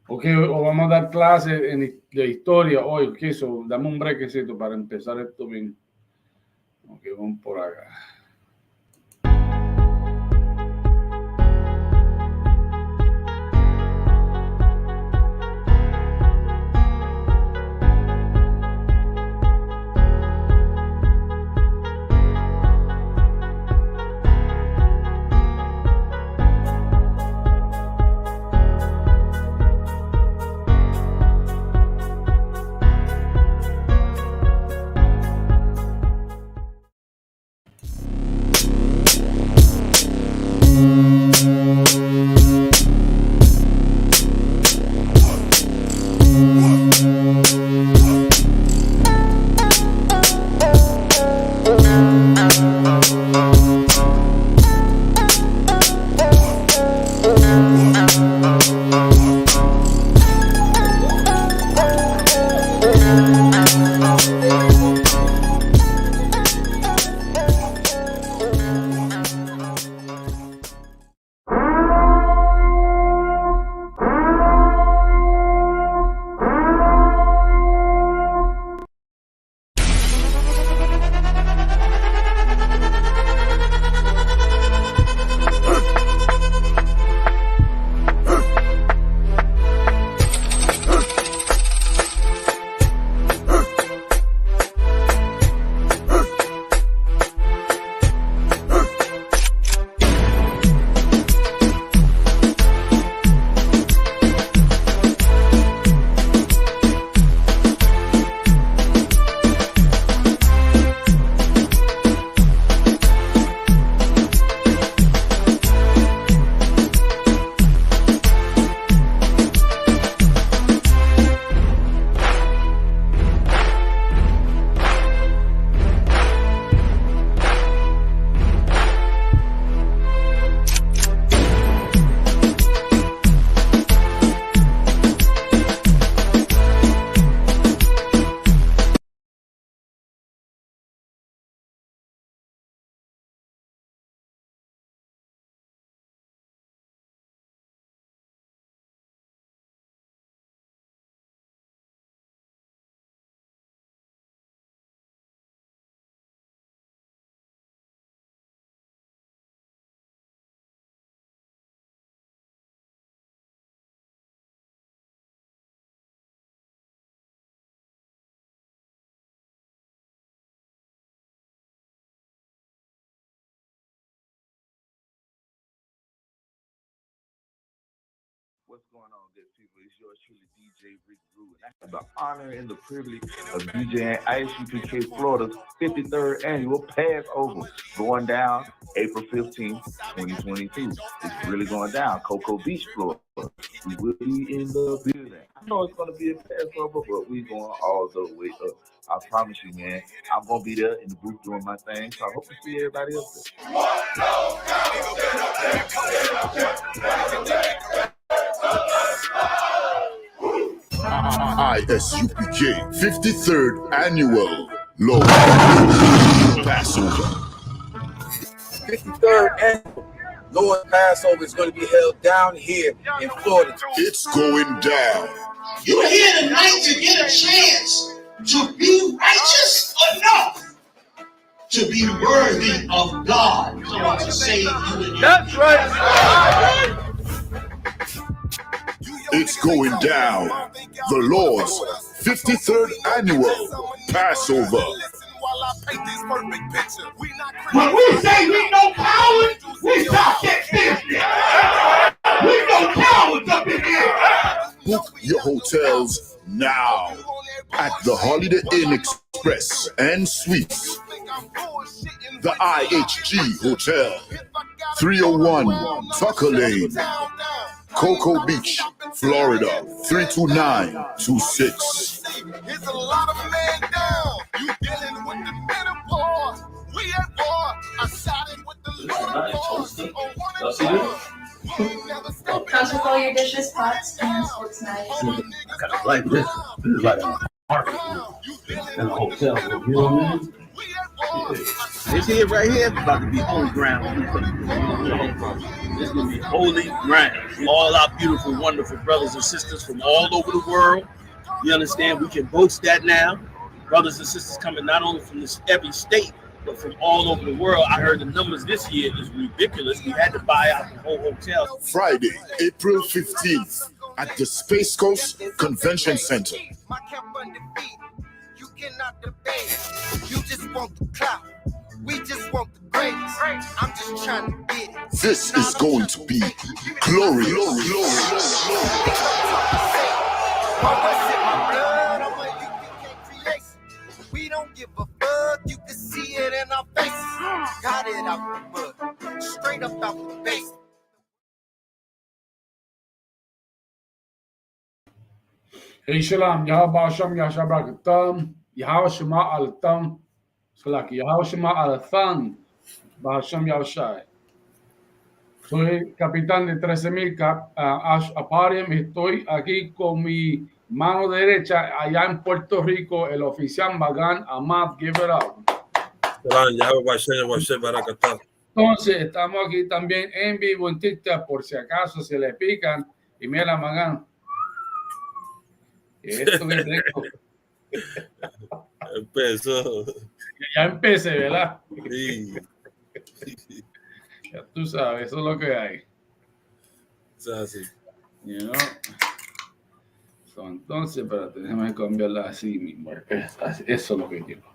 Ok, o vamos a dar clases de historia hoy. Ok, so, dame un brequecito para empezar esto bien. Ok, vamos por acá. What's going on, good people? It's yours truly, DJ Rick Rue, and I have the honor and the privilege of DJing Isupk Florida's 53rd annual Passover going down April 15th, 2022. It's really going down, Cocoa Beach, Florida. We will be in the building. I know it's going to be a Passover, but we're going all the way up. I promise you, man. I'm going to be there in the booth doing my thing, so I hope to see everybody else ISUPK 53rd Annual Lord Passover. 53rd Annual Lord Passover is going to be held down here in Florida. It's going down. You're here tonight to get a chance to be righteous enough to be worthy of God. Someone to save you and That's right. It's going down. The Lord's 53rd Annual Passover. When we say we no cowards, we talk that business. We no cowards up in here. Book your hotels now at the Holiday Inn Express and Suites, the IHG Hotel, 301 Tucker Lane, Cocoa Beach, Florida, 32926. It's a lot of men down. You dealing with the men of war. We at war. I sided with the Lord of war. Comes with all your dishes, pots, pans, forks, knives. I kind of like this. This is like a market in a hotel room. You know what I mean? Yeah. This here right here is about to be holy ground. It's going to be holy ground. All our beautiful, wonderful brothers and sisters from all over the world. You understand? We can boast that now. Brothers and sisters coming not only from every state, but from all over the world. I heard the numbers this year is ridiculous. We had to buy out the whole hotel. Friday, April 15th at the Space Coast Convention Center. You cannot debate. You just want the clout. We just want the grades. I'm just trying to get it. This is going to be glorious. We don't give a fuck. You can see it in our faces. Got it out the mud. Straight up out the base. Hey Shalom, Yahweh Hashem Yashabakatam, Yahweh Shema Al-Tam, Salaki, Yahweh Shema Al-Tham, Bahashem Yahushai. Soy capitán de 13,000 Aparium. Estoy aquí con mi mano derecha allá en Puerto Rico, el oficial Magán Ahmad. Give it up. Entonces, estamos aquí también en vivo en TikTok, por si acaso se le pican. Y mira, Magán. Esto que tengo. Empezó. Ya empecé, ¿verdad? Sí. Ya tú sabes, eso es lo que hay. Es así. You know? So, entonces, espérate, déjame cambiarla así mismo. Eso es lo que quiero.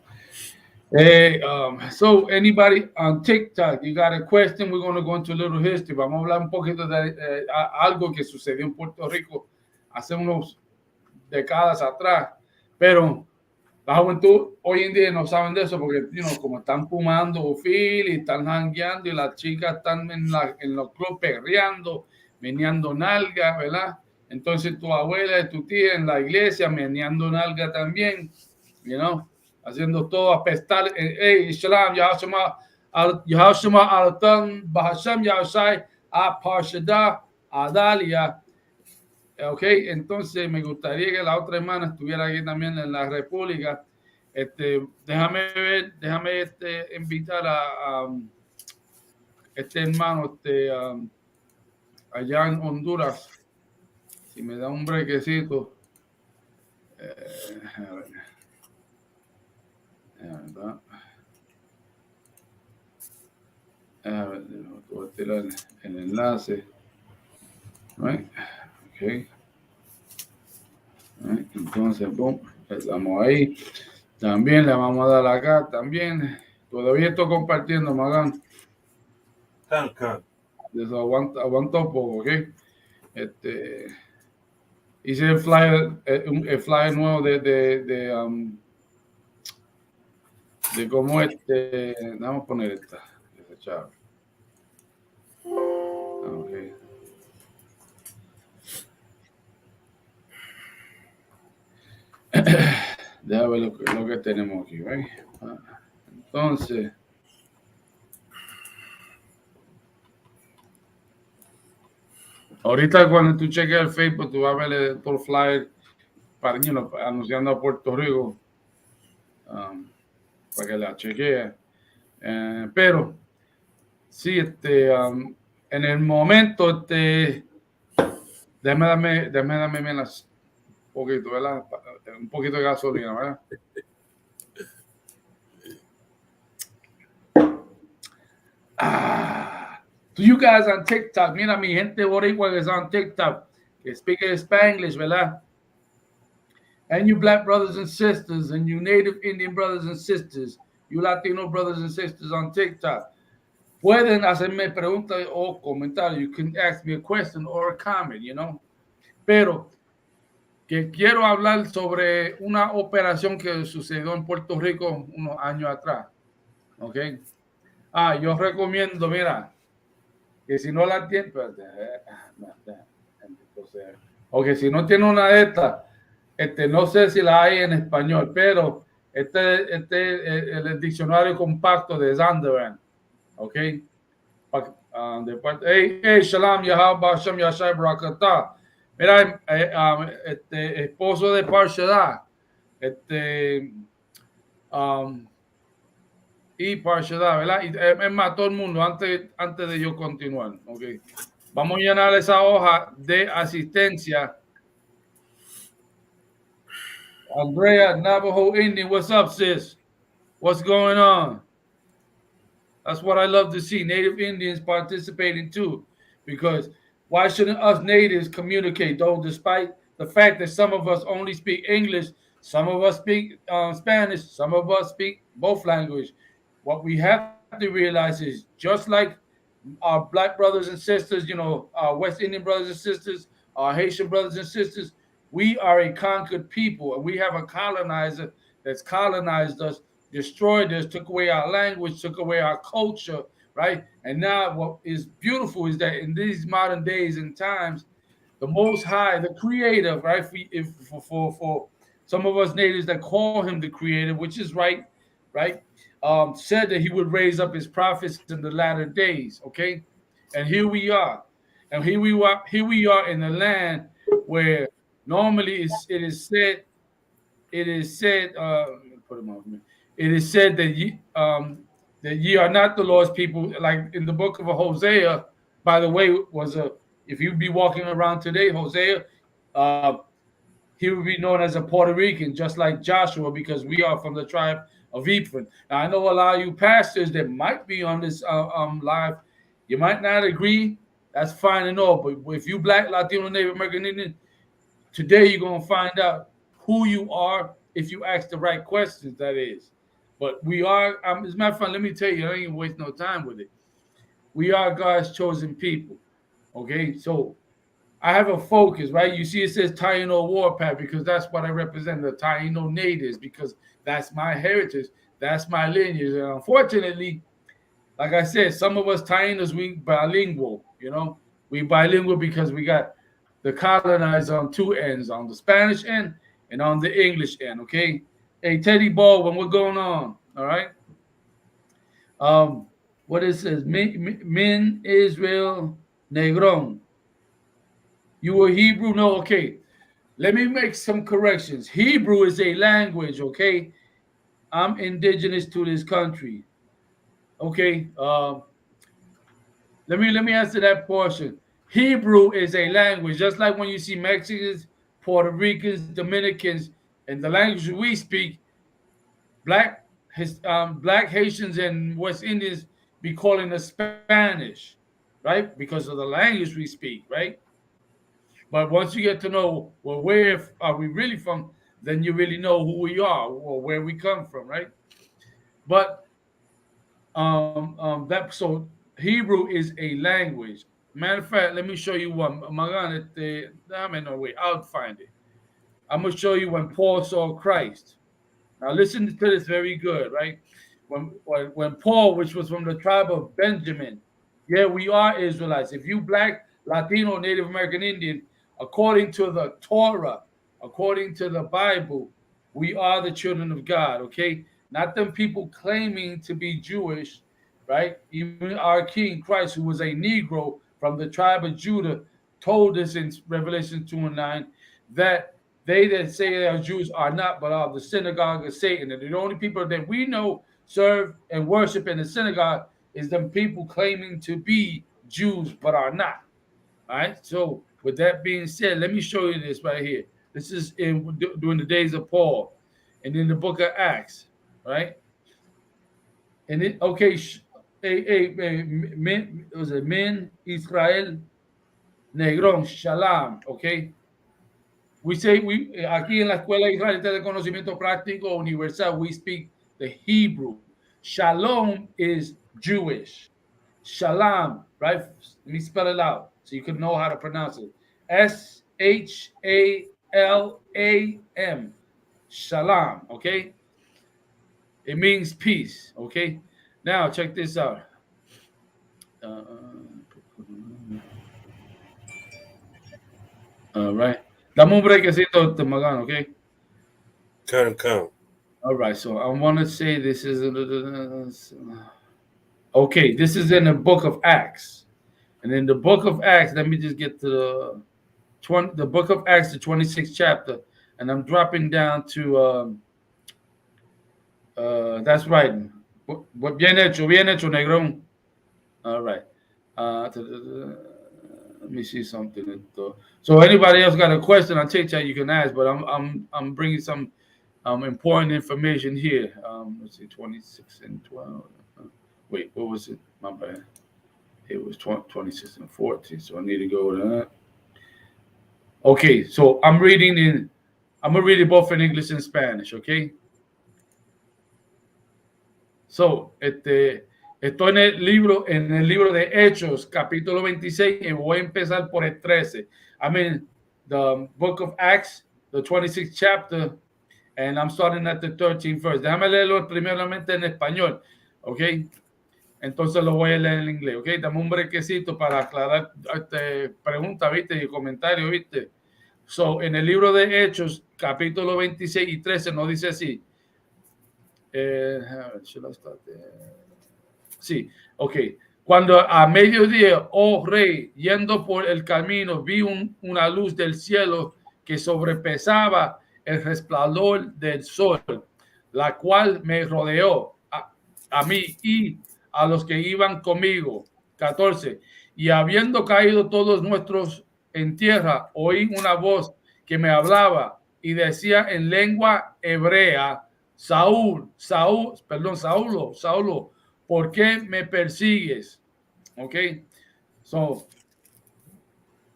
So, anybody on TikTok, you got a question? We're going to go into a little history. Vamos a hablar un poquito de algo que sucedió en Puerto Rico hace unos décadas atrás, pero la juventud hoy en día no saben de eso porque, como están fumando fil y están jangueando y las chicas están en los clubes perreando, meneando nalga, ¿verdad? Entonces tu abuela y tu tía en la iglesia meneando nalga también, haciendo todo apestar. Hey, Shalom, Yahushua al-Tan, Bahashem Yahushai, a Parshadah, a Dalia. Ok, entonces me gustaría que la otra hermana estuviera aquí también en la República. Déjame invitar a este hermano allá en Honduras. Si me da un brequecito. Voy a tirar el enlace. Right. Okay. Entonces, boom, estamos ahí. También le vamos a dar acá también. Todavía estoy compartiendo, Magán. Eso aguanta un poco, ¿ok? Hice el flyer nuevo de cómo vamos a poner esta chave. Okay. Déjame ver lo que tenemos aquí, ¿right? Entonces, ahorita cuando tú cheques el Facebook, tú vas a ver todo el flyer para, anunciando a Puerto Rico, para que la chequee. Pero, sí, en el momento, déjame darme menos. Poquito, ¿verdad? Un poquito de gasolina, ¿verdad? To you guys on TikTok, mira mi gente boricua que es on TikTok, que speak Spanglish, ¿verdad? And you black brothers and sisters, and you native Indian brothers and sisters, you Latino brothers and sisters on TikTok, pueden hacerme preguntas o comentarios. You can ask me a question or a comment, Pero que quiero hablar sobre una operación que sucedió en Puerto Rico unos años atrás. ¿Ok? Yo recomiendo, mira, que si no la tiene, si no tiene una de estas, no sé si la hay en español, pero el diccionario compacto de Zanderan. ¿Ok? Hey, Shalom, Yahweh, Hashem, Yashai, Barakatah. Mira, esposo de Parshadah, y parcialidad, ¿verdad? Y, es más, todo el mundo, antes de yo continuar, ¿ok? Vamos a llenar esa hoja de asistencia. Andrea, Navajo Indian, what's up, sis? What's going on? That's what I love to see. Native Indians participating too. Because why shouldn't us natives communicate, though, despite the fact that some of us only speak English, some of us speak Spanish, some of us speak both languages. What we have to realize is just like our black brothers and sisters, our West Indian brothers and sisters, our Haitian brothers and sisters, we are a conquered people, and we have a colonizer that's colonized us, destroyed us, took away our language, took away our culture, right? And now what is beautiful is that in these modern days and times, the Most High, the Creator, right? For some of us natives that call Him the Creator, which is right, right? Said that He would raise up His prophets in the latter days. Okay, and here we are, and here we are in the land where normally it is said. Put them on. It is said that ye are not the Lord's people, like in the book of Hosea. By the way, if you'd be walking around today, Hosea, he would be known as a Puerto Rican, just like Joshua, because we are from the tribe of Ephraim. Now, I know a lot of you pastors that might be on this live, you might not agree. That's fine and all. But if you Black, Latino, Native American Indian, today you're going to find out who you are if you ask the right questions, that is. But we are, as a matter of fact, let me tell you, I ain't gonna waste no time with it. We are God's chosen people. Okay, so I have a focus, right? You see, it says Taino Warpath because that's what I represent, the Taino natives, because that's my heritage, that's my lineage. And unfortunately, like I said, some of us Tainos, we bilingual, we bilingual because we got the colonizer on two ends, on the Spanish end and on the English end, okay? Hey, Teddy Baldwin, what's going on? All right. What it says, Min Israel Negron. You were Hebrew? No, okay. Let me make some corrections. Hebrew is a language, okay? I'm indigenous to this country. Okay. Let me answer that portion. Hebrew is a language, just like when you see Mexicans, Puerto Ricans, Dominicans, and the language we speak, Black Haitians and West Indians be calling us Spanish, right? Because of the language we speak, right? But once you get to know, well, where are we really from, then you really know who we are or where we come from, right? But so Hebrew is a language. Matter of fact, let me show you one. I'll find it. I'm gonna show you when Paul saw Christ. Now listen to this very good, right? When Paul, which was from the tribe of Benjamin, yeah, we are Israelites. If you Black, Latino, Native American Indian, according to the Torah, according to the Bible, we are the children of God, okay? Not them people claiming to be Jewish, right? Even our King Christ, who was a Negro from the tribe of Judah, told us in Revelation 2:9 that they that say they are Jews are not, but are the synagogue of Satan. And the only people that we know serve and worship in the synagogue is them people claiming to be Jews, but are not. All right. So with that being said, let me show you this right here. This is during the days of Paul and in the book of Acts, right? And it, okay, was it Min Israel Negron Shalom, okay? We say aquí en la Escuela Israelita de Conocimiento Práctico Universal, we speak the Hebrew. Shalom is Jewish. Shalom, right? Let me spell it out so you can know how to pronounce it. Shalom. Shalom, okay? It means peace, okay? Now, check this out. All right. Dame un breakcito, Magan, okay? Come. All right, so I want to say this is okay. This is in the book of Acts, and in the book of Acts, let me just get to the book of Acts, the 26th chapter, and I'm dropping down to that's right, Bien hecho, Negrón. All right. Let me see something. So anybody else got a question on TikTok, you can ask, but I'm bringing some important information here. Let's see, 26 and 12. Wait, what was it? My bad. It was 26 and 14, so I need to go to that. Okay, so I'm gonna read it both in English and Spanish, okay? So, estoy en el libro de Hechos, capítulo 26, y voy a empezar por el 13. I'm in the book of Acts, the 26th chapter, and I'm starting at the 13th verse. Déjame leerlo primeramente en español, ¿ok? Entonces lo voy a leer en inglés, ¿ok? Dame un brequecito para aclarar preguntas, ¿viste? Y comentarios, ¿viste? So, en el libro de Hechos, capítulo 26 y 13, nos dice así. Sí, ok. Cuando a mediodía, oh rey, yendo por el camino, vi una luz del cielo que sobrepasaba el resplandor del sol, la cual me rodeó a mí y a los que iban conmigo. 14. Y habiendo caído todos nuestros en tierra, oí una voz que me hablaba y decía en lengua hebrea, Saulo, ¿por qué me persigues? Ok. So,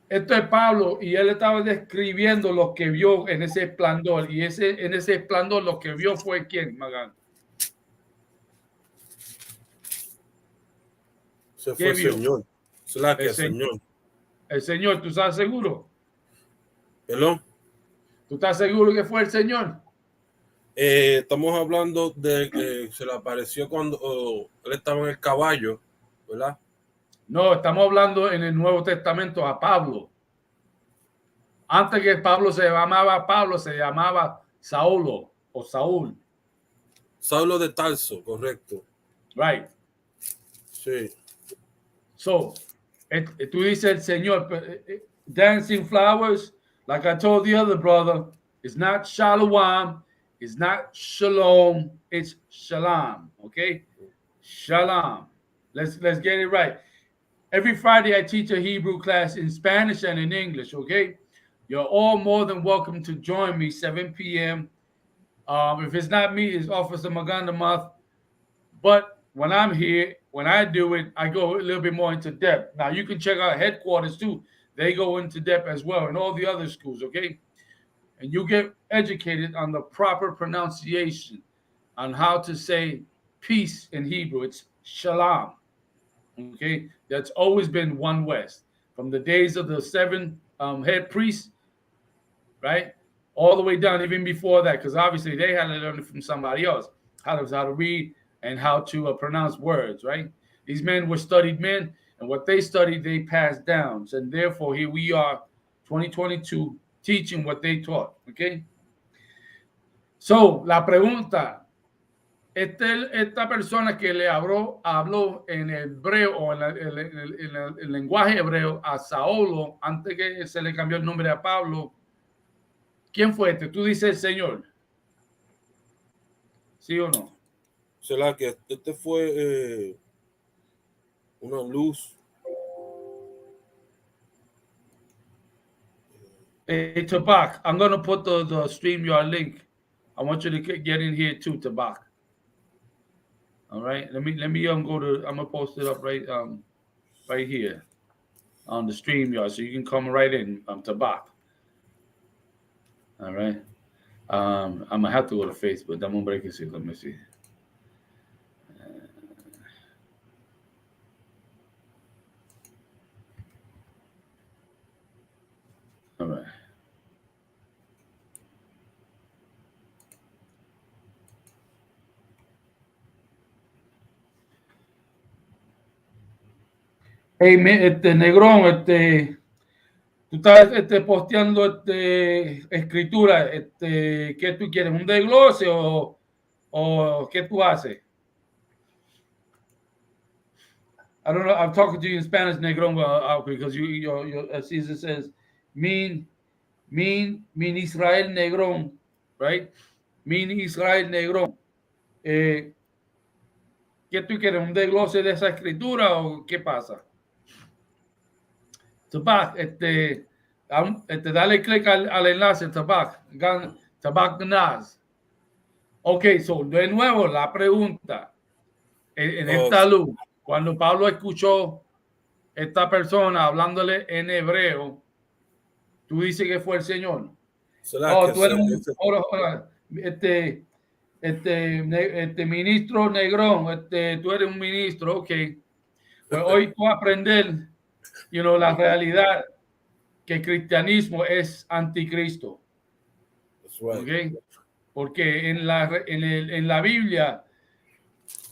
esto es Pablo y él estaba describiendo lo que vio en ese esplendor. Y en ese esplendor lo que vio fue ¿quién, Magán? Se fue el Señor. El Señor. El Señor, ¿tú estás seguro? ¿Perdón? ¿Tú estás seguro que fue el Señor? Estamos hablando de que se le apareció cuando él estaba en el caballo, ¿verdad? No, estamos hablando en el Nuevo Testamento a Pablo. Antes que Pablo se llamaba Pablo, se llamaba Saulo o Saúl. Saulo de Tarso, correcto. Right. Sí. So, tú dices el Señor, dancing flowers, like I told the other brother, it's not shalom, it's not shalom, it's shalom, okay? Shalom. Let's get it right. Every Friday I teach a Hebrew class in Spanish and in English, okay? You're all more than welcome to join me 7 p.m. If it's not me, it's Officer Magandamath. But when I'm here, when I do it, I go a little bit more into depth. Now, you can check out headquarters too. They go into depth as well, and all the other schools, okay? And you get educated on the proper pronunciation on how to say peace in Hebrew. It's shalom, okay? That's always been one West. From the days of the 7 head priests, right? All the way down, even before that, because obviously they had to learn it from somebody else, how to read and how to pronounce words, right? These men were studied men, and what they studied, they passed down. And therefore, here we are, 2022, teaching what they taught, okay? So, la pregunta, esta persona que le habló en hebreo o en el lenguaje hebreo a Saulo, antes que se le cambió el nombre a Pablo, ¿quién fue este? Tú dices el Señor. ¿Sí o no? ¿Será que este fue una luz? Hey, Tabak, I'm going to put the StreamYard link. I want you to get in here too, Tabak. All right. Let me go to, I'm going to post it up right here on the StreamYard so you can come right in, Tabak. All right. I'm going to have to go to Facebook. I'm going to break it. Let me see. All right. Hey, Negrón, tú estás posteando escritura, ¿qué tú quieres? ¿Un desglose o qué tú haces? I don't know. I'm talking to you in Spanish, Negrón, because your Caesar says, mean Israel Negrón, right? Mean Israel Negrón. ¿Qué tú quieres? ¿Un desglose de esa escritura o qué pasa? Tabak, dale clic al enlace, Tabak Nas. Ok, so de nuevo la pregunta. En esta luz, cuando Pablo escuchó esta persona hablándole en hebreo, tú dices que fue el Señor. Oh, tú eres un ministro Negrón, tú eres un ministro, ok. Pues hoy tú vas a aprender, la realidad que el cristianismo es anticristo. Okay. Porque en la Biblia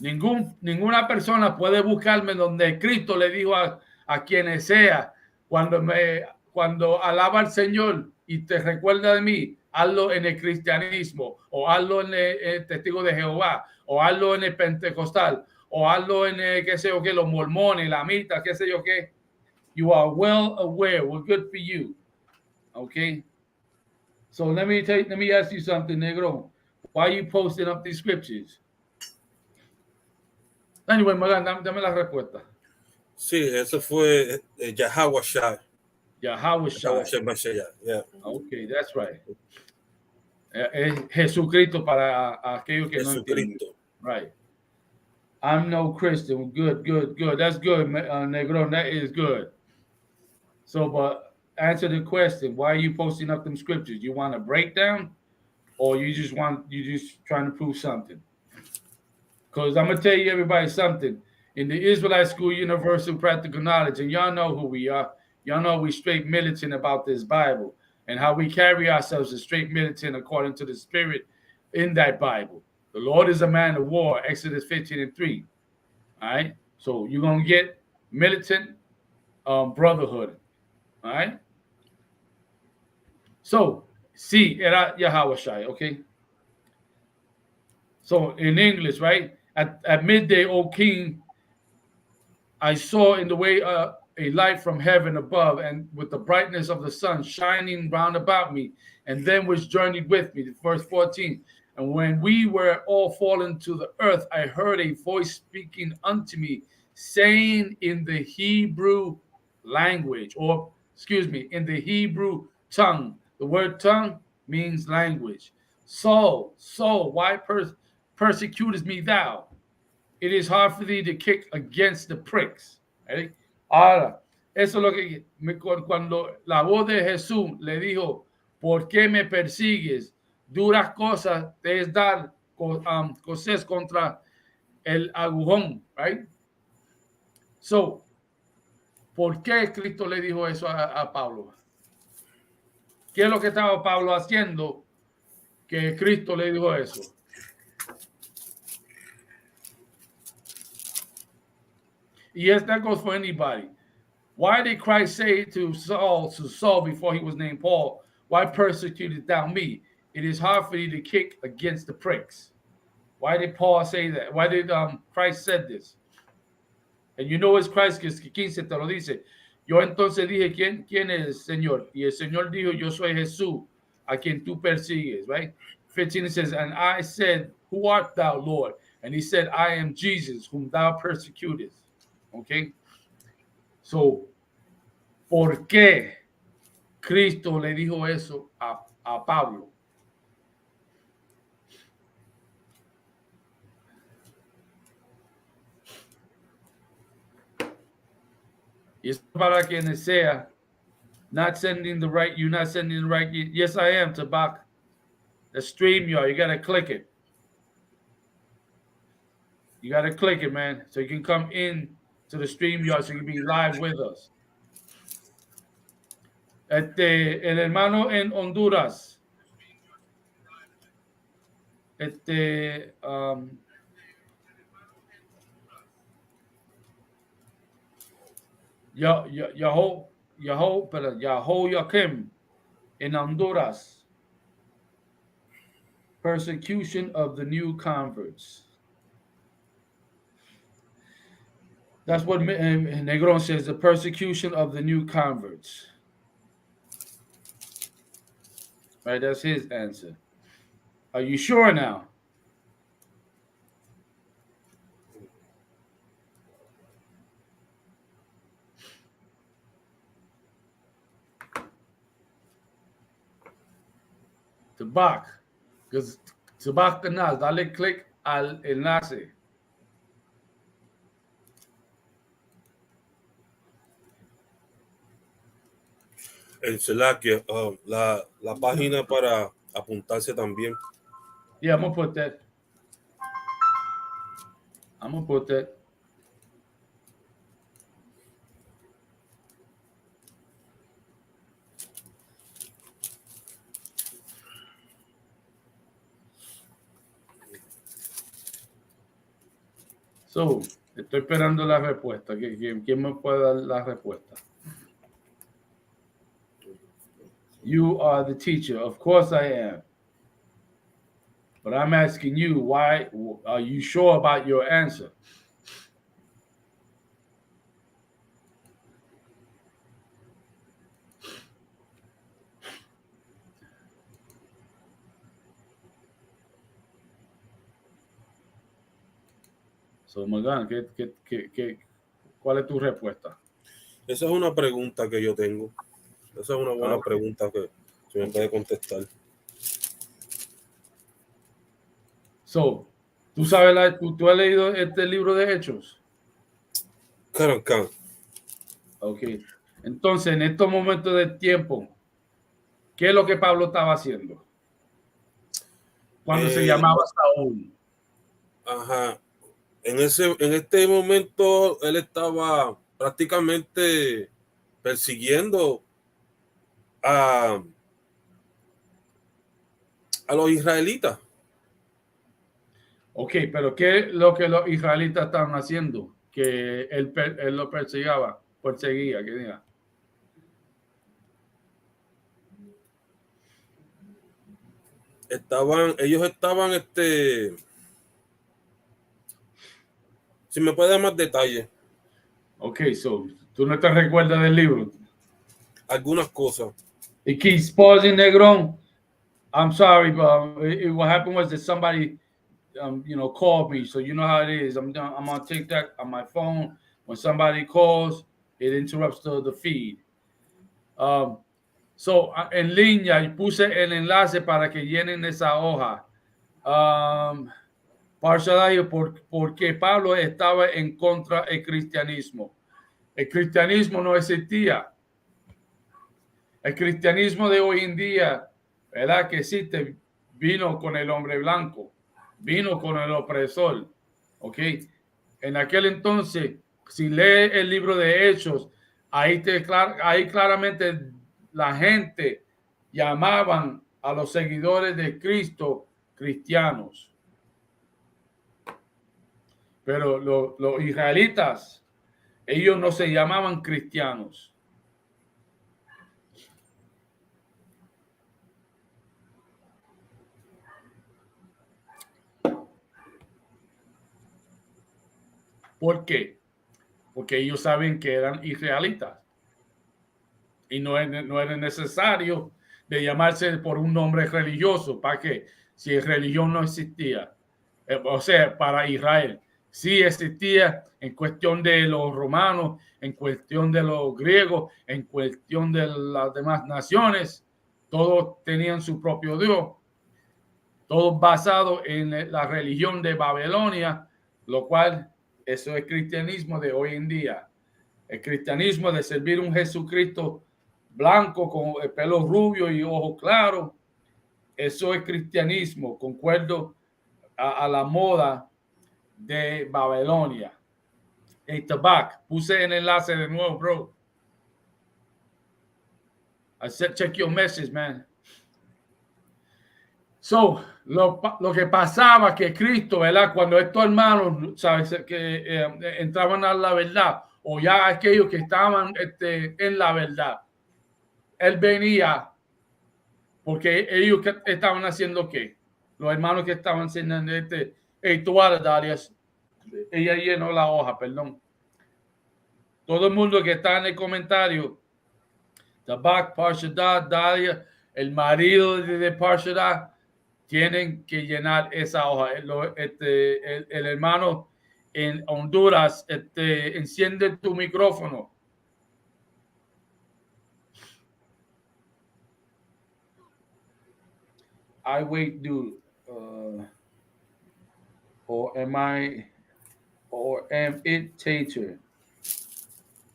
ninguna persona puede buscarme donde Cristo le dijo a quienes sea, cuando alaba al Señor y te recuerda de mí, hazlo en el cristianismo, o hazlo en el testigo de Jehová, o hazlo en el pentecostal, o hazlo en el, qué sé yo qué, los mormones, la mitad, qué sé yo qué. You are well aware. We're good for you. Okay. So let me ask you something, Negro. Why are you posting up these scriptures? Anyway, Magán, dame la respuesta. Sí, eso fue Yahweh Shai. Yahweh Shai. Yeah. Okay, that's right. Jesucristo para aquellos que no entienden. Right. I'm no Christian. Good. That's good, Negro. That is good. So, but answer the question. Why are you posting up them scriptures? You want a breakdown, or you just trying to prove something? Because I'm gonna tell you everybody something. In the Israelite School Universal Practical Knowledge, and y'all know who we are. Y'all know we straight militant about this Bible and how we carry ourselves as straight militant according to the Spirit in that Bible. The Lord is a man of war, Exodus 15:3. All right, so you're gonna get militant brotherhood. All right. So, sí, era Yahweh Shai, okay? So, in English, right? At midday, O King, I saw in the way a light from heaven above, and with the brightness of the sun shining round about me, and then was journeyed with me. Verse 14. And when we were all fallen to the earth, I heard a voice speaking unto me, saying in the Hebrew language, or excuse me, in the Hebrew tongue. The word tongue means language. Saul, Saul, why persecutest me thou? It is hard for thee to kick against the pricks. ¿Eh? Ahora, eso es lo que cuando la voz de Jesús le dijo, ¿por qué me persigues? Duras cosas te es dar cosas contra el agujón, right? So, ¿por qué Cristo le dijo eso a Pablo? ¿Qué es lo que estaba Pablo haciendo que Cristo le dijo eso? Yes, that goes for anybody. Why did Christ say to Saul before he was named Paul, why persecutest thou me? It is hard for thee to kick against the pricks. Why did Paul say that? Why did Christ said this? And you know it's Christ que 15 te lo dice. Yo entonces dije, ¿quién es el Señor? Y el Señor dijo, yo soy Jesús, a quien tú persigues, right? 15 it says, and I said, who art thou, Lord? And he said, I am Jesus, whom thou persecutest. Okay? So, ¿por qué Cristo le dijo eso a Pablo? Y es para quienes sea, you're not sending the right, yes, I am, Tabak. The StreamYard, you got to click it. You got to click it, man, so you can come in to the StreamYard so you can be live with us. El hermano en Honduras. Yahoiakim in Honduras. Persecution of the new converts. That's what Negron says, the persecution of the new converts. Right, that's his answer. Are you sure now? Isupk. Isupk Canal, dale clic al enlace. El Slack, la página para apuntarse también. Yeah, I'm gonna put that. So, estoy esperando la respuesta. ¿Quién me puede dar la respuesta? You are the teacher. Of course I am. But I'm asking you, why are you sure about your answer? So, Magán, ¿cuál es tu respuesta? Esa es una pregunta que yo tengo. Esa es una buena pregunta que se me puede contestar. So, ¿tú sabes tú has leído este libro de Hechos? Claro. Ok. Entonces, en estos momentos del tiempo, ¿qué es lo que Pablo estaba haciendo? Cuando se llamaba Saúl. Ajá. En este momento, él estaba prácticamente persiguiendo a los israelitas. Ok, pero ¿qué es lo que los israelitas estaban haciendo? Que él lo perseguía, que diga. Ellos estaban, si me puede dar más detalles. Ok, so, ¿tú no te recuerdas del libro? Algunas cosas. It keeps pausing, Negron. I'm sorry, but what happened was that somebody, called me. So you know how it is. I'm on TikTok on my phone. When somebody calls, it interrupts the feed. So en línea puse el enlace para que llenen esa hoja. Porque Pablo estaba en contra del cristianismo. El cristianismo no existía. El cristianismo de hoy en día, ¿verdad? Que existe, vino con el hombre blanco, vino con el opresor, ¿ok? En aquel entonces, si lee el libro de Hechos, ahí claramente la gente llamaban a los seguidores de Cristo cristianos. Pero los israelitas, ellos no se llamaban cristianos. ¿Por qué? Porque ellos saben que eran israelitas. Y no era necesario de llamarse por un nombre religioso. ¿Para qué? Si religión no existía. O sea, para Israel. Sí existía en cuestión de los romanos, en cuestión de los griegos, en cuestión de las demás naciones. Todos tenían su propio Dios. Todos basados en la religión de Babilonia, lo cual eso es cristianismo de hoy en día. El cristianismo de servir un Jesucristo blanco con el pelo rubio y ojos claros, eso es cristianismo, concuerdo a la moda de Babilonia. Hey, Tabak, puse el enlace de nuevo, bro. I said, check your message, man. So, lo que pasaba que Cristo, ¿verdad? Cuando estos hermanos, ¿sabes? Que entraban a la verdad, o ya aquellos que estaban en la verdad, él venía, porque ellos estaban haciendo ¿qué? Los hermanos que estaban haciendo todas Darias, ella llenó la hoja, perdón. Todo el mundo que está en el comentario, Tabak, Parshadah, Dalia, el marido de Parshadah, tienen que llenar esa hoja. El hermano en Honduras, enciende tu micrófono. I wait do, or am it Tater?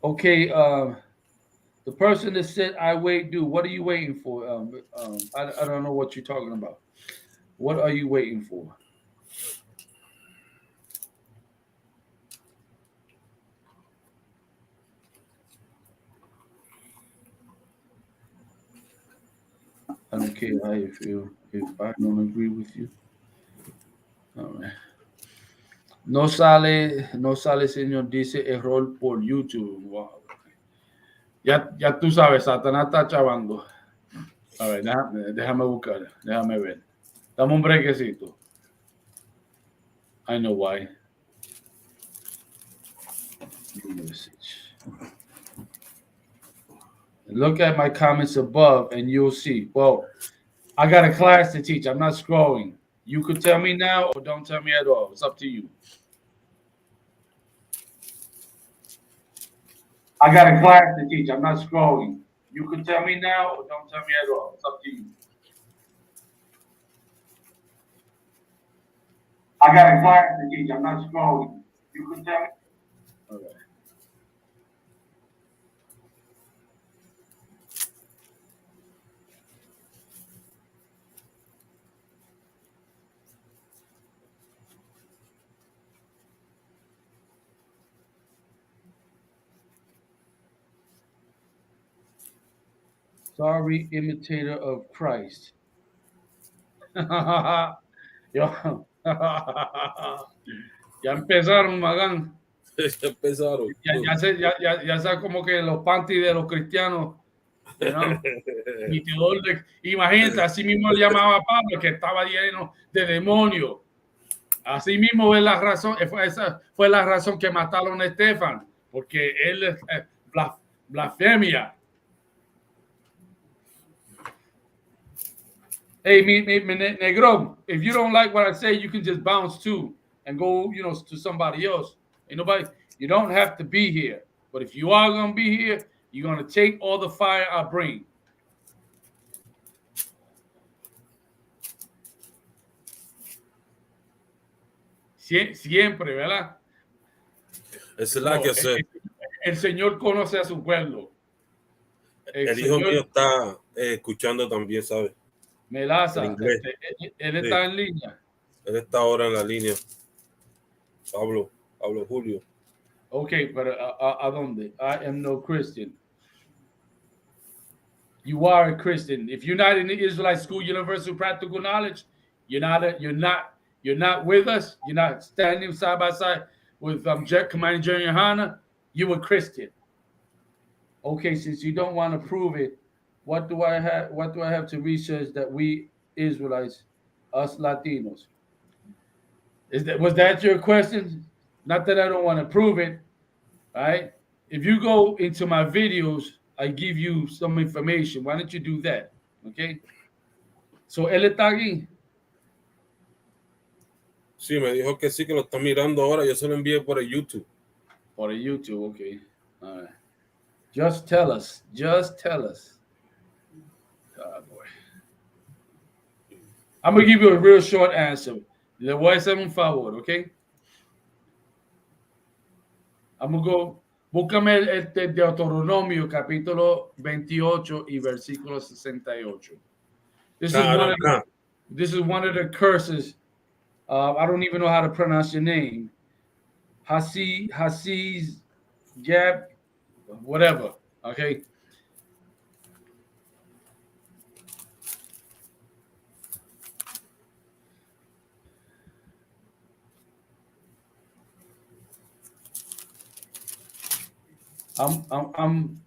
Okay, the person that said I wait do. What are you waiting for? I don't know what you're talking about. What are you waiting for? I don't care how you feel. If I don't agree with you, all right. No sale, señor, dice error por YouTube. Wow. Ya tú sabes, Satanás está chavando. A ver, déjame buscar, déjame ver. Dame un brequecito. I know why. Look at my comments above and you'll see. Well, I got a class to teach. I'm not scrolling. You could tell me now or don't tell me at all. It's up to you. I got a class to teach. I'm not scrolling. You could tell me now or don't tell me at all. It's up to you. I got a class to teach. I'm not scrolling. You could tell me. All right. Sorry, imitator of Christ. Yo. Ya empezaron, Magán. Ya empezaron. Ya sé como que los panties de los cristianos, you know? Imagínate, así mismo le llamaba a Pablo, que estaba lleno de demonios. Así mismo es la razón, esa fue la razón que mataron a Estefan, porque él es blasfemia. Hey, negro, if you don't like what I say, you can just bounce too and go, to somebody else. Ain't nobody, you don't have to be here. But if you are going to be here, you're going to take all the fire I bring. Siempre, ¿verdad? Esa es la que sé. El Señor conoce a su pueblo. El hijo mío está escuchando también, ¿sabes? Melaza, él está en línea. Él está ahora en la línea. Pablo Julio. Okay, pero ¿a dónde? I am no Christian. You are a Christian. If you're not in the Israelite School Universal Practical Knowledge, you're not with us. You're not standing side by side with Commander General Hanna. You're a Christian. Okay, since you don't want to prove it, what do I have to research that we Israelites, us Latinos? Was that your question? Not that I don't want to prove it, right? If you go into my videos, I give you some information. Why don't you do that? Okay. So él está aquí. Sí, me dijo que sí, que lo está mirando ahora. Yo se lo envié por el YouTube. Por el YouTube, okay. All right. Just tell us. Oh, boy. I'm going to give you a real short answer. Le voy a hacer un favor, ¿ok? I'm going to go. Búscame el Deuteronomio, capítulo 28 y versículo 68. This is one of the curses. I don't even know how to pronounce your name. Hassiz Gab, whatever, okay?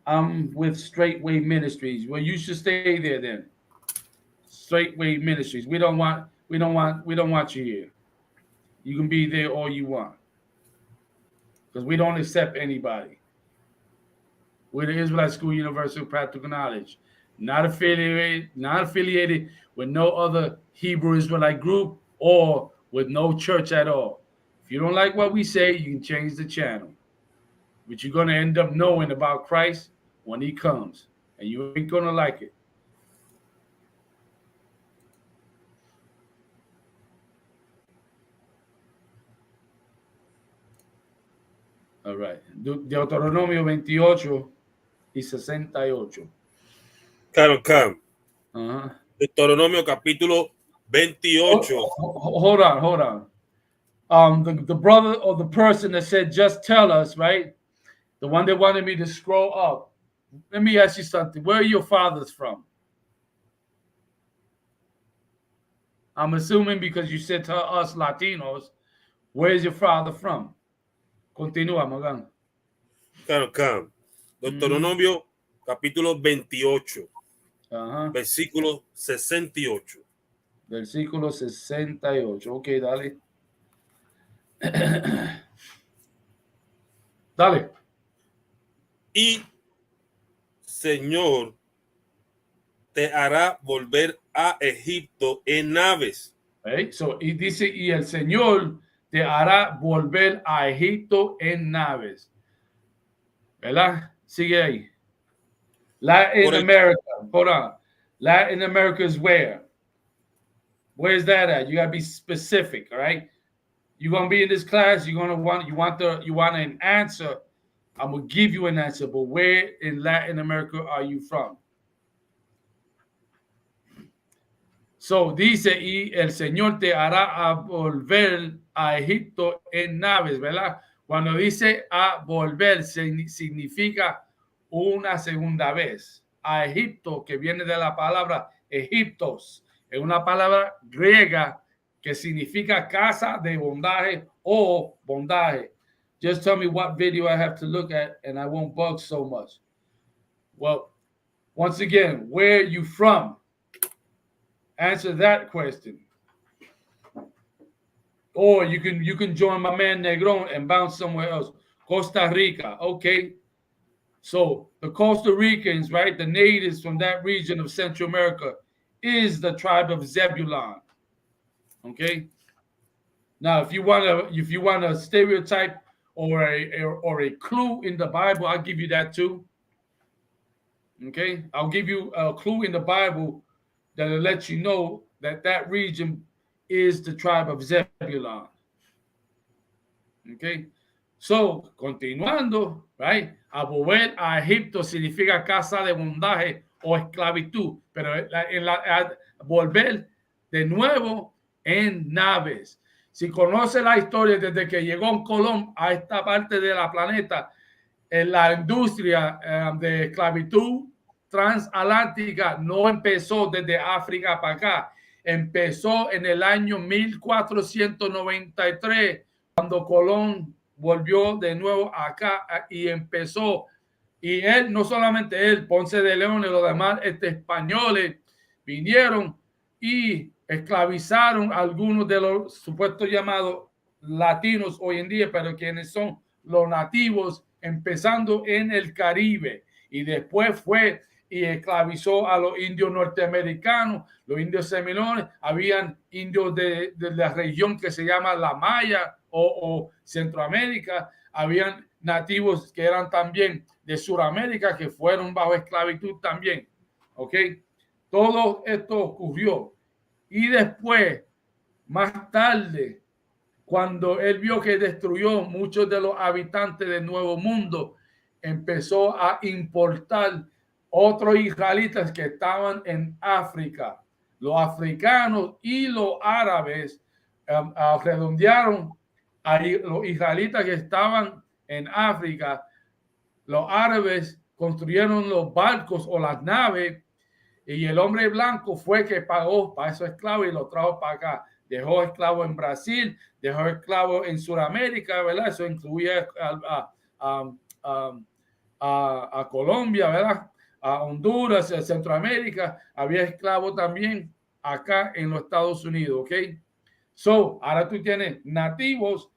I'm with Straightway Ministries. Well, you should stay there then. Straightway Ministries. We don't want you here. You can be there all you want. Because we don't accept anybody. We're the Israelite School Universal Practical Knowledge. Not affiliated with no other Hebrew Israelite group or with no church at all. If you don't like what we say, you can change the channel. But you're going to end up knowing about Christ when he comes. And you ain't going to like it. All right. Deuteronomio 28 y 68. Cam. Uh-huh. Deuteronomio capítulo 28. Hold on. The brother or the person that said, just tell us, right? The one that wanted me to scroll up. Let me ask you something. Where are your fathers from? I'm assuming because you said to us Latinos, where is your father from? Continúa, Morgan. Cam. Deuteronomio capítulo 28. Ajá. Versículo 68. Versículo 68. Ok, dale. Dale. Y Señor te hará volver a Egipto en naves. Right? So, y dice, y el Señor te hará volver a Egipto en naves. ¿Verdad? Sigue ahí. Latin America. Hold on. Latin America is where? Where's that at? You gotta be specific, all right? You're gonna be in this class, you want an answer. I'm gonna give you an answer, but where in Latin America are you from? So dice, y el Señor te hará a volver a Egipto en naves, ¿verdad? Cuando dice a volver, significa una segunda vez. A Egipto, que viene de la palabra Egiptos, es una palabra griega que significa casa de bondaje o bondaje. Just tell me what video I have to look at and I won't bug so much. Well, once again, where are you from? Answer that question. Or you can join my man Negron and bounce somewhere else. Costa Rica. Okay. So the Costa Ricans, right, the natives from that region of Central America is the tribe of Zebulon. Okay. Now, if you want a stereotype or a clue in the Bible, I'll give you that too. Okay. I'll give you a clue in the Bible that'll let you know that region is the tribe of Zebulon. Okay. So, continuando, right? A volver a Egipto significa casa de bondaje o esclavitud, pero volver de nuevo en naves. Si conoce la historia desde que llegó Colón a esta parte de la planeta, en la industria de esclavitud transatlántica no empezó desde África para acá. Empezó en el año 1493, cuando Colón volvió de nuevo acá y empezó. Y él, no solamente él, Ponce de León y los demás españoles vinieron y esclavizaron a algunos de los supuestos llamados latinos hoy en día, pero quienes son los nativos, empezando en el Caribe. Y después fue y esclavizó a los indios norteamericanos, los indios seminoles. Habían indios de la región que se llama la Maya o Centroamérica. Habían nativos que eran también de Sudamérica que fueron bajo esclavitud también. ¿Ok? Todo esto ocurrió. Y después, más tarde, cuando él vio que destruyó muchos de los habitantes del Nuevo Mundo, empezó a importar otros israelitas que estaban en África. Los africanos y los árabes redondearon a los israelitas que estaban en África. Los árabes construyeron los barcos o las naves y el hombre blanco fue que pagó para esos esclavos y los trajo para acá. Dejó esclavos en Brasil, dejó esclavos en Sudamérica, ¿verdad? Eso incluía a Colombia, ¿verdad? A Honduras, a Centroamérica. Había esclavos también acá en los Estados Unidos, ¿ok? So, ahora tú tienes nativos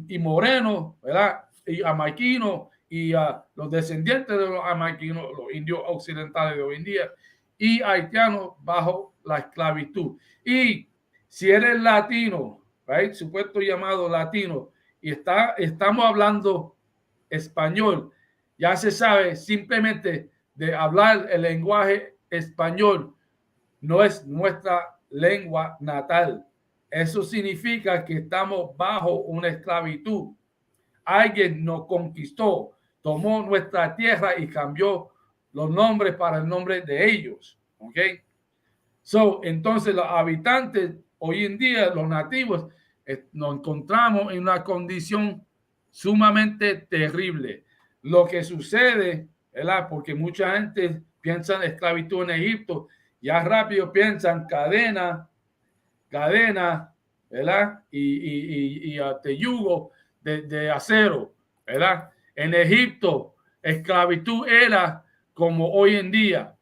y morenos, ¿verdad? Y jamaiquinos y los descendientes de los jamaiquinos, los indios occidentales de hoy en día, y haitianos bajo la esclavitud. Y si eres latino, right, supuesto llamado latino, y estamos hablando español, ya se sabe, simplemente de hablar el lenguaje español no es nuestra lengua natal. Eso significa que estamos bajo una esclavitud. alguien nos conquistó, tomó nuestra tierra y cambió los nombres para el nombre de ellos. ¿Ok? Entonces los habitantes hoy en día, los nativos, nos encontramos en una condición sumamente terrible. Lo que sucede, ¿verdad? Porque mucha gente piensa en esclavitud en Egipto, ya rápido piensan cadena, ¿verdad? Y yugo de acero, ¿verdad? En Egipto, esclavitud era como hoy en día,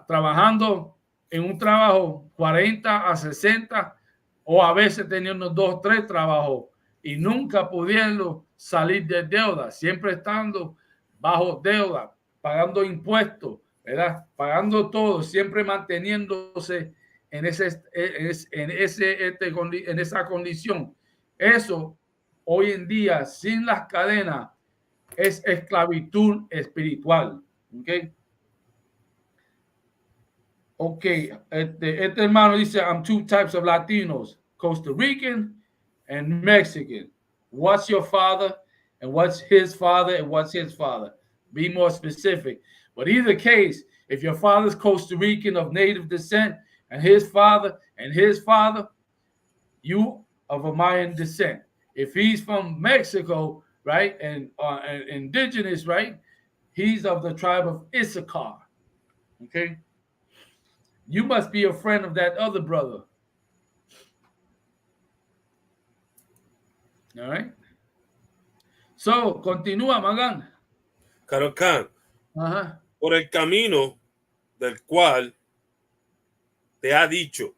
trabajando en un trabajo 40 a 60 o a veces teniendo 2, 3 trabajos y nunca pudiendo salir de deuda, siempre estando bajo deuda, pagando impuestos, ¿verdad? Pagando todo, siempre manteniéndose en esa condición. Eso hoy en día, sin las cadenas, es esclavitud espiritual. ¿Ok? Ok, este hermano dice, I'm two types of Latinos, Costa Rican and Mexican. What's your father and what's his father and what's his father? Be more specific. But either case, if your father's Costa Rican of native descent and his father, you of a Mayan descent. If he's from Mexico, right, and indigenous, right, he's of the tribe of Isupk. Okay? You must be a friend of that other brother. All right. So, continúa, Magan. Carol Khan, Ajá. por el camino del cual te ha dicho.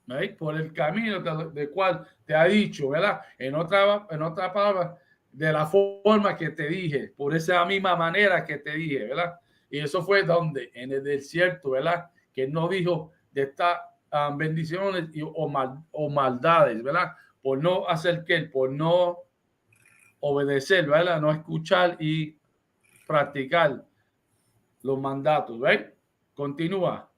Right? Por el camino del cual te ha dicho, ¿verdad? En otra palabra, de la forma que te dije, por esa misma manera que te dije, ¿verdad? Y eso fue donde, en el desierto, ¿verdad? Que no dijo de estas bendiciones o maldades, ¿verdad? Por no hacer por no obedecer, ¿verdad? No escuchar y practicar los mandatos, ¿verdad? Continúa.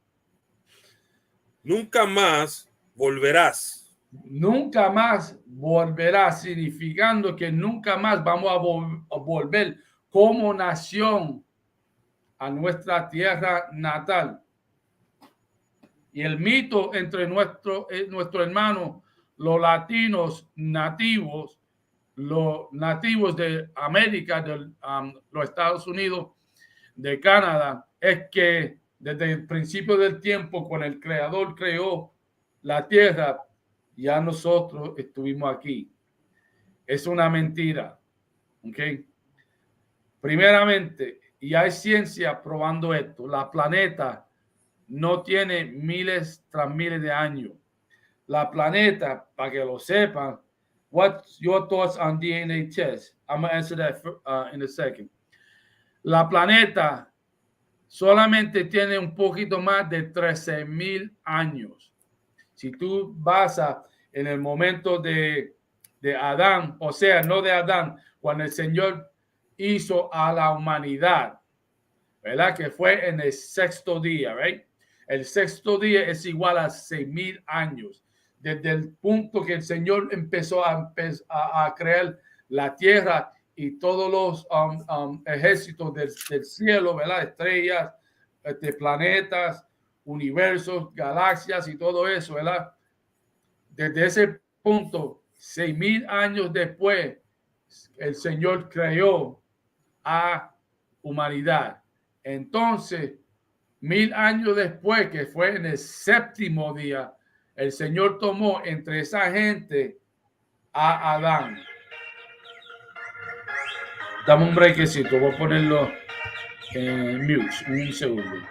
Nunca más volverás. Nunca más volverás, significando que nunca más vamos a volver como nación a nuestra tierra natal. Y el mito entre nuestro hermano, los latinos nativos, los nativos de América, de los Estados Unidos, de Canadá, es que desde el principio del tiempo, cuando el Creador creó la tierra, ya nosotros estuvimos aquí. Es una mentira. ¿Ok? Primeramente, y hay ciencia probando esto, la planeta no tiene miles tras miles de años. La planeta, para que lo sepan, what's your thoughts on DNA test? I'm going to answer that in a second. La planeta solamente tiene un poquito más de 13,000 años. Si tú basas en el momento de Adán, o sea, no de Adán, cuando el Señor hizo a la humanidad, ¿verdad? Que fue en el sexto día, ¿right? El sexto día es igual a 6,000 años. Desde el punto que el Señor empezó a crear la tierra y todos los ejércitos del cielo, ¿verdad? Estrellas, planetas, universos, galaxias y todo eso, ¿verdad? Desde ese punto, 6,000 años después, el Señor creó a humanidad. Entonces, 1,000 años después, que fue en el séptimo día, el Señor tomó entre esa gente a Adán. Dame un brequecito, voy a ponerlo en mute, un segundo.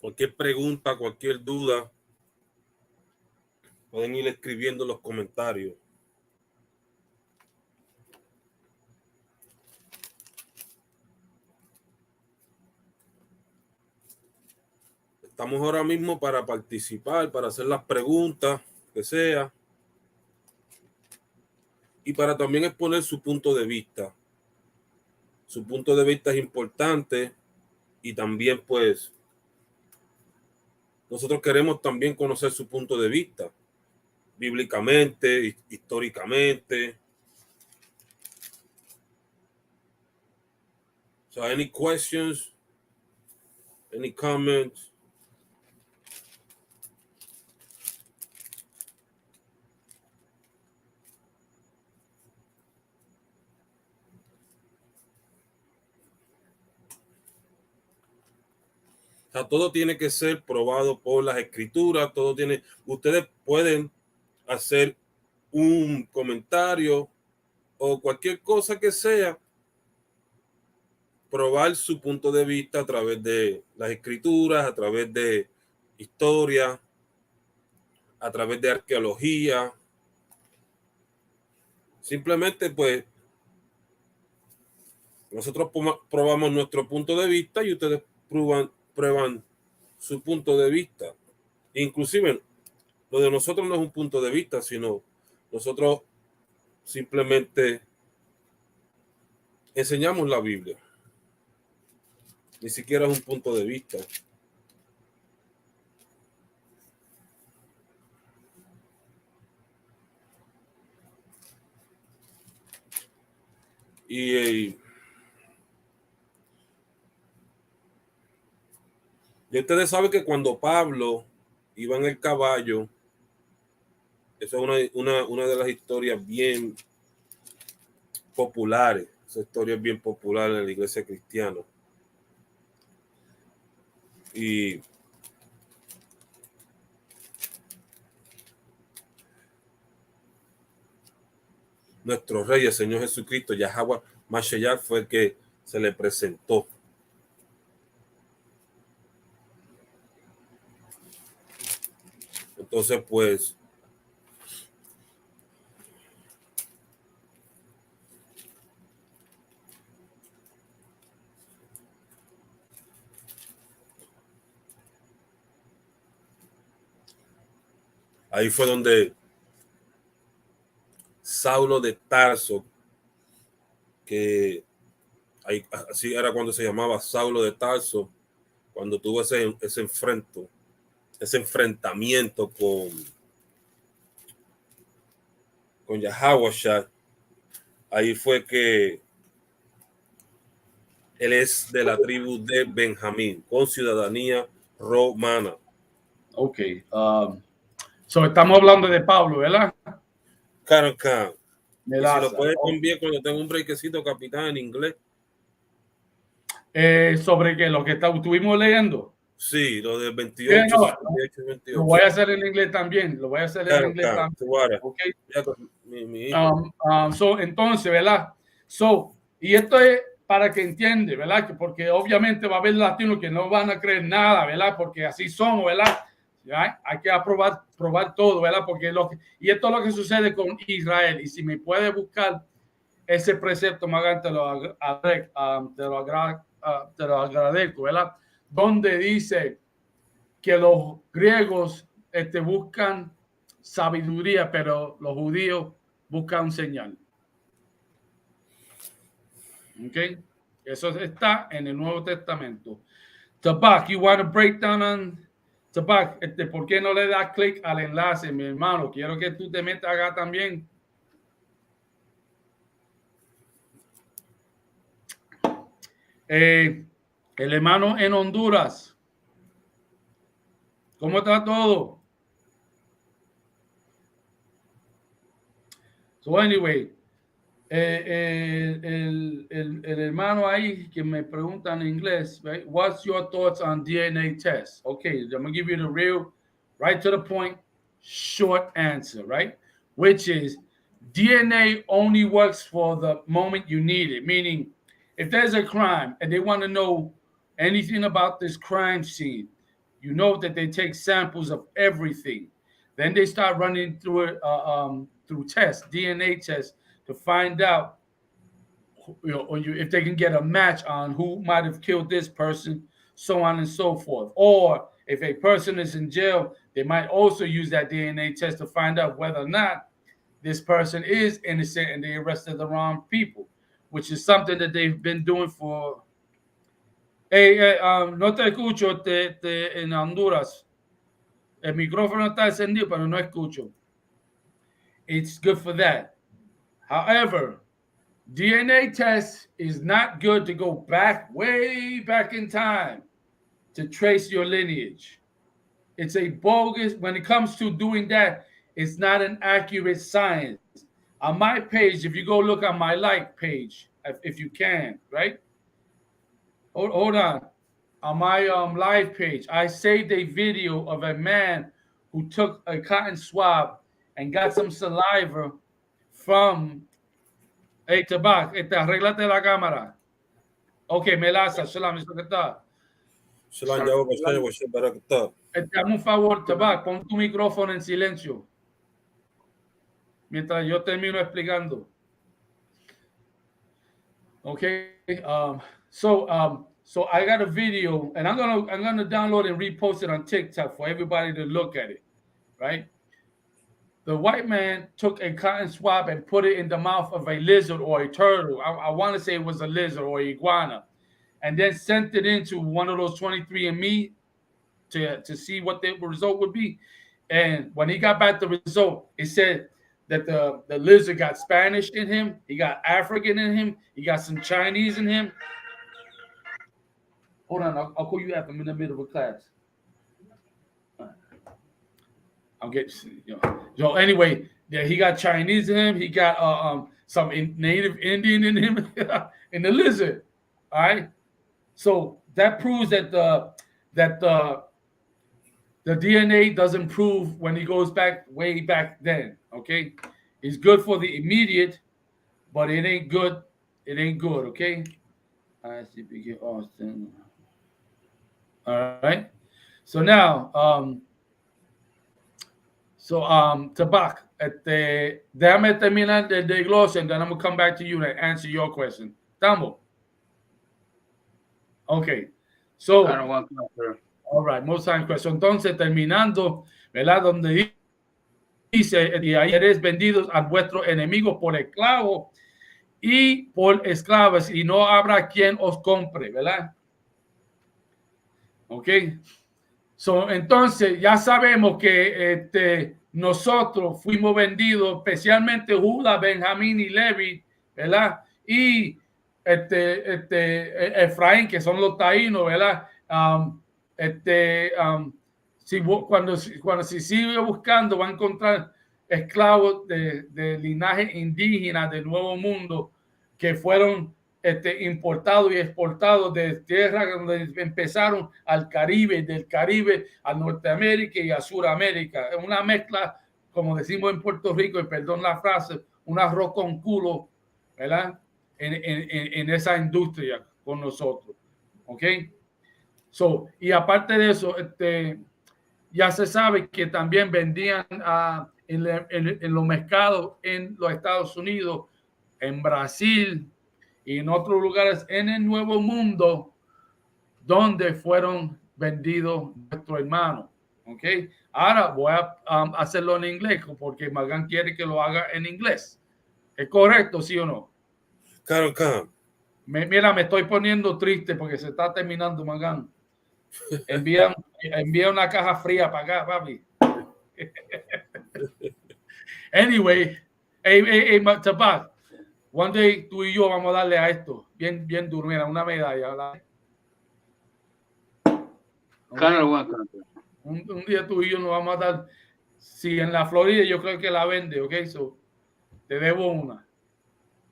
Cualquier pregunta, cualquier duda, pueden ir escribiendo en los comentarios. Estamos ahora mismo para participar, para hacer las preguntas que sea, y para también exponer su punto de vista. Su punto de vista es importante, y también pues nosotros queremos también conocer su punto de vista, bíblicamente, históricamente. So any questions, any comments? O sea, todo tiene que ser probado por las escrituras, todo tiene, ustedes pueden hacer un comentario o cualquier cosa que sea, probar su punto de vista a través de las escrituras, a través de historia, a través de arqueología. Simplemente pues nosotros probamos nuestro punto de vista y ustedes prueban su punto de vista. Inclusive lo de nosotros no es un punto de vista, sino nosotros simplemente enseñamos la Biblia. Ni siquiera es un punto de vista. Y ustedes saben que cuando Pablo iba en el caballo, esa es una de las historias bien populares. Esa historia es bien popular en la iglesia cristiana. Y nuestro rey, el Señor Jesucristo, Yahweh Mashiach, fue el que se le presentó. Entonces, pues, ahí fue donde Saulo de Tarso, que así era cuando se llamaba Saulo de Tarso, cuando tuvo ese enfrentamiento con Yahweh, ahí fue que él es de la tribu de Benjamín, con ciudadanía romana. Ok. So estamos hablando de Pablo, ¿verdad? Claro. Y si lo puedes enviar cuando tenga un brequecito, capitán, en inglés. Sobre que lo que estuvimos leyendo. Sí, lo de 28, no, 68, 28. Lo voy a hacer en inglés también. Lo voy a hacer en inglés también. Okay. Entonces, ¿verdad? Y esto es para que entiende, ¿verdad? Porque obviamente va a haber latinos que no van a creer nada, ¿verdad? Porque así somos, ¿verdad? ¿Ya? Hay que probar todo, ¿verdad? Porque y esto es lo que sucede con Israel. Y si me puede buscar ese precepto, Magán, te lo agradezco, ¿verdad? Donde dice que los griegos buscan sabiduría, pero los judíos buscan señal. ¿Ok? Eso está en el Nuevo Testamento. Tabak, you want to break down on Tabak? ¿Por qué no le das clic al enlace, mi hermano? Quiero que tú te metas acá también. El hermano en Honduras. ¿Cómo está todo? So anyway, el hermano ahí que me pregunta en inglés, right? What's your thoughts on DNA tests? Okay, I'm gonna give you the real, right to the point, short answer, right? Which is DNA only works for the moment you need it. Meaning, if there's a crime and they want to know anything about this crime scene, you know that they take samples of everything. Then they start running through it through tests, DNA tests, to find out if they can get a match on who might have killed this person, so on and so forth. Or if a person is in jail, they might also use that DNA test to find out whether or not this person is innocent and they arrested the wrong people, which is something that they've been doing for. No te escucho en Honduras. El micrófono está encendido, pero no escucho. It's good for that. However, DNA test is not good to go back, way back in time to trace your lineage. It's a bogus, when it comes to doing that, it's not an accurate science. On my page, if you go look on my like page, if you can, right? Hold on. On my live page, I saved a video of a man who took a cotton swab and got some saliva from. Hey, Tabak, arréglate la cámara. Ok, Melaza, Shalom, ¿esto qué está? Shalom, ya vos, barakatah. Dame un favor, Tabak, pon tu micrófono en silencio. Mientras yo termino explicando. Okay, so I got a video, and I'm gonna download and repost it on TikTok for everybody to look at it, right? The white man took a cotton swab and put it in the mouth of a lizard or a turtle. I want to say it was a lizard or iguana, and then sent it into one of those 23andMe to see what the result would be. And when he got back the result, it said that the lizard got Spanish in him, he got African in him, he got some Chinese in him. Hold on, I'll call you after. I'm in the middle of a class. I'll get so anyway. Yeah, he got Chinese in him. He got some native Indian in him, in the lizard. All right. So that proves that the DNA doesn't prove when he goes back way back then. Okay, it's good for the immediate, but it ain't good. It ain't good. Okay. Isupk Austin. All right. So now, Tabak, déjame terminar the gloss, and then I'm gonna come back to you and answer your question. Tamo. Okay. So, all right, most time question. Entonces, terminando, ¿verdad? Donde dice, y ahí eres vendidos a vuestros enemigos por esclavos y por esclavas, y no habrá quien os compre, ¿verdad? Ok. So, entonces, ya sabemos que nosotros fuimos vendidos, especialmente Judas, Benjamín y Levi, ¿verdad? Y Efraín, que son los taínos, ¿verdad? Cuando se sigue buscando, va a encontrar esclavos de linaje indígena del Nuevo Mundo que fueron importados y exportados de tierras donde empezaron al Caribe, del Caribe a Norteamérica y a Suramérica. Es una mezcla, como decimos en Puerto Rico, y perdón la frase, un arroz con culo, ¿verdad? En esa industria con nosotros. ¿Ok? So, y aparte de eso, ya se sabe que también vendían en los mercados en los Estados Unidos, en Brasil y en otros lugares en el Nuevo Mundo, donde fueron vendidos nuestros hermanos. ¿Ok? Ahora voy a hacerlo en inglés, porque Magán quiere que lo haga en inglés. ¿Es correcto, sí o no? Claro, claro. Mira, me estoy poniendo triste porque se está terminando, Magán. Envía una caja fría para acá, papi. Anyway, Tabak, one day tú y yo vamos a darle a esto bien duro, mira, una medalla, ¿verdad? Un día tú y yo nos vamos a dar, si en la Florida yo creo que la vende, ok, so te debo una.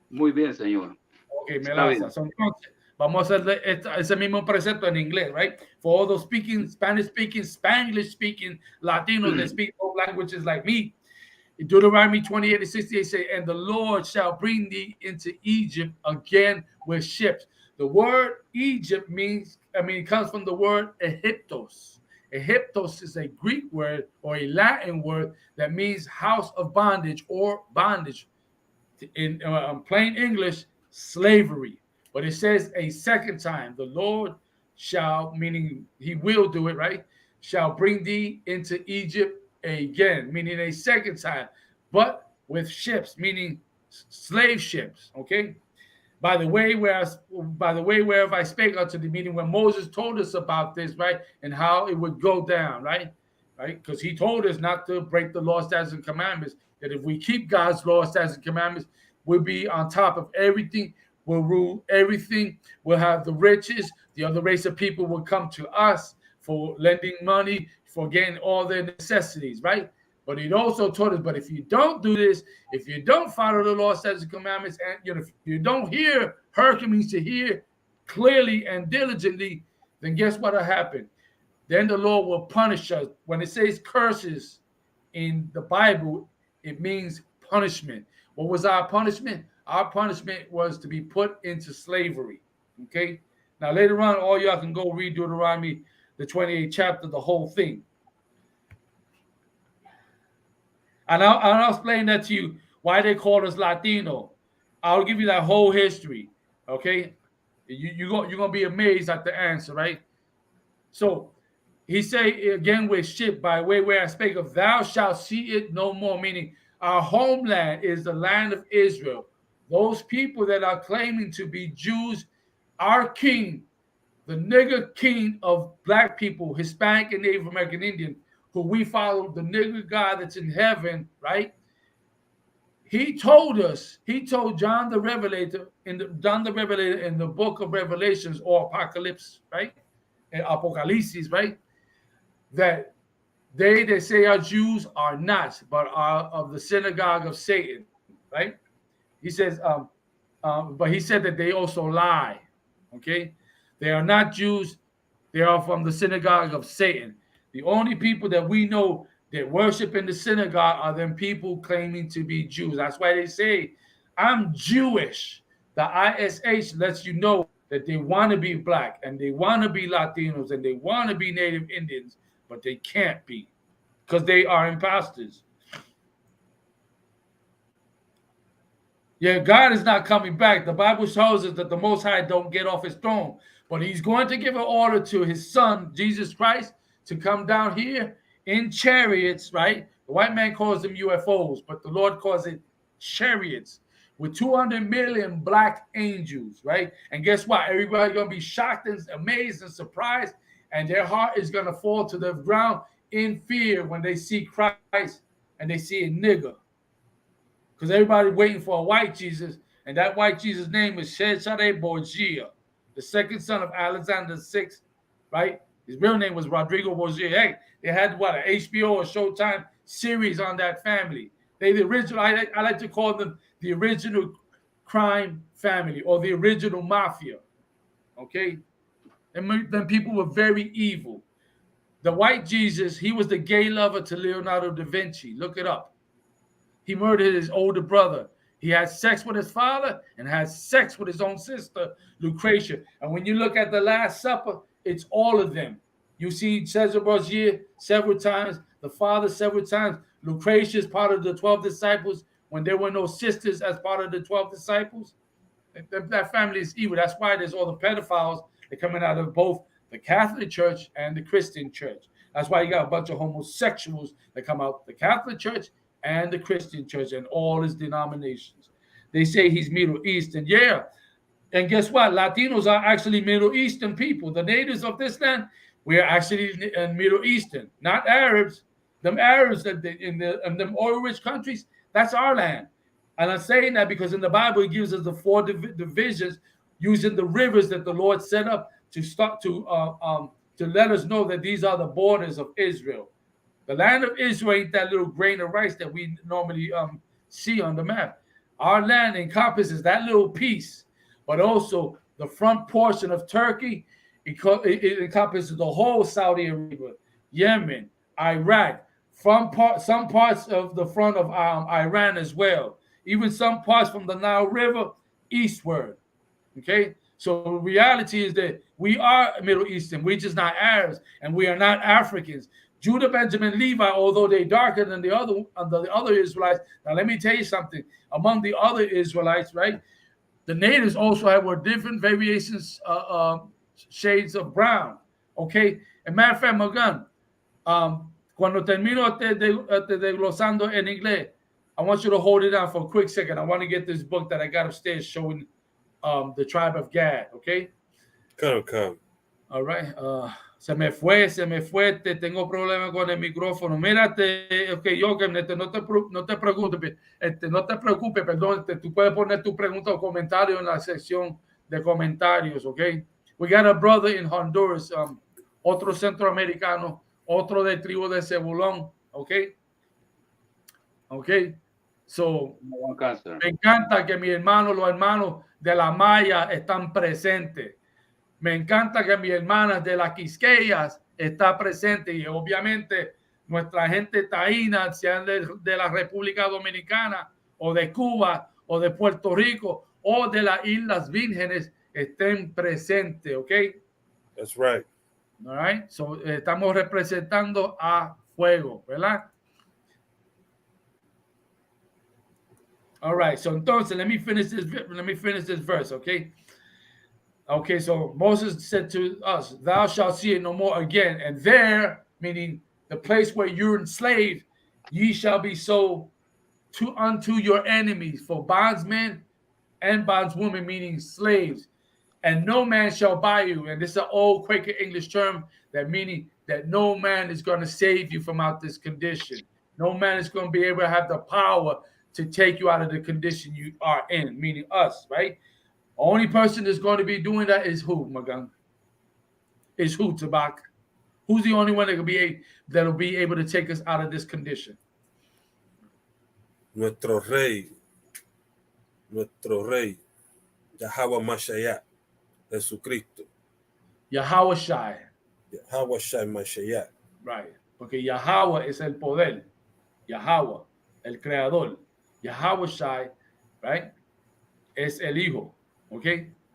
Muy bien, señor. Ok, me la haces. Entonces, vamos a hacer ese mismo precepto en inglés, right? For all those Spanish speaking Latinos that speak both languages like me. In Deuteronomy 28:68 say, and the Lord shall bring thee into Egypt again with ships. The word Egypt it comes from the word Egyptos. Egyptos is a Greek word or a Latin word that means house of bondage or bondage. In plain English, slavery. But it says a second time, the Lord shall, meaning he will do it, right? Shall bring thee into Egypt again, meaning a second time, but with ships, meaning slave ships. Okay. By the way, whereof I spake unto the meeting, when Moses told us about this, right, and how it would go down, right, because he told us not to break the law, statutes, and commandments. That if we keep God's law, statutes, and commandments, we'll be on top of everything. We'll rule everything. We'll have the riches. The other race of people will come to us for lending money, for getting all their necessities, right? But he also told us, but if you don't do this, if you don't follow the law, statutes, and commandments, and if you don't hear, hearken means to hear clearly and diligently, then guess what will happen? Then the Lord will punish us. When it says curses in the Bible, it means punishment. What was our punishment? Our punishment was to be put into slavery. Okay? Now later on, all y'all can go read Deuteronomy, the 28th chapter, the whole thing. And I'll explain that to you, why they call us Latino. I'll give you that whole history, okay? You're going to be amazed at the answer, right? So he say again with ship, by way where I spake of, thou shalt see it no more, meaning our homeland is the land of Israel. Those people that are claiming to be Jews, our king, the nigger king of black people, Hispanic and Native American Indian, who we follow, the nigger God that's in heaven, right? He told John the Revelator in the book of Revelations or Apocalypse, right? And Apocalypse, right? That they that say are Jews are not, but are of the synagogue of Satan, right? He says, but he said that they also lie. Okay, they are not Jews; they are from the synagogue of Satan. The only people that we know that worship in the synagogue are them people claiming to be Jews. That's why they say, I'm Jewish. The ISH lets you know that they want to be black and they want to be Latinos and they want to be Native Indians, but they can't be because they are imposters. Yeah, God is not coming back. The Bible shows us that the Most High don't get off his throne, but he's going to give an order to his son, Jesus Christ, to come down here in chariots, right? The white man calls them UFOs, but the Lord calls it chariots with 200 million black angels, right? And guess what? Everybody's going to be shocked and amazed and surprised, and their heart is going to fall to the ground in fear when they see Christ and they see a nigger. Because everybody's waiting for a white Jesus, and that white Jesus' name is Cesare Borgia, the second son of Alexander VI, right? His real name was Rodrigo Borgia. Hey, they had what, an HBO or Showtime series on that family. They the original. I like to call them the original crime family or the original mafia. Okay, and then people were very evil. The white Jesus, he was the gay lover to Leonardo da Vinci. Look it up. He murdered his older brother. He had sex with his father and had sex with his own sister, Lucretia. And when you look at the Last Supper, it's all of them. You see Cesar Borgia several times, the father several times. Lucretia is part of the 12 disciples when there were no sisters as part of the 12 disciples. That family is evil. That's why there's all the pedophiles that are coming out of both the Catholic Church and the Christian Church. That's why you got a bunch of homosexuals that come out the Catholic Church and the Christian Church and all its denominations. They say he's Middle Eastern. Yeah. And guess what? Latinos are actually Middle Eastern people. The natives of this land, we are actually Middle Eastern, not Arabs. Them Arabs that in them oil-rich countries, that's our land. And I'm saying that because in the Bible, it gives us the four divisions using the rivers that the Lord set up to start to let us know that these are the borders of Israel. The land of Israel ain't that little grain of rice that we normally see on the map. Our land encompasses that little piece, but also the front portion of Turkey. It encompasses the whole Saudi Arabia, Yemen, Iraq, some parts of the front of Iran as well, even some parts from the Nile River eastward. Okay, So reality is that we are Middle Eastern. We're just not Arabs, and we are not Africans. Judah, Benjamin, Levi, although they're darker than the other Israelites. Now, let me tell you something. Among the other Israelites, right, the natives also were different variations, shades of brown. Okay? And matter of fact, Magan, cuando termino desglosando en inglés, I want you to hold it down for a quick second. I want to get this book that I got upstairs showing the tribe of Gad. Okay? Come. All right. Se me fue, tengo problemas con el micrófono. Mírate, ok, Joaquín, no te preocupes, no te preocupes, perdón, tú puedes poner tu pregunta o comentario en la sección de comentarios, ok. We got a brother in Honduras, otro centroamericano, otro de tribu de Zebulón, ok. Ok, so, me encanta que los hermanos de la Maya están presentes. Me encanta que mis hermanas de las Quisqueyas están presentes y obviamente nuestra gente taína, sean de la República Dominicana o de Cuba o de Puerto Rico o de las Islas Vírgenes estén presentes, ¿ok? That's right. All right. So, estamos representando a fuego, ¿verdad? All right. So, entonces, let me finish this verse, okay? Okay, so Moses said to us, thou shalt see it no more again. And there, meaning the place where you're enslaved, ye shall be sold unto your enemies for bondsmen and bondswomen, meaning slaves. And no man shall buy you. And this is an old Quaker English term that meaning that no man is going to save you from out this condition. No man is going to be able to have the power to take you out of the condition you are in, meaning us, right? Only person that's going to be doing that is who, Magan? Is who, Tabak? Who's the only one that'll be able to take us out of this condition? Nuestro rey, Yahweh Mashiach, Jesucristo. Yahweh Shai. Yahweh Shai Mashiach. Right. Porque Yahweh es el poder. Yahweh, el creador. Yahweh Shai, right, es el hijo. ¿Ok?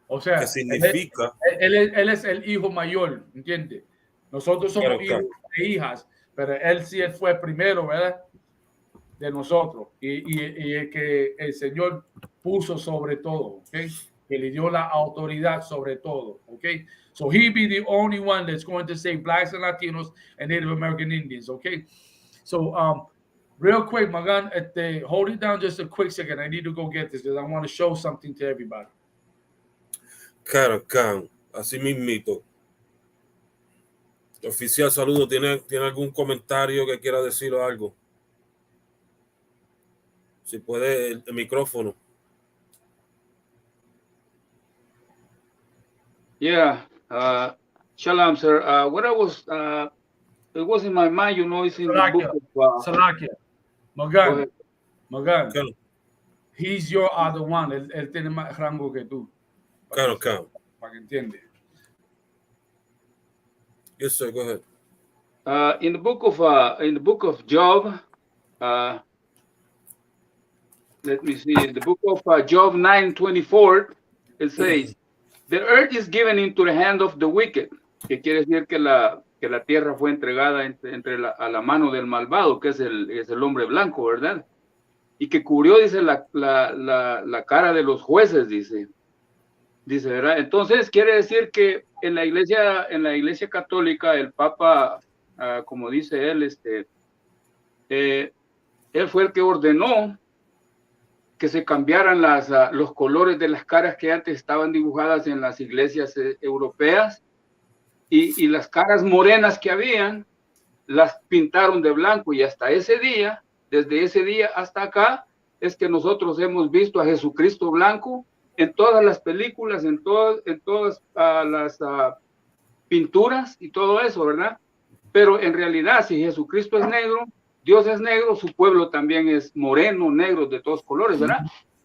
O sea, ¿qué significa? Él es el hijo mayor, ¿entiendes? Nosotros somos hijos e hijas, pero él fue el primero, ¿verdad? De nosotros. Y el que el Señor puso sobre todo, ¿ok? Que le dio la autoridad sobre todo, ¿ok? So he be the only one that's going to save blacks and Latinos and Native American Indians, ¿ok? So, real quick, Magan, hold it down just a quick second. I need to go get this because I want to show something to everybody. Can, así mismito. Oficial, saludo. ¿Tiene algún comentario que quiera decir o algo? Si puede, el micrófono. Yeah, shalom, sir. What I was, it was in my mind, it's in the book of... Salakia. Magan. He's your other one. Él tiene más rango que tú. Claro. Para que entiende. Yes, sir. Go ahead. In the book of Job, let me see. In the book of Job 9:24, it says, "The earth is given into the hand of the wicked." Que quiere decir que la tierra fue entregada a la mano del malvado, que es el hombre blanco, ¿verdad? Y que cubrió, dice, la cara de los jueces, dice, ¿verdad? Entonces quiere decir que en la iglesia católica el Papa, como dice él, él fue el que ordenó que se cambiaran los colores de las caras que antes estaban dibujadas en las iglesias europeas y las caras morenas que habían las pintaron de blanco, y hasta ese día, desde ese día hasta acá, es que nosotros hemos visto a Jesucristo blanco en todas las películas, en todas las pinturas y todo eso, ¿verdad? Pero en realidad, si Jesucristo es negro, Dios es negro, su pueblo también es moreno, negro, de todos colores, ¿verdad?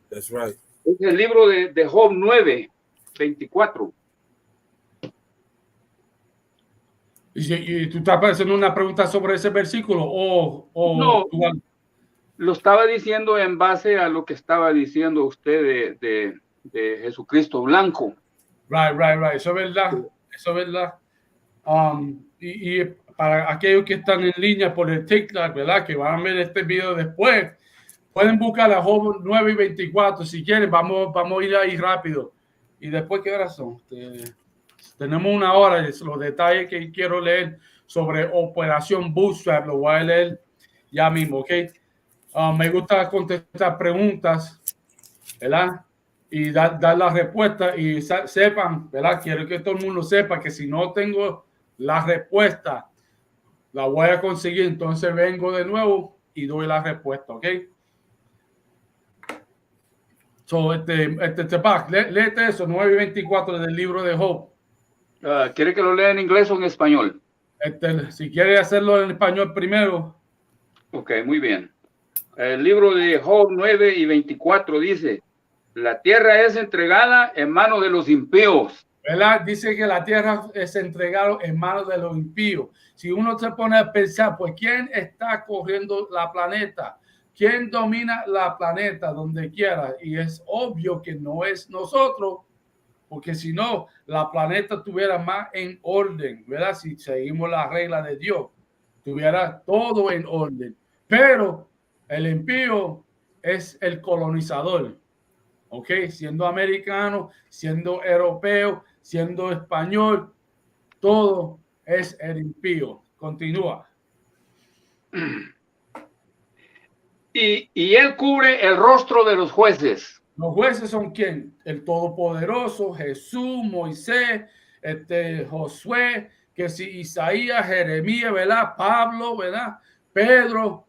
That's right. Es el libro de Job 9:24. ¿Y tú estás haciendo una pregunta sobre ese versículo? No, lo estaba diciendo en base a lo que estaba diciendo usted de Jesucristo blanco. Right. Eso es verdad. Y para aquellos que están en línea por el TikTok, ¿verdad? Que van a ver este video después, pueden buscar a Job 9 y 24. Si quieren, vamos a ir ahí rápido. Y después, ¿qué horas son? Tenemos una hora. Los detalles que quiero leer sobre Operación Bootstrap, lo voy a leer ya mismo, ¿ok? Me gusta contestar preguntas, ¿verdad? Y dar la respuesta y sepan, ¿verdad? Quiero que todo el mundo sepa que si no tengo la respuesta, la voy a conseguir. Entonces vengo de nuevo y doy la respuesta, ¿ok? So, léete eso, 9:24 del libro de Job. ¿Quiere que lo lea en inglés o en español? Si quiere hacerlo en español primero. Ok, muy bien. El libro de Job 9 y 24 dice: la tierra es entregada en manos de los impíos. ¿Verdad? Dice que la tierra es entregada en manos de los impíos. Si uno se pone a pensar, pues, ¿quién está corriendo la planeta? ¿Quién domina la planeta donde quiera? Y es obvio que no es nosotros, porque si no, la planeta estuviera más en orden, ¿verdad? Si seguimos la regla de Dios, tuviera todo en orden. Pero el impío es el colonizador, ¿ok? Siendo americano, siendo europeo, siendo español, todo es el impío. Continúa. Y él cubre el rostro de los jueces. Los jueces son quién? El Todopoderoso, Jesús, Moisés, Josué, que si Isaías, Jeremías, ¿verdad? Pablo, ¿verdad? Pedro,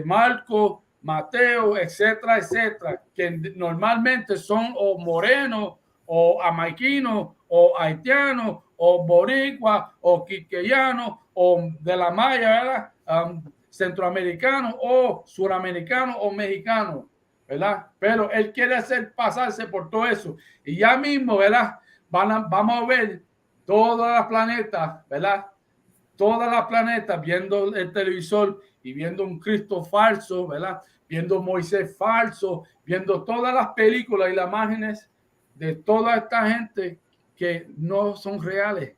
Marco, Mateo, etcétera, que normalmente son o morenos, o jamaiquinos, o haitianos, o boricua, o quiqueyanos, o de la maya, ¿verdad? Centroamericano, o suramericano, o mexicano, ¿verdad? Pero él quiere pasarse por todo eso. Y ya mismo, ¿verdad? Vamos a ver todas las planetas, ¿verdad? Todas las planetas viendo el televisor y viendo un Cristo falso, ¿verdad? Viendo Moisés falso, viendo todas las películas y las imágenes de toda esta gente que no son reales,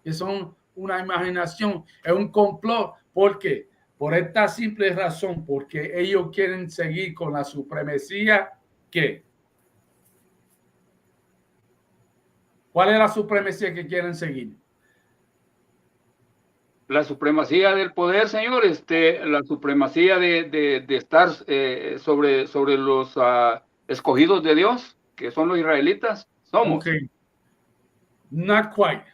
que son una imaginación, es un complot. ¿Por qué? Por esta simple razón, porque ellos quieren seguir con la supremacía. ¿Qué? ¿Cuál es la supremacía que quieren seguir? La supremacía del poder, señor, la supremacía de estar sobre los escogidos de Dios, que son los israelitas. Somos. Okay. Not quite.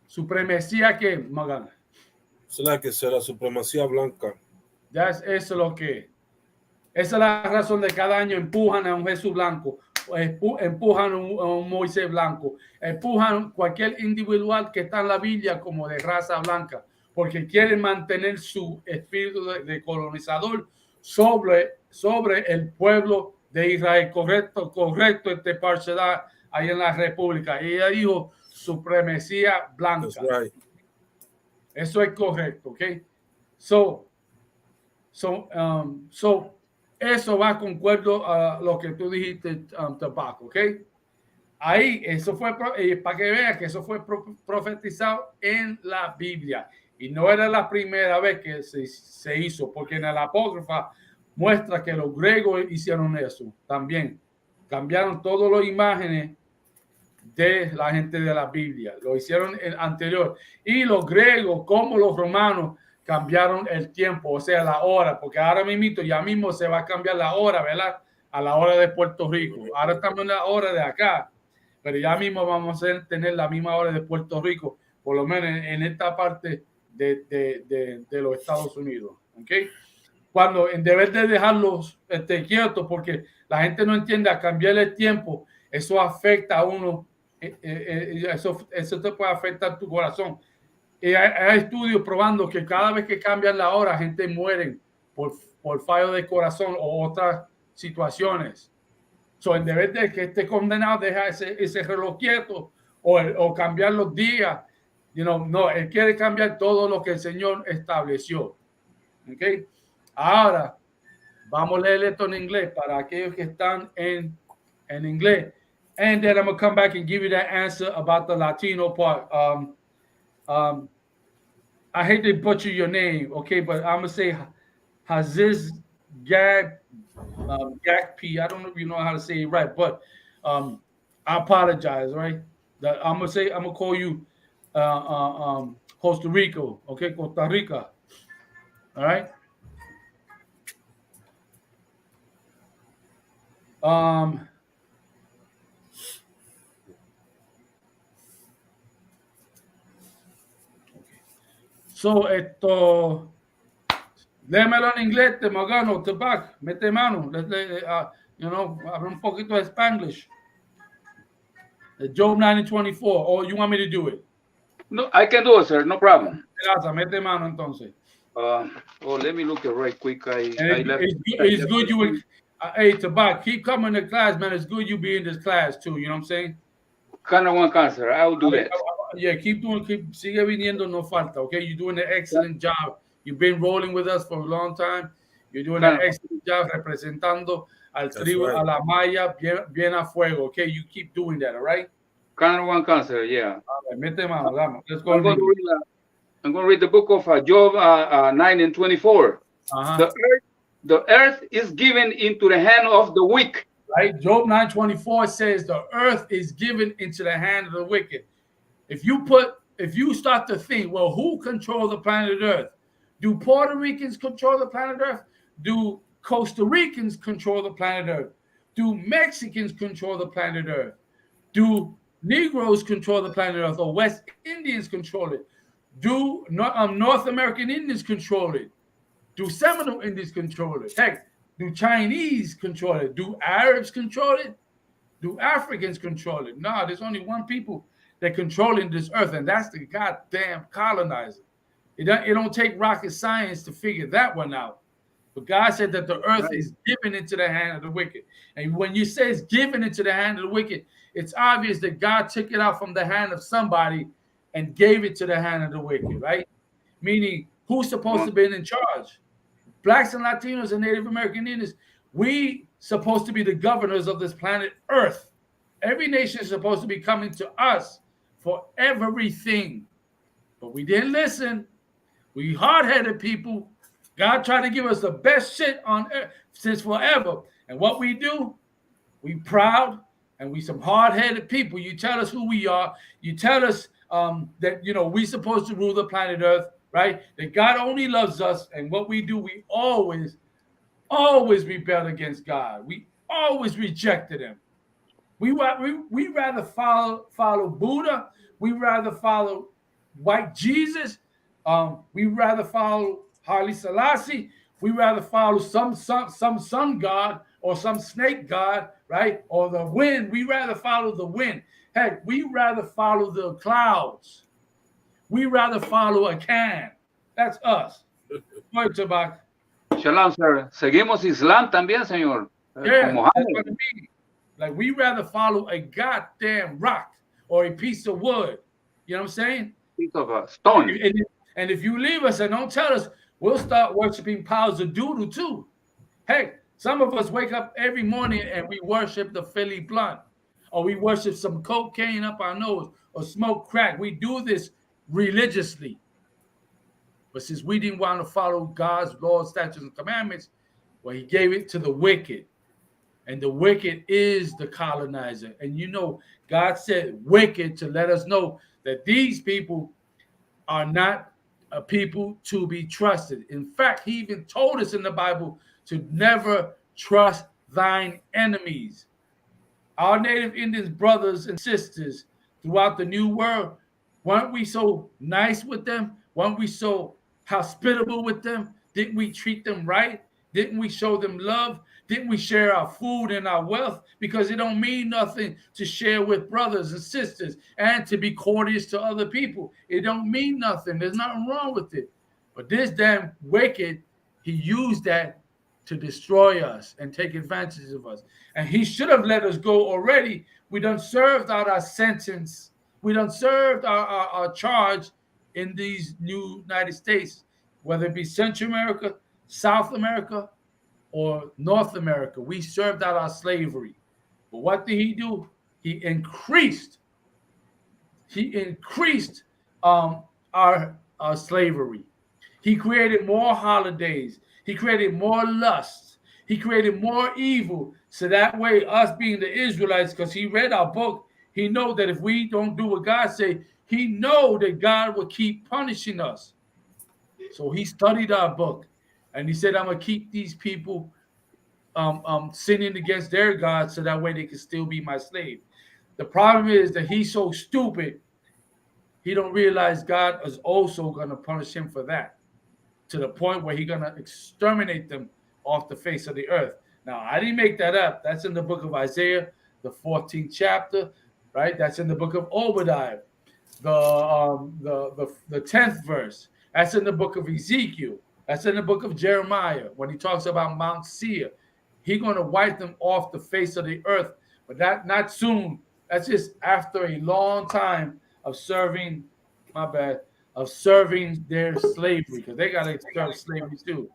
Supremacía que, Magana. ¿Será que será supremacía blanca? Ya es eso lo que. Esa es la razón de cada año empujan a un Jesús blanco, empujan a un Moisés blanco, empujan cualquier individual que está en la Biblia como de raza blanca, porque quieren mantener su espíritu de colonizador sobre el pueblo de Israel. Correcto, Parchedad ahí en la República. Y ella dijo supremacía blanca. Right. Eso es correcto, ¿ok? Eso va concuerdo a lo que tú dijiste, Tabaco, ¿ok? Ahí, eso fue, para que veas que eso fue profetizado en la Biblia. Y no era la primera vez que se hizo, porque en la apócrifa muestra que los griegos hicieron eso también. Cambiaron todas las imágenes de la gente de la Biblia. Lo hicieron en anterior. Y los griegos, como los romanos, cambiaron el tiempo, o sea, la hora, porque ahora mismo, ya mismo se va a cambiar la hora, ¿verdad? A la hora de Puerto Rico. Ahora estamos en la hora de acá, pero ya mismo vamos a tener la misma hora de Puerto Rico, por lo menos en esta parte de los Estados Unidos, ¿ok? Cuando en deber de dejarlos quietos, porque la gente no entiende, a cambiar el tiempo, eso afecta a uno, eso te puede afectar tu corazón. Hay estudios probando que cada vez que cambian la hora, gente muere por fallo de corazón o otras situaciones. En vez de que esté condenado, deja ese reloj quieto o cambiar los días. No, él quiere cambiar todo lo que el Señor estableció. ¿Okay? Ahora, vamos a leer esto en inglés para aquellos que están en inglés. and then I'm gonna come back and give you that answer about the Latino part. I hate to butcher your name, okay, but I'm gonna say Haziz Gagp. I don't know if you know how to say it right, but I apologize, right? I'm gonna call you Costa Rica, okay, Costa Rica, all right. So léemelo en inglés, te magano, te back, mete mano, habla un poquito de Spanglish. Job 9:24, or you want me to do it? No, I can do it, sir. No problem. Gracias, mete mano entonces. Let me look it right quick. It's good you would, hey, Tabak, keep coming to class, man. It's good you be in this class too. You know what I'm saying? Kind of one cancer. I will do that. Yeah, sigue viniendo, no falta. Okay, you're doing an excellent job. You've been rolling with us for a long time. You're doing an excellent job representando al tribu, a la Maya, bien a fuego. Okay, you keep doing that, all right? Kind of one cancer, yeah. Mete mano, vamos. Let's go. I'm going to read the book of Job 9:24. The earth is given into the hand of the weak. Right? Job 9:24 says the earth is given into the hand of the wicked. If you start to think, well, who controls the planet Earth? Do Puerto Ricans control the planet Earth? Do Costa Ricans control the planet Earth? Do Mexicans control the planet Earth? Do Negroes control the planet Earth, or West Indians control it? Do North American Indians control it? Do Seminole Indians control it? Heck, do Chinese control it? Do Arabs control it? Do Africans control it? No, there's only one people that controlling this earth, and that's the goddamn colonizer. It don't take rocket science to figure that one out. But God said that the earth is given into the hand of the wicked. And when you say it's given into the hand of the wicked, it's obvious that God took it out from the hand of somebody and gave it to the hand of the wicked, right? Meaning, who's supposed to be in charge? Blacks and Latinos and Native American Indians, we supposed to be the governors of this planet Earth. Every nation is supposed to be coming to us for everything. But we didn't listen. We hard-headed people. God tried to give us the best shit on earth since forever. And what we do, we proud and we some hard-headed people. You tell us who we are. You tell us that, we supposed to rule the planet Earth, right? That God only loves us. And what we do, we always rebel against God. We always rejected him. We rather follow Buddha. We rather follow white Jesus. We rather follow Haile Selassie. We rather follow some sun god or some snake god, right? Or the wind. We rather follow the wind. Heck, we rather follow the clouds. We rather follow a can. That's us. Shalom, sir. Seguimos Islam también, señor. Yeah, that's what it means. Like, we rather follow a goddamn rock or a piece of wood. You know what I'm saying? Piece of stone. And if you leave us and don't tell us, we'll start worshiping piles of doodle too. Heck, some of us wake up every morning and we worship the Philly blunt, or we worship some cocaine up our nose, or smoke crack. We do this religiously. But since we didn't want to follow God's laws, statutes, and commandments, well, he gave it to the wicked. And the wicked is the colonizer. And God said wicked to let us know that these people are not a people to be trusted. In fact, he even told us in the Bible to never trust thine enemies. Our Native Indians brothers and sisters throughout the New World, weren't we so nice with them? Weren't we so hospitable with them? Didn't we treat them right? Didn't we show them love? Didn't we share our food and our wealth? Because it don't mean nothing to share with brothers and sisters and to be courteous to other people. It don't mean nothing. There's nothing wrong with it. But this damn wicked, he used that to destroy us and take advantage of us. And he should have let us go already. We done served out our sentence. We done served our charge in these new United States, whether it be Central America, South America, or North America. We served out our slavery. But what did he do? he increased our slavery. He created more holidays. He created more lusts. He created more evil. So that way, us being the Israelites, because he read our book, he know that if we don't do what God say, he know that God will keep punishing us. So he studied our book, and he said, I'm going to keep these people sinning against their God so that way they can still be my slave. The problem is that he's so stupid, he don't realize God is also going to punish him for that, to the point where he's going to exterminate them off the face of the earth. Now, I didn't make that up. That's in the book of Isaiah, the 14th chapter, right? That's in the book of Obadiah, the 10th verse. That's in the book of Ezekiel. That's in the book of Jeremiah when he talks about Mount Seir. He's going to wipe them off the face of the earth, but not soon. That's just after a long time of serving, of serving their slavery, because they got to serve slavery too.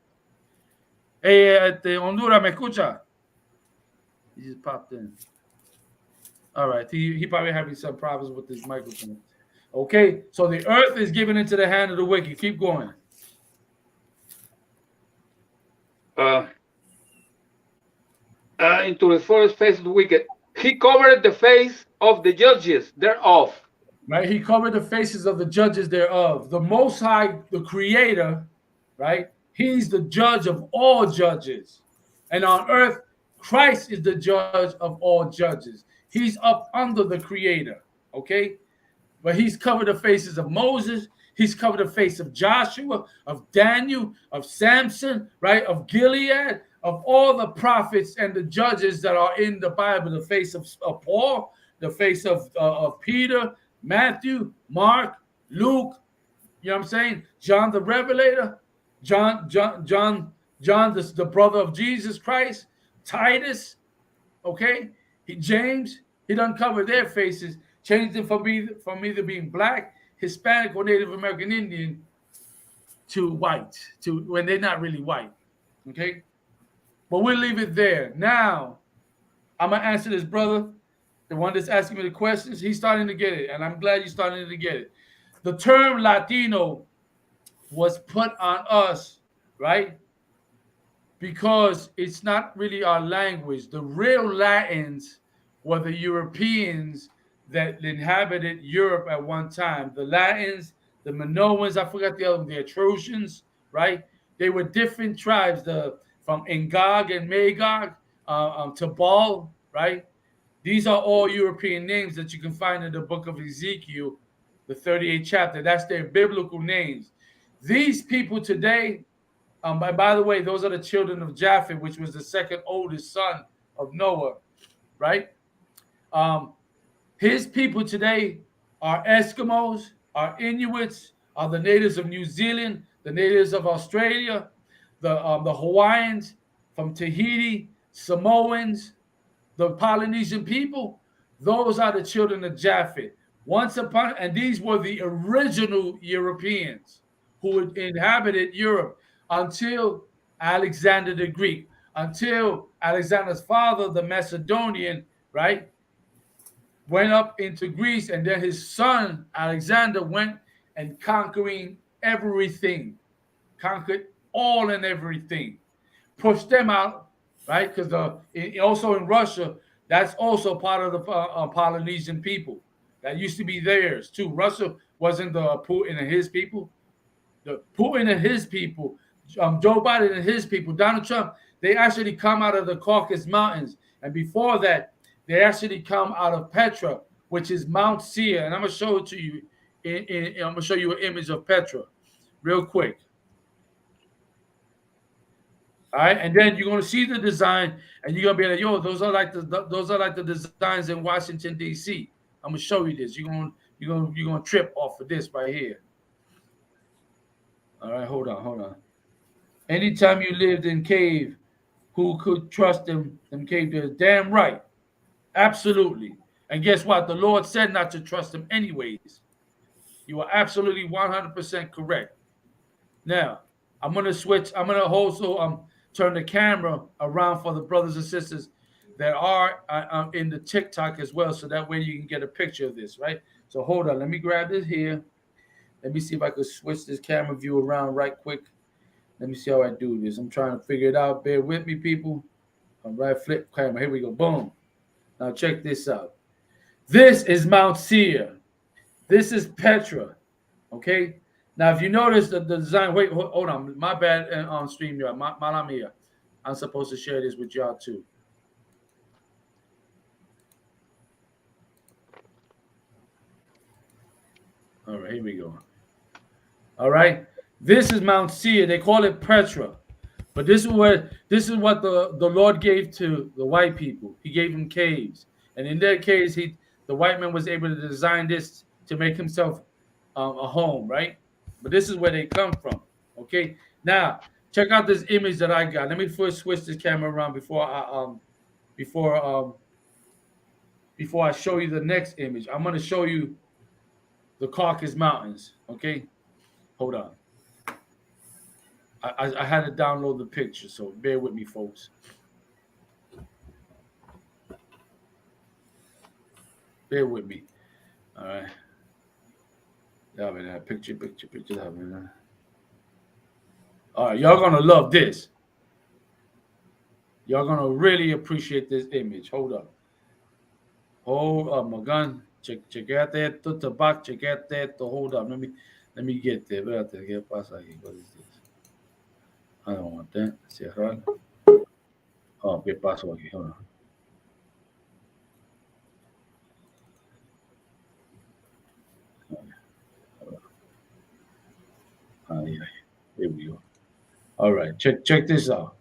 Hey, Honduras, ¿me escucha? He just popped in. All right, he probably having some problems with his microphone. Okay, so the earth is given into the hand of the wicked. Keep going. Into the first face of the wicked. He covered the face of the judges thereof. Right, he covered the faces of the judges thereof. The Most High, the Creator, right? He's the judge of all judges. And on earth, Christ is the judge of all judges. He's up under the Creator, okay? But he's covered the faces of Moses. He's covered the face of Joshua, of Daniel, of Samson, right? Of Gilead, of all the prophets and the judges that are in the Bible. The face of Paul, the face of Peter, Matthew, Mark, Luke, you know what I'm saying? John the Revelator, John, the brother of Jesus Christ, Titus, okay? James, he done covered their faces, changed them from either being black, Hispanic, or Native American Indian to white, to when they're not really white, okay? But we'll leave it there. Now, I'm going to answer this brother, the one that's asking me the questions. He's starting to get it, and I'm glad you're starting to get it. The term Latino was put on us, right? Because it's not really our language. The real Latins were the Europeans that inhabited Europe at one time. The Latins, the Minoans, I forgot the other one, the Etruscans, right? They were different tribes, from Ngog and Magog to Baal, right? These are all European names that you can find in the book of Ezekiel, the 38th chapter. That's their biblical names. These people today, by the way, those are the children of Japheth, which was the second oldest son of Noah, right? His people today are Eskimos, are Inuits, are the natives of New Zealand, the natives of Australia, the Hawaiians from Tahiti, Samoans, the Polynesian people. Those are the children of Japheth. And these were the original Europeans who inhabited Europe until Alexander the Greek, until Alexander's father, the Macedonian, right, went up into Greece, and then his son Alexander went and conquered all and everything, pushed them out, right? Because also in Russia, that's also part of the Polynesian people. That used to be theirs too. Russia wasn't the Putin and his people. The Putin and his people, Joe Biden and his people, Donald Trump, they actually come out of the Caucasus Mountains. And before that, they actually come out of Petra, which is Mount Seir. And I'm going to show it to you. I'm going to show you an image of Petra real quick. All right, and then you're going to see the design, and you're going to be like, "Yo, those are like the designs in Washington D.C." I'm going to show you this. You're going to trip off of this right here. All right, hold on. Anytime you lived in cave, who could trust them cave builders? Damn right, absolutely. And guess what? The Lord said not to trust them anyways. You are absolutely 100% correct. Now, I'm going to switch. I'm going to also turn the camera around for the brothers and sisters that are in the TikTok as well, so that way you can get a picture of this, right? So hold on, let me grab this here. Let me see if I could switch this camera view around right quick. Let me see how I do this. I'm trying to figure it out. Bear with me, people. All right, flip camera. Here we go. Boom. Now check this out. This is Mount Seir. This is Petra. Okay. Now, if you notice the design, wait, hold on. My bad on StreamYard. Mala mia. I'm supposed to share this with y'all too. All right, here we go. All right. This is Mount Seir. They call it Petra. But this is what the Lord gave to the white people. He gave them caves. And in that caves, the white man was able to design this to make himself a home, right? But this is where they come from. Okay. Now, check out this image that I got. Let me first switch this camera around before I show you the next image. I'm going to show you the Caucasus Mountains. Okay. Hold on. I had to download the picture, so bear with me, folks. Bear with me. All right. Picture. All right, y'all gonna love this. Y'all gonna really appreciate this image. Hold up. Hold up, my gun. Chequeate esto, tabac, chequeate esto. Hold up. Let me get there. Espérate, ¿qué pasa aquí? What is this? I don't want that. Cerrar. Oh, ¿qué pasó aquí? Hold on. Here we go. All right, check this out.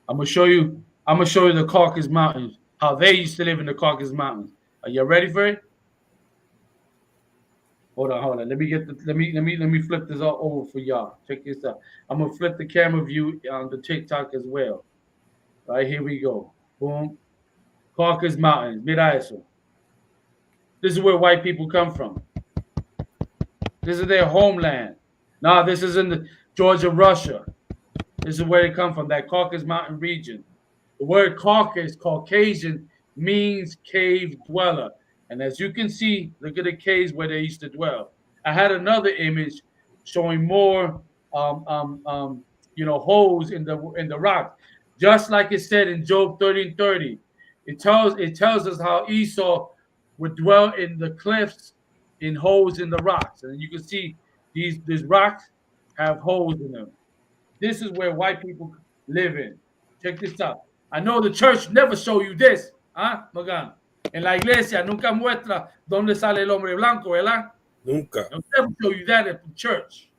I'm gonna show you the Caucasus Mountains, how they used to live in the Caucasus Mountains. Are you ready for it? Hold on. Let me flip this all over for y'all. Check this out. I'm gonna flip the camera view on the TikTok as well. All right, here we go. Boom. Caucasus Mountains. Mira eso. This is where white people come from. This is their homeland. Now, this is in the Georgia, Russia. This is where they come from, that Caucasus Mountain region. The word Caucasus, Caucasian, means cave dweller. And as you can see, look at the caves where they used to dwell. I had another image showing more, holes in the rock, just like it said in Job 13:30. It tells us how Esau would dwell in the cliffs, in holes in the rocks, and you can see these rocks have holes in them. This is where white people live in. Check this out. I know the church never show you this, huh, Magan? En la iglesia nunca muestra dónde sale el hombre blanco, ¿verdad? Nunca. They'll never show you that at church.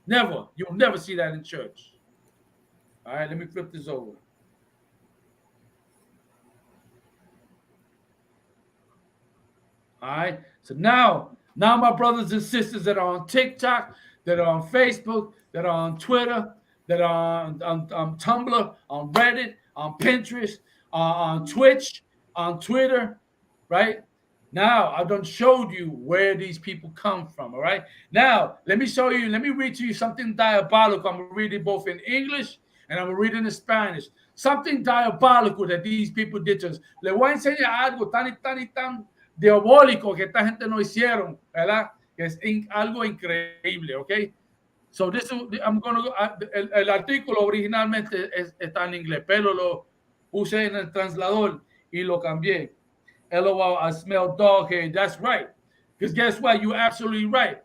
Never. You'll never see that in church. All right, let me flip this over. All right. So now my brothers and sisters that are on TikTok, that are on Facebook, that are on Twitter, that are on Tumblr, on Reddit, on Pinterest, on Twitch, on Twitter, right? Now, I've done showed you where these people come from, all right? Now, let me read to you something diabolical. I'm going to read it both in English and I'm going to read it in Spanish. Something diabolical that these people did to us. Le voy a enseñar algo tan diabólico que esta gente no hicieron, ¿verdad? Que es algo increíble, ¿ok? So this is, I'm going to go, el artículo originalmente está en inglés, pero lo puse en el translador y lo cambié. LOL, I smell dog hair. That's right. Because guess what? You're absolutely right.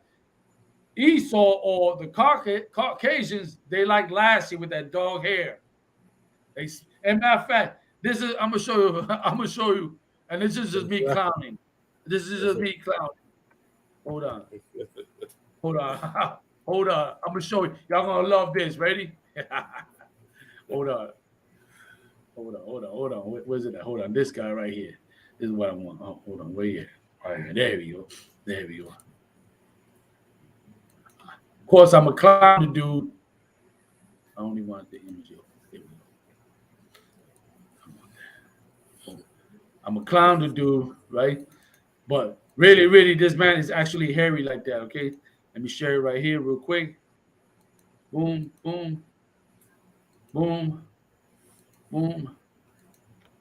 Esau or the Caucasians, they like Lassie with that dog hair. And matter of fact, I'm gonna show you, and this is just me clowning. This is just me clowning. Hold on. I'm gonna show you. Y'all gonna love this. Ready? Hold on. Where's it at? Hold on. This guy right here. This is what I want. Oh, hold on. Where you at? All right, there we go. Of course, I'm a clown dude. I only want the image. There we go. I'm a clown dude, right? But really, this man is actually hairy like that, okay? Let me share it right here real quick. Boom, boom, boom. Boom.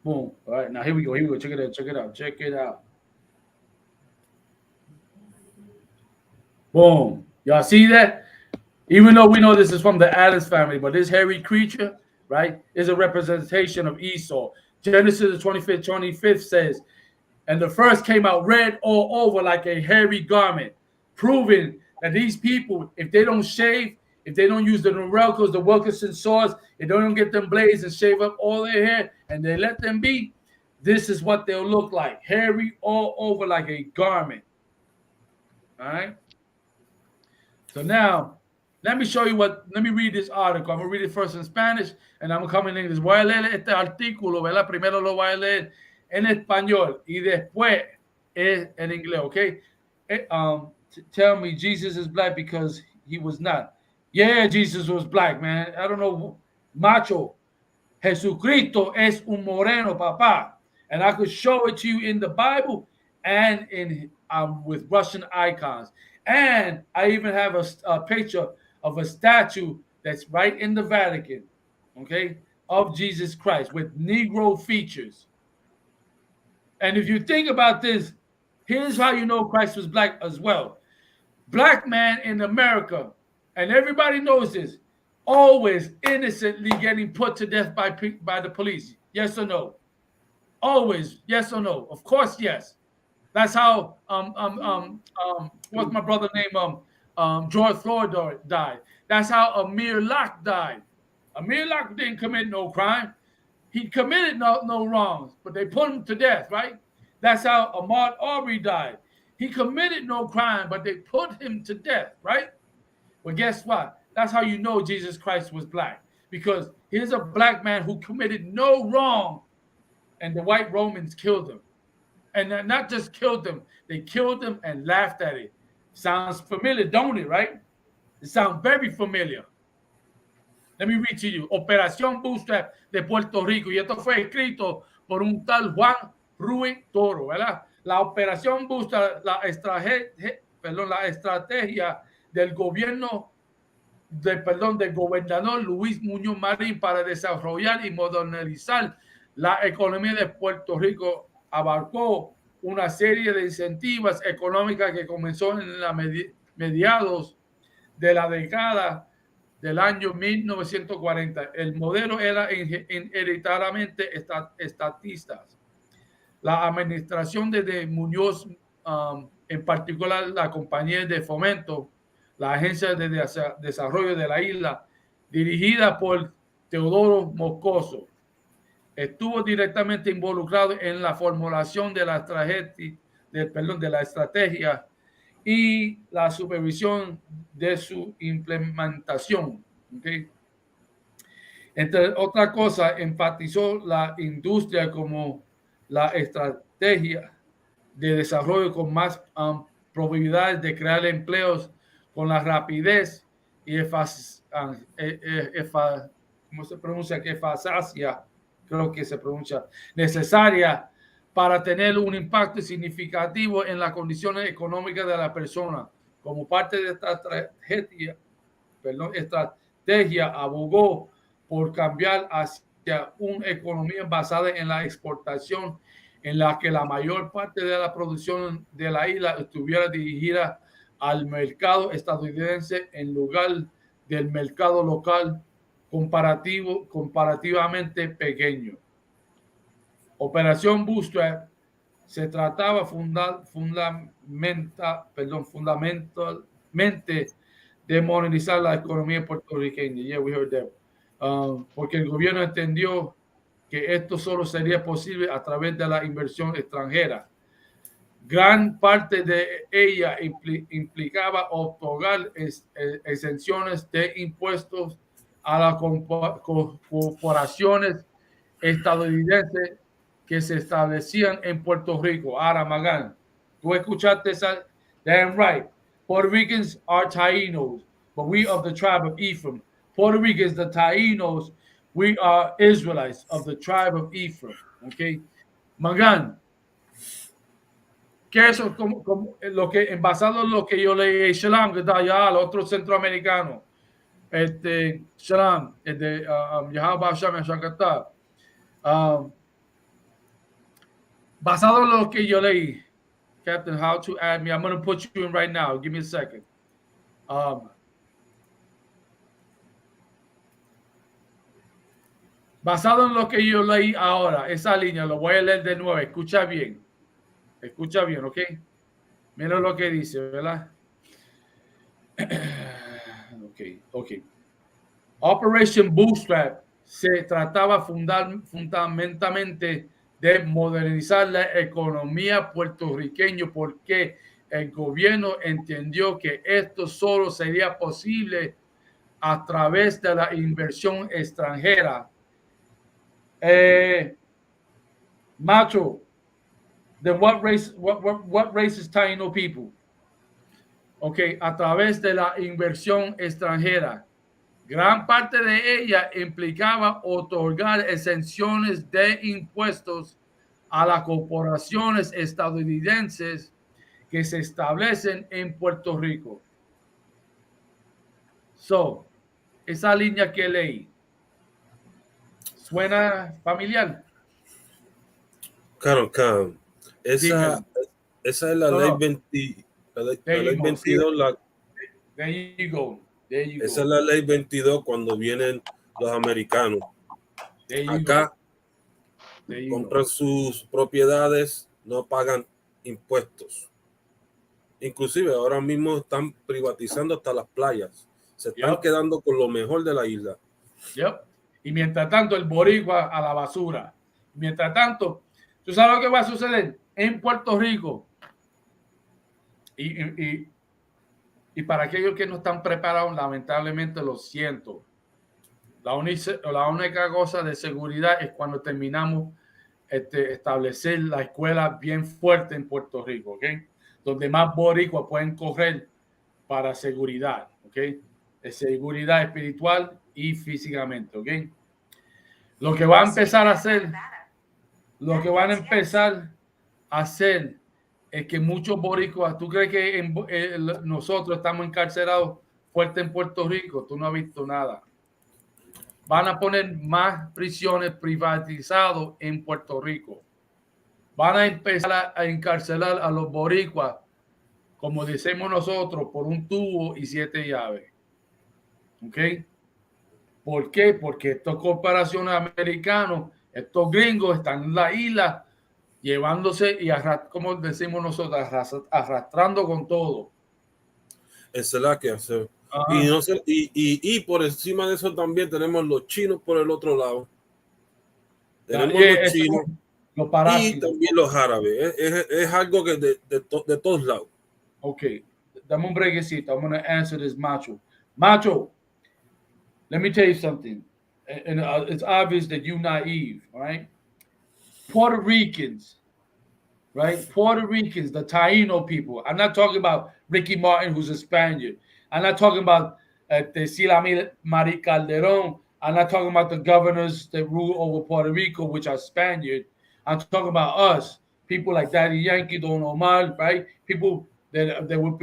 Boom. All right, now here we go. Here we go. Check it out. Check it out. Check it out. Boom. Y'all see that? Even though we know this is from the Addams family, but this hairy creature, right, is a representation of Esau. Genesis the 25th says, and the first came out red all over like a hairy garment, proving that these people, if they don't shave, if they don't use the Norelcos, the Wilkinson saws, if they don't get them blades and shave up all their hair and they let them be, this is what they'll look like, hairy all over like a garment. All right? So now, let me show you let me read this article. I'm going to read it first in Spanish, and I'm going to come in English. Voy a leer este artículo, ¿verdad? Primero lo voy a leer en español y después en inglés, okay? Tell me Jesus is black because he was not. Yeah, Jesus was black, man. I don't know. Macho. Jesucristo es un moreno, papá. And I could show it to you in the Bible and in with Russian icons. And I even have a picture of a statue that's right in the Vatican, okay, of Jesus Christ with Negro features. And if you think about this, here's how you know Christ was black as well. Black man in America, and everybody knows this, always innocently getting put to death by the police. Yes or no? Always, yes or no? Of course, yes. That's how what's my brother name? George Floyd died. That's how Amir Locke died. Amir Locke didn't commit no crime. He committed no wrongs, but they put him to death, right? That's how Ahmaud Arbery died. He committed no crime, but they put him to death, right? Well, guess what? That's how you know Jesus Christ was black, because here's a black man who committed no wrong, and the white Romans killed him. And not just killed him, they killed him and laughed at it. Sounds familiar, don't it, right? It sounds very familiar. Let me read to you. Operación Bootstrap de Puerto Rico. Y esto fue escrito por un tal Juan Ruiz Toro, ¿verdad? La Operación Bootstrap, la estrategia del gobierno del gobernador Luis Muñoz Marín para desarrollar y modernizar la economía de Puerto Rico abarcó una serie de incentivos económicas que comenzó en la mediados de la década del año 1940. El modelo era hereditariamente estatista. La administración de Muñoz, en particular la compañía de fomento, la agencia de desarrollo de la isla, dirigida por Teodoro Moscoso, estuvo directamente involucrado en la formulación de la estrategia y la supervisión de su implementación. ¿Okay? Entre otras cosas, enfatizó la industria como la estrategia de desarrollo con más probabilidades de crear empleos con la rapidez y ¿cómo se pronuncia? Eficacia, creo que se pronuncia, necesaria para tener un impacto significativo en las condiciones económicas de la persona. Como parte de esta estrategia, abogó por cambiar hacia una economía basada en la exportación, en la que la mayor parte de la producción de la isla estuviera dirigida al mercado estadounidense en lugar del mercado local comparativamente pequeño. Operación Bootstrap se trataba fundamentalmente de modernizar la economía puertorriqueña. Yeah, we heard that. Porque el gobierno entendió que esto solo sería posible a través de la inversión extranjera. Gran parte de ella implicaba otorgar exenciones de impuestos a las corporaciones estadounidenses que se establecían en Puerto Rico. Ahora, Magán, tú escuchaste esa? Damn right. Puerto Ricans are Taínos, but we of the tribe of Ephraim. Puerto Ricans, the Taínos, we are Israelites of the tribe of Ephraim. Okay, Magán, que eso como lo que basado en lo que yo leí, Shalom, que está allá, al otro centroamericano, Shalom, de Yahweh Hashem Shakatah. Basado en lo que yo leí, Captain, how to add me. I'm going to put you in right now. Give me a second. Basado en lo que yo leí ahora, esa línea, lo voy a leer de nuevo. Escucha bien, ¿ok? Mira lo que dice, ¿verdad? Ok. Operation Bootstrap se trataba fundamentalmente de modernizar la economía puertorriqueña porque el gobierno entendió que esto solo sería posible a través de la inversión extranjera. Macho, then what race is Taino people? Ok, a través de la inversión extranjera. Gran parte de ella implicaba otorgar exenciones de impuestos a las corporaciones estadounidenses que se establecen en Puerto Rico. Esa línea que leí, ¿suena familiar? Claro. Esa es la ley 20, la ley 22. There you go. Esa es la ley 22 cuando vienen los americanos. Acá compran sus propiedades, no pagan impuestos. Inclusive ahora mismo están privatizando hasta las playas. Se están quedando con lo mejor de la isla. Y mientras tanto el boricua a la basura. Mientras tanto, ¿tú sabes lo que va a suceder en Puerto Rico? Y para aquellos que no están preparados, lamentablemente lo siento. La única cosa de seguridad es cuando terminamos establecer la escuela bien fuerte en Puerto Rico, ¿ok? Donde más boricuas pueden correr para seguridad, ¿ok? De seguridad espiritual y físicamente, ¿ok? Lo que van a empezar a hacer es que muchos boricuas, ¿tú crees que nosotros estamos encarcelados fuerte en Puerto Rico? Tú no has visto nada. Van a poner más prisiones privatizadas en Puerto Rico. Van a empezar a encarcelar a los boricuas, como decimos nosotros, por un tubo y 7 llaves. ¿Ok? ¿Por qué? Porque estas corporaciones americanas, estos gringos están en la isla llevándose y como decimos nosotros, arrastrando con todo. Esa es la que hace. Y por encima de eso también tenemos los chinos por el otro lado. Tenemos los chinos y también los árabes. Es algo que de todos lados. Ok, dame un brequecito. I'm going to answer this, Macho. Macho, let me tell you something. And it's obvious that you're naive, right? Puerto Ricans, right? Puerto Ricans, the Taino people. I'm not talking about Ricky Martin, who's a Spaniard. I'm not talking about Sila Marie Calderon. I'm not talking about the governors that rule over Puerto Rico, which are Spaniard. I'm talking about us, people like Daddy Yankee, Don Omar, right? People that would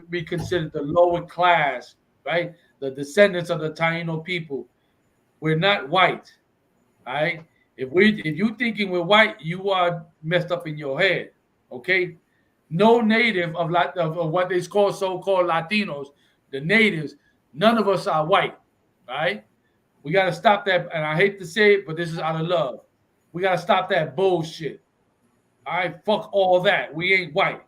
be considered the lower class, right? The descendants of the Taino people. We're not white, right? If you thinking we're white, you are messed up in your head, okay? No native of what they call so-called Latinos, the natives, none of us are white, right? We got to stop that, and I hate to say it, but this is out of love. We got to stop that bullshit. All right, fuck all that. We ain't white.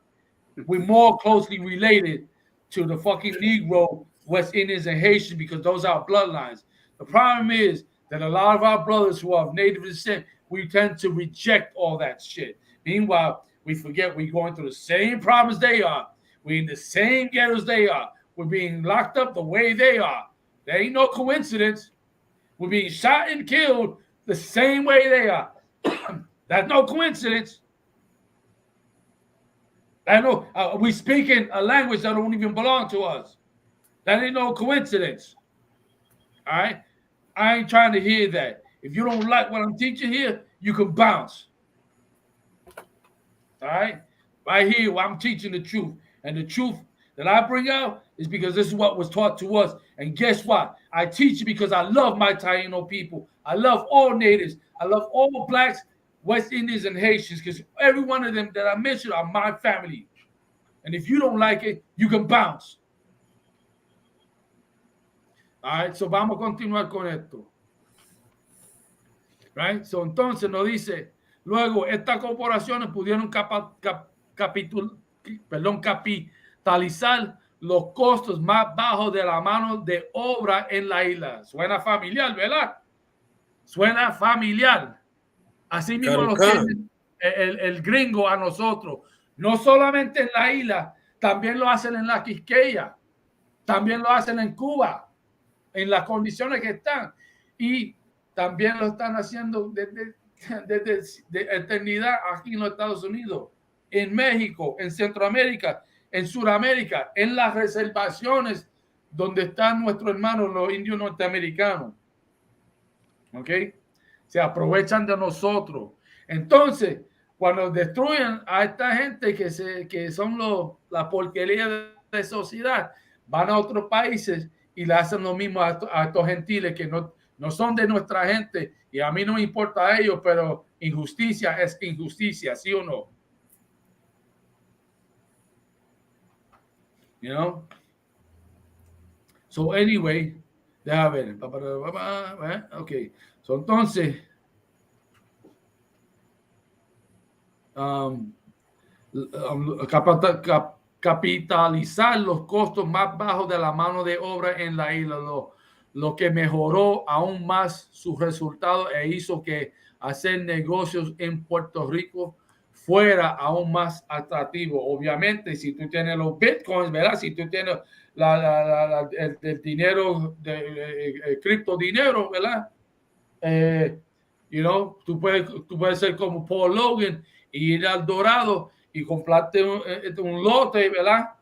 We're more closely related to the fucking Negro, West Indians, and Haitians because those are our bloodlines. The problem is that a lot of our brothers who are of native descent, we tend to reject all that shit. Meanwhile, we forget we're going through the same problems they are. We're in the same ghettos they are. We're being locked up the way they are. There ain't no coincidence. We're being shot and killed the same way they are. That's no coincidence. I know we speaking a language that don't even belong to us. That ain't no coincidence. All right? I ain't trying to hear that. If you don't like what I'm teaching here, you can bounce. All right? Right here, I'm teaching the truth. And the truth that I bring out is because this is what was taught to us. And guess what? I teach it because I love my Taino people. I love all natives. I love all blacks, West Indians, and Haitians, because every one of them that I mentioned are my family. And if you don't like it, you can bounce. All right, so vamos a continuar con esto. Right? So entonces nos dice, luego estas corporaciones pudieron capitalizar los costos más bajos de la mano de obra en la isla. Suena familiar, ¿verdad? Suena familiar. Así mismo lo tiene el gringo a nosotros. No solamente en la isla, también lo hacen en la Quisqueya, también lo hacen en Cuba, en las condiciones que están. Y también lo están haciendo desde eternidad aquí en los Estados Unidos, en México, en Centroamérica, en Sudamérica, en las reservaciones donde están nuestros hermanos los indios norteamericanos. ¿Ok? Se aprovechan de nosotros. Entonces, cuando destruyen a esta gente que son la porquería de sociedad, van a otros países y le hacen lo mismo a estos gentiles que no son de nuestra gente, y a mí no me importa a ellos, pero injusticia es injusticia, ¿sí o no? You know? So anyway, déjame ver. Ok. So entonces, capitalizar los costos más bajos de la mano de obra en la isla, lo que mejoró aún más sus resultados e hizo que hacer negocios en Puerto Rico fuera aún más atractivo. Obviamente, si tú tienes los bitcoins, ¿verdad? Si tú tienes el dinero, el criptodinero, ¿verdad? Tú puedes ser como Paul Logan y ir al Dorado y comprarte un lote, ¿verdad?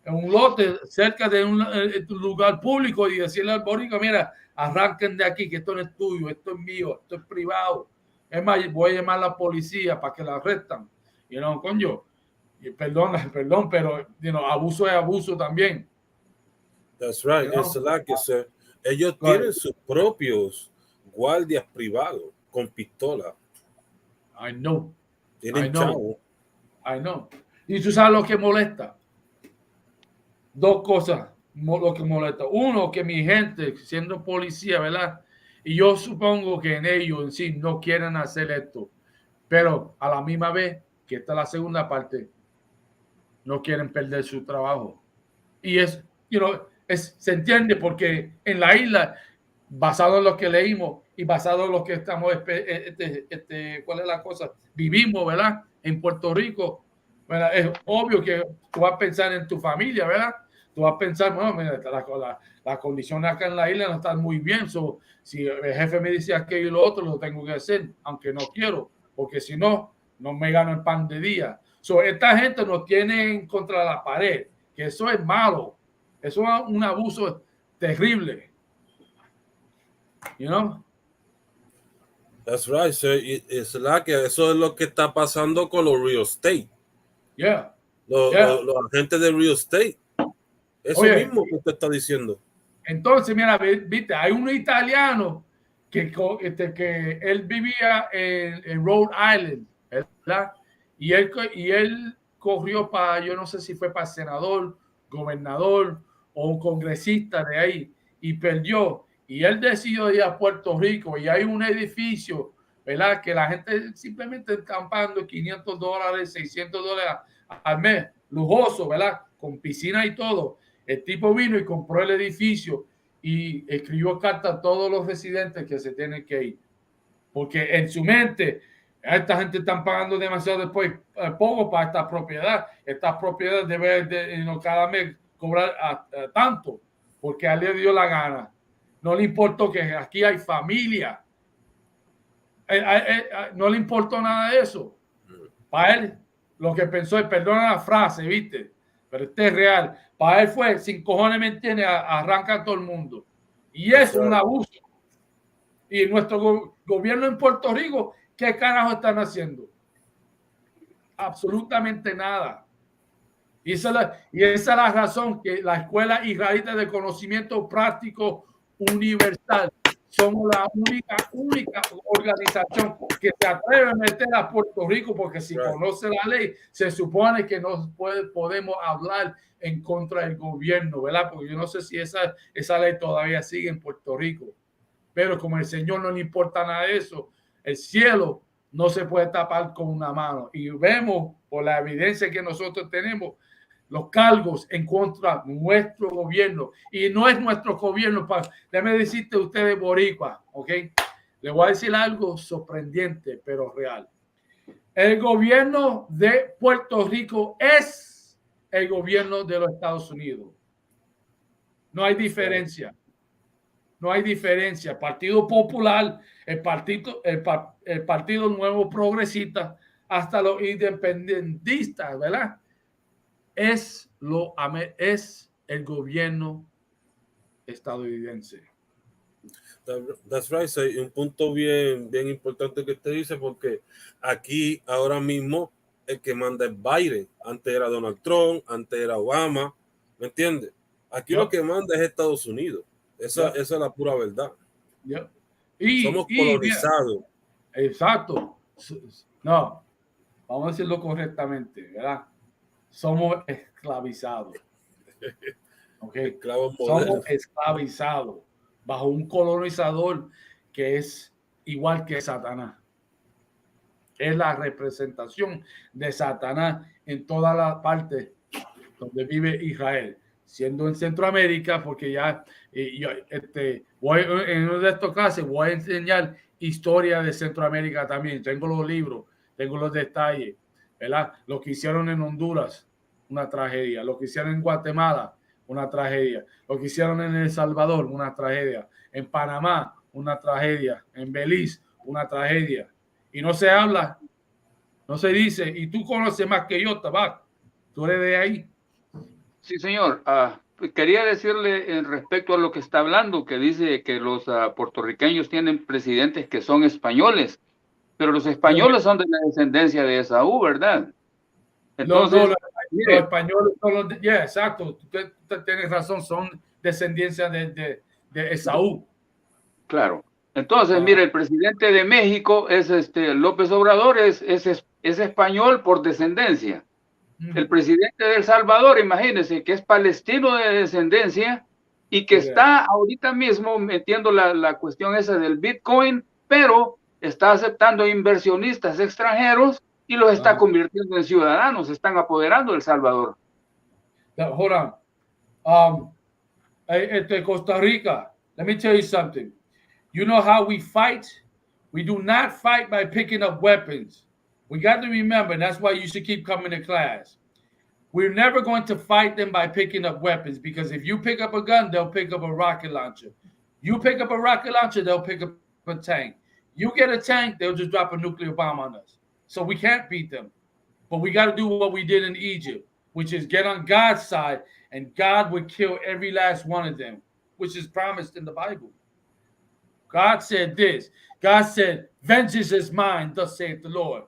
Un lote cerca de un lugar público y decirle al boricua, mira, arranquen de aquí, que esto no es tuyo, esto es mío, esto es privado. Es más, voy a llamar a la policía para que la arrestan. Coño, perdón, pero abuso es abuso también. That's right. Es la que ellos tienen sus propios guardias privados con pistola. I know. Tienen chavo. I know. Y tú sabes lo que molesta. Dos cosas lo que molesta. Uno, que mi gente, siendo policía, ¿verdad? Y yo supongo que en ellos en sí no quieren hacer esto. Pero a la misma vez, que esta es la segunda parte, no quieren perder su trabajo. Y se entiende porque en la isla, basado en lo que leímos y basado en lo que estamos, ¿cuál es la cosa? Vivimos, ¿verdad? En Puerto Rico, ¿verdad? Es obvio que tú vas a pensar en tu familia, ¿verdad? Tú vas a pensar, bueno, mira, la condición acá en la isla no está muy bien. Si el jefe me dice aquello y lo otro, lo tengo que hacer, aunque no quiero, porque si no, no me gano el pan de día. Esta gente nos tiene contra la pared, que eso es malo. Eso es un abuso terrible. You know? That's right. So es la que eso es lo que está pasando con los real estate. Yeah. Los agentes de real estate. Eso mismo que usted está diciendo. Entonces, mira, viste, hay un italiano que él vivía en Rhode Island, ¿verdad? Y él corrió para, yo no sé si fue para senador, gobernador o un congresista de ahí, y perdió. Y él decidió ir a Puerto Rico y hay un edificio, ¿verdad? Que la gente simplemente está pagando $500, $600 al mes, lujoso, ¿verdad? Con piscina y todo. El tipo vino y compró el edificio y escribió carta a todos los residentes que se tienen que ir. Porque en su mente, esta gente están pagando demasiado después, poco para esta propiedad. Esta propiedad debe cada mes cobrar tanto, porque a él le dio la gana. No le importó que aquí hay familia. No le importó nada de eso. Para él, lo que pensó es, perdona la frase, ¿viste? Pero este es real. Para él fue, sin cojones me entiende, arranca a todo el mundo. Y es un abuso. Y nuestro gobierno en Puerto Rico, ¿qué carajo están haciendo? Absolutamente nada. Y esa es la razón que la Escuela Israelita de Conocimiento Práctico Universal somos la única organización que se atreve a meter a Puerto Rico, porque si conoce la ley, se supone que no podemos hablar en contra del gobierno, ¿verdad? Porque yo no sé si esa ley todavía sigue en Puerto Rico. Pero como el Señor no le importa nada de eso, el cielo no se puede tapar con una mano. Y vemos por la evidencia que nosotros tenemos los cargos en contra de nuestro gobierno. Y no es nuestro gobierno. Déjame decirte ustedes, boricua, ¿ok? Le voy a decir algo sorprendente, pero real. El gobierno de Puerto Rico es el gobierno de los Estados Unidos. No hay diferencia. No hay diferencia. El Partido Popular, el Partido Nuevo Progresista, hasta los independentistas, ¿verdad? Es el gobierno estadounidense. That's right. Hay un punto bien importante que usted dice, porque aquí ahora mismo el que manda es Biden. Antes era Donald Trump, antes era Obama. ¿Me entiende? Aquí lo que manda es Estados Unidos. Esa es la pura verdad. Somos colonizados. Exacto. No, vamos a decirlo correctamente, ¿verdad? Somos esclavizados. Okay. Somos esclavizados bajo un colonizador que es igual que Satanás. Es la representación de Satanás en toda la parte donde vive Israel, siendo en Centroamérica, porque ya voy en una de estas clases voy a enseñar historia de Centroamérica también. Tengo los libros, tengo los detalles, ¿verdad? Lo que hicieron en Honduras, una tragedia. Lo que hicieron en Guatemala, una tragedia. Lo que hicieron en El Salvador, una tragedia. En Panamá, una tragedia. En Belice, una tragedia. Y no se habla, no se dice. Y tú conoces más que yo, Tabac. Tú eres de ahí. Sí, señor. Quería decirle en respecto a lo que está hablando, que dice que los puertorriqueños tienen presidentes que son españoles, pero los españoles son de la descendencia de Esaú, ¿verdad? Entonces, los españoles son los exacto. Usted tiene razón, son descendencia de Esaú. Claro. Entonces, mire, el presidente de México es López Obrador, es español por descendencia. El presidente de El Salvador, imagínense, que es palestino de descendencia y que está ahorita mismo metiendo la cuestión esa del Bitcoin, pero está aceptando inversionistas extranjeros y los está convirtiendo en ciudadanos, están apoderando de El Salvador. Hold on. Costa Rica, let me tell you something. You know how we fight? We do not fight by picking up weapons. We got to remember, that's why you should keep coming to class. We're never going to fight them by picking up weapons, because if you pick up a gun, they'll pick up a rocket launcher. You pick up a rocket launcher, they'll pick up a tank. You get a tank, they'll just drop a nuclear bomb on us. So we can't beat them. But we got to do what we did in Egypt, which is get on God's side, and God would kill every last one of them, which is promised in the Bible. God said this. God said, vengeance is mine, thus saith the Lord.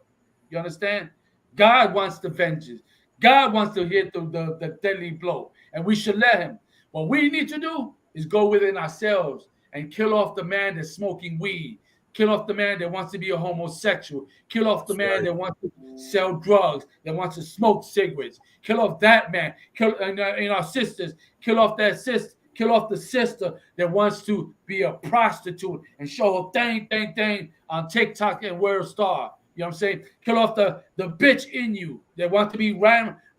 You understand? God wants the vengeance. God wants to hit the deadly blow, and we should let him. What we need to do is go within ourselves and kill off the man that's smoking weed, kill off the man that wants to be a homosexual, kill off the man that wants to sell drugs, that wants to smoke cigarettes, kill off that man, kill our sisters, kill off that sister, kill off the sister that wants to be a prostitute and show her thing on TikTok and wear a star. You know what I'm saying? Kill off the bitch in you that wants to be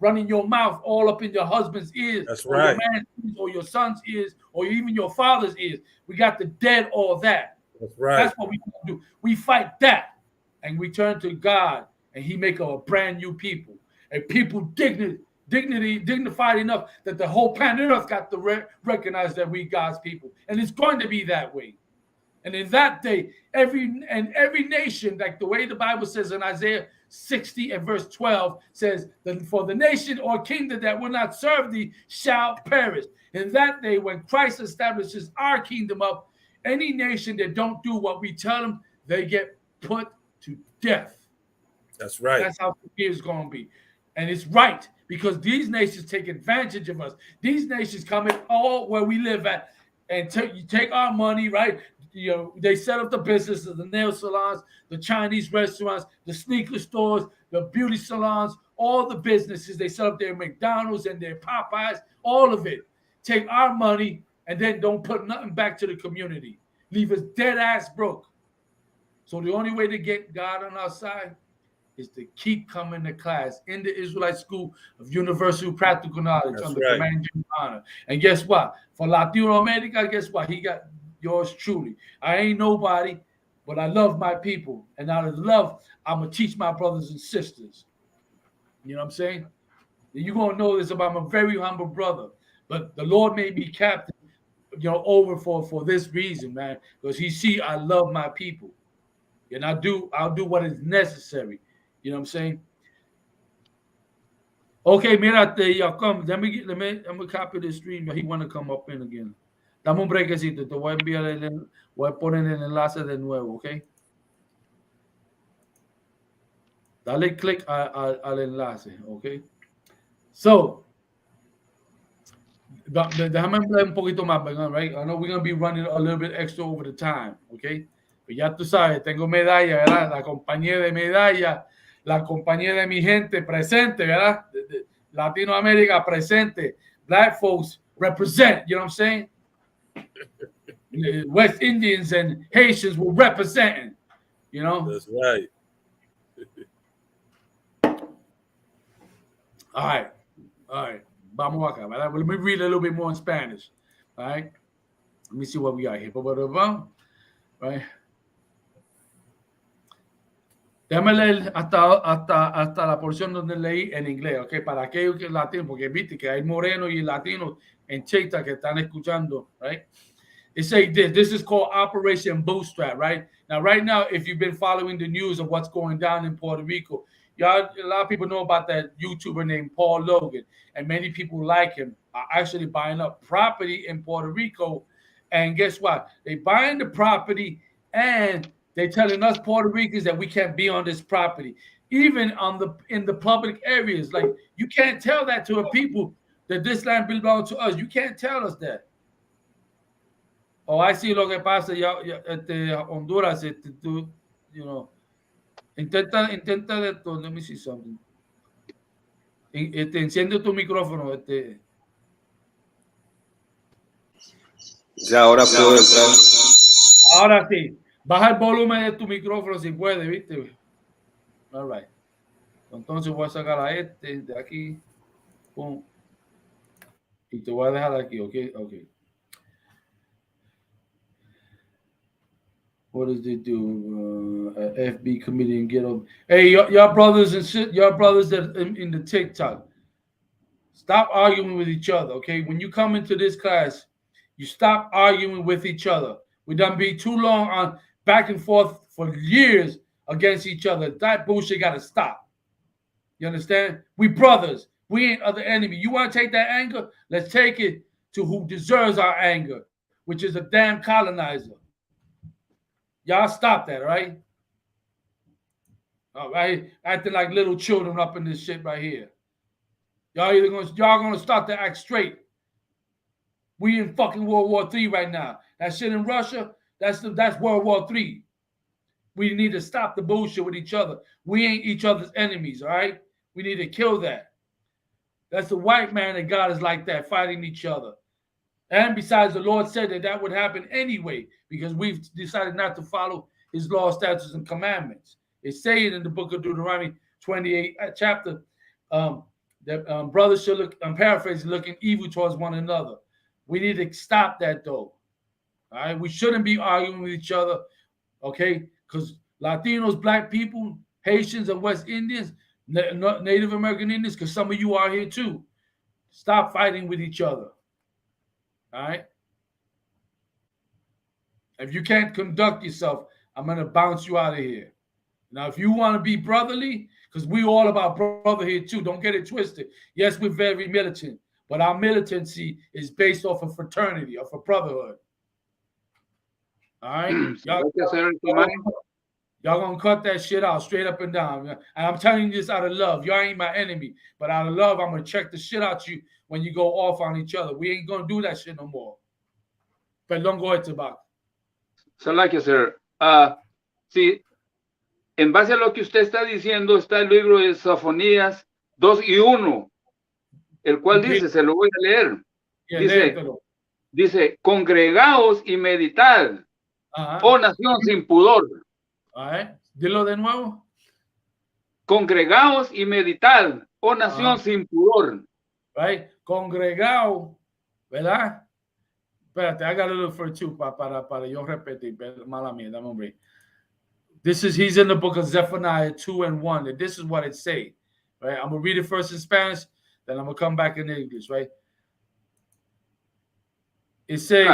running your mouth all up in your husband's ears. That's or right. Your man's ears, or your son's ears, or even your father's ears. We got to dead all that. That's right. That's what we do. We fight that, and we turn to God, and he make a brand new people. A people dignified enough that the whole planet Earth got to recognize that we God's people. And it's going to be that way. And in that day, every nation, like the way the Bible says in Isaiah 60 and verse 12, says that for the nation or kingdom that will not serve thee shall perish. In that day, when Christ establishes our kingdom up, any nation that don't do what we tell them, they get put to death. That's right. That's how it's going to be. And it's right, because these nations take advantage of us. These nations come in all where we live at and take our money, right? You know, they set up the businesses, the nail salons, the Chinese restaurants, the sneaker stores, the beauty salons, all the businesses. They set up their McDonald's and their Popeyes, all of it. Take our money and then don't put nothing back to the community. Leave us dead ass broke. So the only way to get God on our side is to keep coming to class in the Israelite School of Universal Practical Knowledge. That's under right. command and honor. And guess what? For Latino America, guess what? He got yours truly. I ain't nobody, but I love my people. And out of love, I'm going to teach my brothers and sisters. You know what I'm saying? You're going to know this about, I'm a very humble brother. But the Lord made me captain, you know, over for this reason, man. Because he see I love my people. And I'll do what is necessary. You know what I'm saying? Okay, mírate, ya come. Let me copy the stream. He want to come up in again. Dame un brequecito. Te voy a enviar voy a poner el enlace de nuevo, okay? Dale click al enlace, okay? So, déjame hablar un poquito más, right? I know we're going to be running a little bit extra over the time, okay? Pero ya tú sabes, tengo medalla, ¿verdad? La compañía de medalla. La compañía de mi gente presente, ¿verdad? Latinoamérica presente. Black folks represent, you know what I'm saying? West Indians and Haitians were representing, you know? That's right. All right. Vamos acá, ¿verdad? Let me read a little bit more in Spanish, all right? Let me see what we got here. Right? Déjame leer hasta la porción donde leí en inglés, ¿ok? Para aquellos que latinos, porque viste que hay morenos y latinos en Cheta que están escuchando, right? It says this is called Operation Bootstrap, right? Now, right now, if you've been following the news of what's going down in Puerto Rico, a lot of people know about that YouTuber named Paul Logan, and many people like him are actually buying up property in Puerto Rico. And guess what? They buying the property and they're telling us Puerto Ricans that we can't be on this property, even in the public areas. Like, you can't tell that to a people that this land belongs to us. You can't tell us that. Oh, I see lo que pasa. Honduras, you know, intenta de esto. Let me see something. Enciende tu micrófono. Ya ahora puedo entrar. Ahora sí. Baja el volumen de tu micrófono si puede, ¿viste? All right. Entonces voy a sacar a de aquí. Pum. Y te voy a dejar aquí, ¿ok? What does it do? FB committee and get up. Hey, y'all brothers and y'all brothers that in the TikTok, stop arguing with each other, okay? When you come into this class, you stop arguing with each other. We done be too long on back and forth for years against each other. That bullshit got to stop. You understand? We brothers. We ain't other enemy. You want to take that anger? Let's take it to who deserves our anger, which is a damn colonizer. Y'all stop that, right? All right, acting like little children up in this shit right here. Y'all gonna start to act straight. We in fucking World War III right now. That shit in Russia, that's World War III. We need to stop the bullshit with each other. We ain't each other's enemies, all right? We need to kill that. That's the white man that got us like that, fighting each other. And besides, the Lord said that would happen anyway, because we've decided not to follow his law, statutes, and commandments. It's saying in the book of Deuteronomy 28 chapter that brothers should look, I'm paraphrasing, looking evil towards one another. We need to stop that though. All right, we shouldn't be arguing with each other, okay? Because Latinos, black people, Haitians, and West Indians, Native American Indians, because some of you are here too. Stop fighting with each other. All right. If you can't conduct yourself, I'm going to bounce you out of here. Now, if you want to be brotherly, because we all about brother here too, don't get it twisted. Yes, we're very militant, but our militancy is based off of fraternity, off of brotherhood. All right. Y'all gonna cut that shit out straight up and down. And I'm telling you this out of love. Y'all ain't my enemy, but out of love, I'm gonna check the shit out you when you go off on each other. We ain't gonna do that shit no more. Perdón, go ahead, Tabak. Salakia, sir. Sí, en base a lo que usted está diciendo, está el libro de Sofonías 2:1, el cual dice, se lo voy a leer. Dice, congregaos y meditad, oh nación sin pudor. Dilo de nuevo. Congregaos y meditad, oh nación sin pudor. Right? Congregao, ¿verdad? Espérate, I got a little for two para yo repetir. Mala mía, dame un break. He's in the book of Zephaniah 2:1. And this is what it say. Right? I'm gonna read it first in Spanish, then I'm gonna come back in English, right? It say,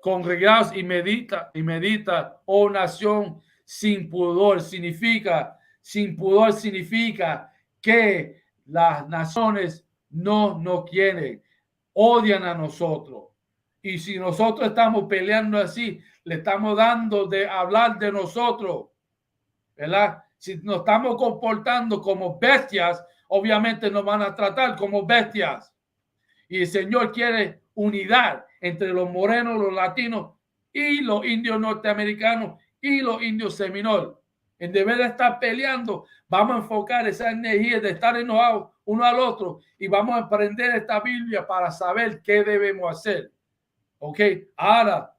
congregaos y medita, oh nación sin pudor. Sin pudor significa que las naciones no nos quieren, odian a nosotros. Y si nosotros estamos peleando así, le estamos dando de hablar de nosotros, ¿verdad? Si nos estamos comportando como bestias, obviamente nos van a tratar como bestias. Y el Señor quiere unidad entre los morenos, los latinos y los indios norteamericanos y los indios seminoles. En vez de estar peleando, vamos a enfocar esa energía de estar enojados uno al otro y vamos a aprender esta Biblia para saber qué debemos hacer. Okay, ahora,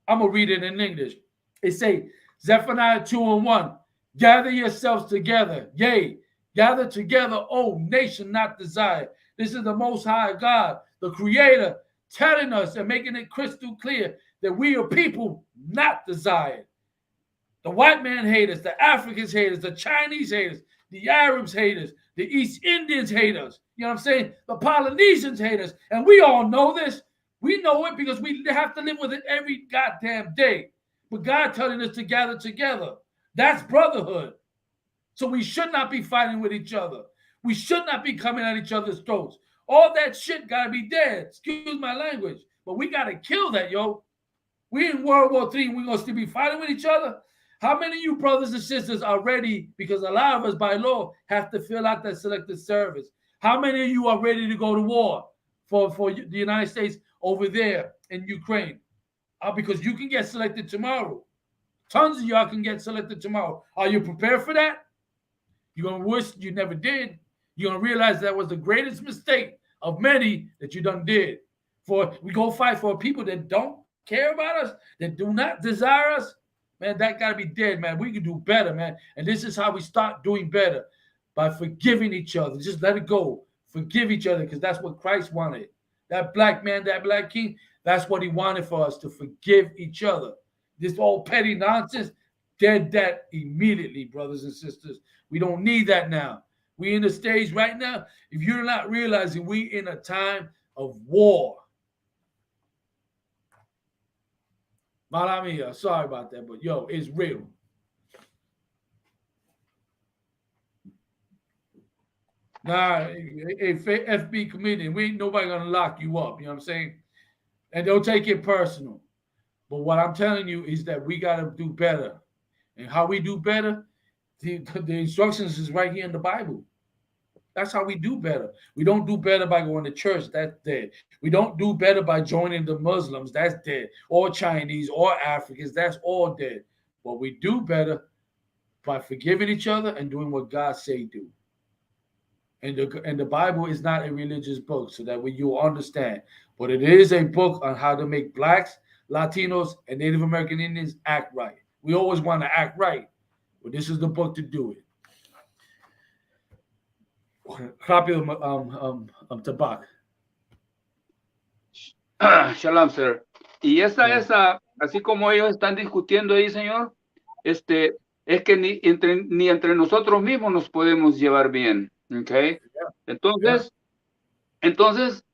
I'm going to read it in English. It says, Zephaniah 2:1, gather yourselves together, yea, gather together, O nation not desired. This is the Most High God, the Creator, telling us and making it crystal clear that we are people not desired. The white man haters, the Africans haters, the Chinese haters, the Arabs haters, the East Indians haters, you know what I'm saying? The Polynesians haters. And we all know this. We know it because we have to live with it every goddamn day. But God telling us to gather together. That's brotherhood. So we should not be fighting with each other. We should not be coming at each other's throats. All that shit got to be dead. Excuse my language. But we got to kill that, yo. We in World War III, we're going to still be fighting with each other. How many of you brothers and sisters are ready? Because a lot of us by law have to fill out that selective service. How many of you are ready to go to war for the United States over there in Ukraine? Because you can get selected tomorrow. Tons of y'all can get selected tomorrow. Are you prepared for that? You're going to wish you never did. You're going to realize that was the greatest mistake of many that you done did. We go fight for people that don't care about us, that do not desire us. Man, that got to be dead, man. We can do better, man. And this is how we start doing better, by forgiving each other. Just let it go. Forgive each other, because that's what Christ wanted. That black man, that black king, that's what he wanted for us, to forgive each other. This all petty nonsense, dead that immediately, brothers and sisters. We don't need that now. We in the stage right now, if you're not realizing we in a time of war. Mala mia, sorry about that, but yo, it's real. Nah, a FB comedian, we ain't nobody gonna lock you up, you know what I'm saying? And they'll take it personal. But what I'm telling you is that we gotta do better. And how we do better, the instructions is right here in the Bible. That's how we do better. We don't do better by going to church. That's dead. We don't do better by joining the Muslims. That's dead. Or Chinese or Africans. That's all dead. But we do better by forgiving each other and doing what God say do. And the Bible is not a religious book, so that way you understand. But it is a book on how to make blacks, Latinos, and Native American Indians act right. We always want to act right. But this is the book to do it. Rápido, Tabak. Shalom, sir. Y esa, así como ellos están discutiendo ahí, señor, es que ni entre nosotros mismos nos podemos llevar bien, ¿ok? Entonces,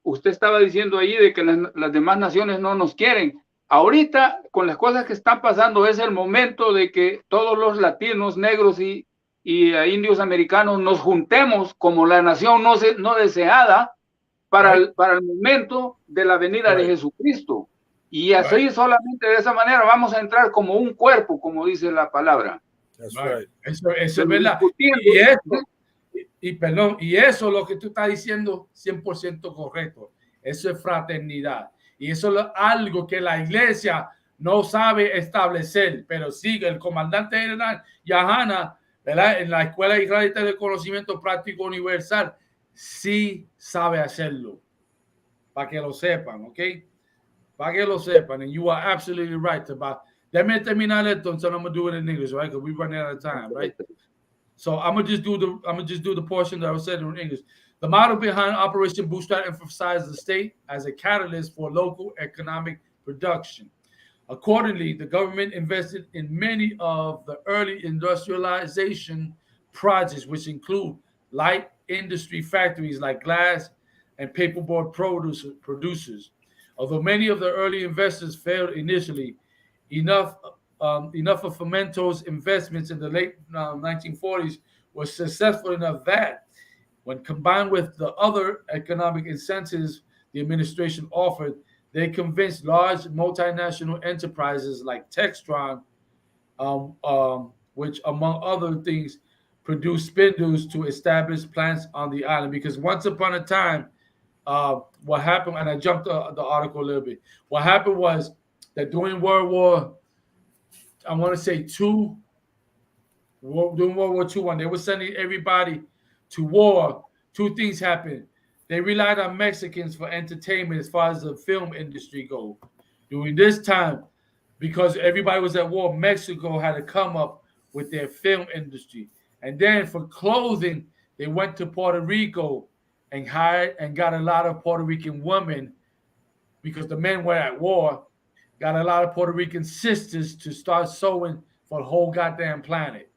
usted estaba diciendo ahí de que las demás naciones no nos quieren. Ahorita, con las cosas que están pasando, es el momento de que todos los latinos, negros y indios americanos nos juntemos como la nación no deseada para el momento de la venida de Jesucristo. Y así solamente de esa manera vamos a entrar como un cuerpo, como dice la palabra. That's Right. right. Eso es Pero verdad. discutiendo, Perdón, y eso lo que tú estás diciendo, 100% correcto. Eso es fraternidad. Y eso es algo que la iglesia no sabe establecer, pero sigue el comandante general Yahana, ¿verdad? En la Escuela Israelita de Conocimiento Práctico Universal, sí sabe hacerlo. Para que lo sepan, ¿ok? Para que lo sepan. And you are absolutely right about. Déjame terminar esto, entonces I'm going to do it in English, right? Because we're running out of time, right? So I'm gonna just do the portion that I said in English. The model behind Operation Bootstrap emphasized the state as a catalyst for local economic production. Accordingly, the government invested in many of the early industrialization projects, which include light industry factories like glass and paperboard producers. Although many of the early investors failed initially, enough of Fomento's investments in the late 1940s was successful enough that, when combined with the other economic incentives the administration offered, they convinced large multinational enterprises like Textron, which, among other things, produced spindles to establish plants on the island. Because once upon a time, what happened, and I jumped the article a little bit, what happened was that during World War, I want to say during World War II, when they were sending everybody to war, two things happened. They relied on Mexicans for entertainment as far as the film industry goes. During this time, because everybody was at war, Mexico had to come up with their film industry. And then for clothing, they went to Puerto Rico and hired and got a lot of Puerto Rican women, because the men were at war, got a lot of Puerto Rican sisters to start sewing for the whole goddamn planet,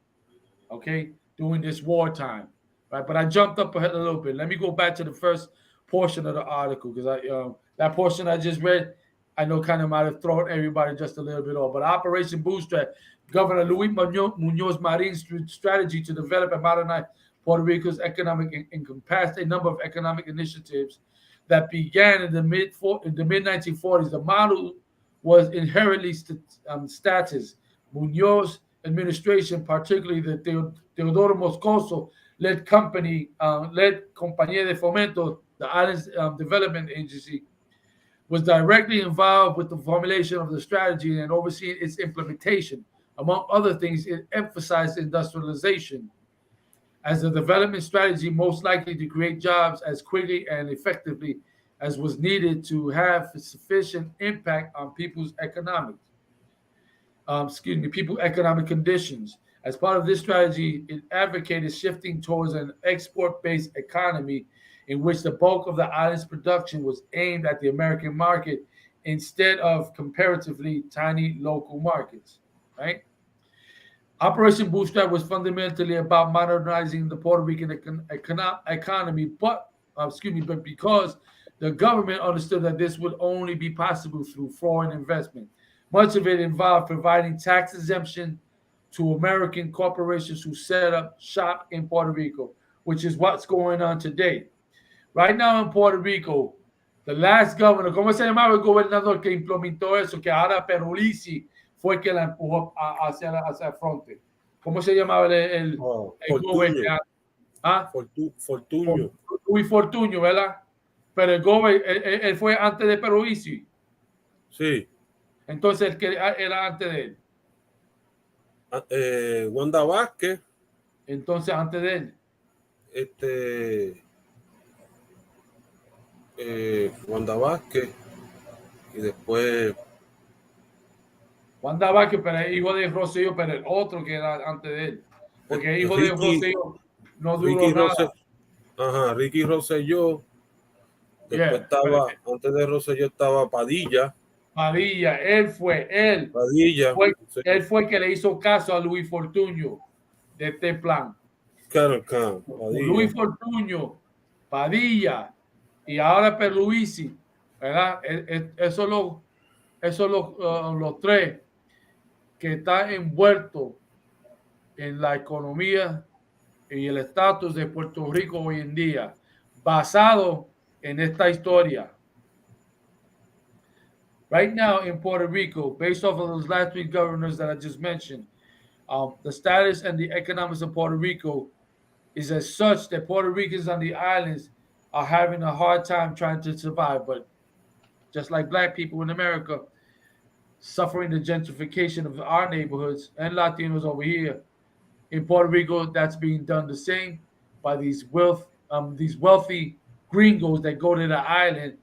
okay, during this wartime, right? But I jumped up ahead a little bit. Let me go back to the first portion of the article, because that portion I just read, I know kind of might have thrown everybody just a little bit off. But Operation Bootstrap, Governor Luis Munoz Marin's strategy to develop and modernize Puerto Rico's economic encompassed a number of economic initiatives that began in the mid 1940s. The model was inherently status. Munoz administration, particularly the Teodoro Moscoso led Compañía de Fomento, the island's development agency, was directly involved with the formulation of the strategy and overseeing its implementation. Among other things, it emphasized industrialization as a development strategy most likely to create jobs as quickly and effectively as was needed to have sufficient impact on people's economic conditions. As part of this strategy, it advocated shifting towards an export-based economy in which the bulk of the island's production was aimed at the American market instead of comparatively tiny local markets, right? Operation Bootstrap was fundamentally about modernizing the Puerto Rican economy, but because the government understood that this would only be possible through foreign investment. Much of it involved providing tax exemption to American corporations who set up shop in Puerto Rico, which is what's going on today. Right now in Puerto Rico, the last governor, ¿cómo se llamaba el gobernador que implementó eso? Que ahora Perulisi fue el que la empujó hacia el frente. ¿Cómo se llamaba el gobernador? Fortuño. Luis Fortuño, ¿verdad? Pero el gobernador, él fue antes de Perulisi. Sí. Entonces, el que era antes de él. Wanda Vázquez. Entonces, antes de él. Wanda Vázquez. Y después. Wanda Vázquez, pero el hijo de Rosselló, pero el otro que era antes de él. Porque el hijo de Rosselló no duró nada. Ricky Rosselló. Después antes de Rosselló estaba Padilla. Él fue el que le hizo caso a Luis Fortuño de este plan. Claro, Luis Fortuño, Padilla y ahora Perluisi, ¿verdad? Esos son los tres que están envueltos en la economía y el estatus de Puerto Rico hoy en día, basado en esta historia. Right now in Puerto Rico, based off of those last three governors that I just mentioned, The status and the economics of Puerto Rico is as such that Puerto Ricans on the islands are having a hard time trying to survive. But just like black people in America, suffering the gentrification of our neighborhoods and Latinos over here, in Puerto Rico, that's being done the same by these wealthy gringos that go to the island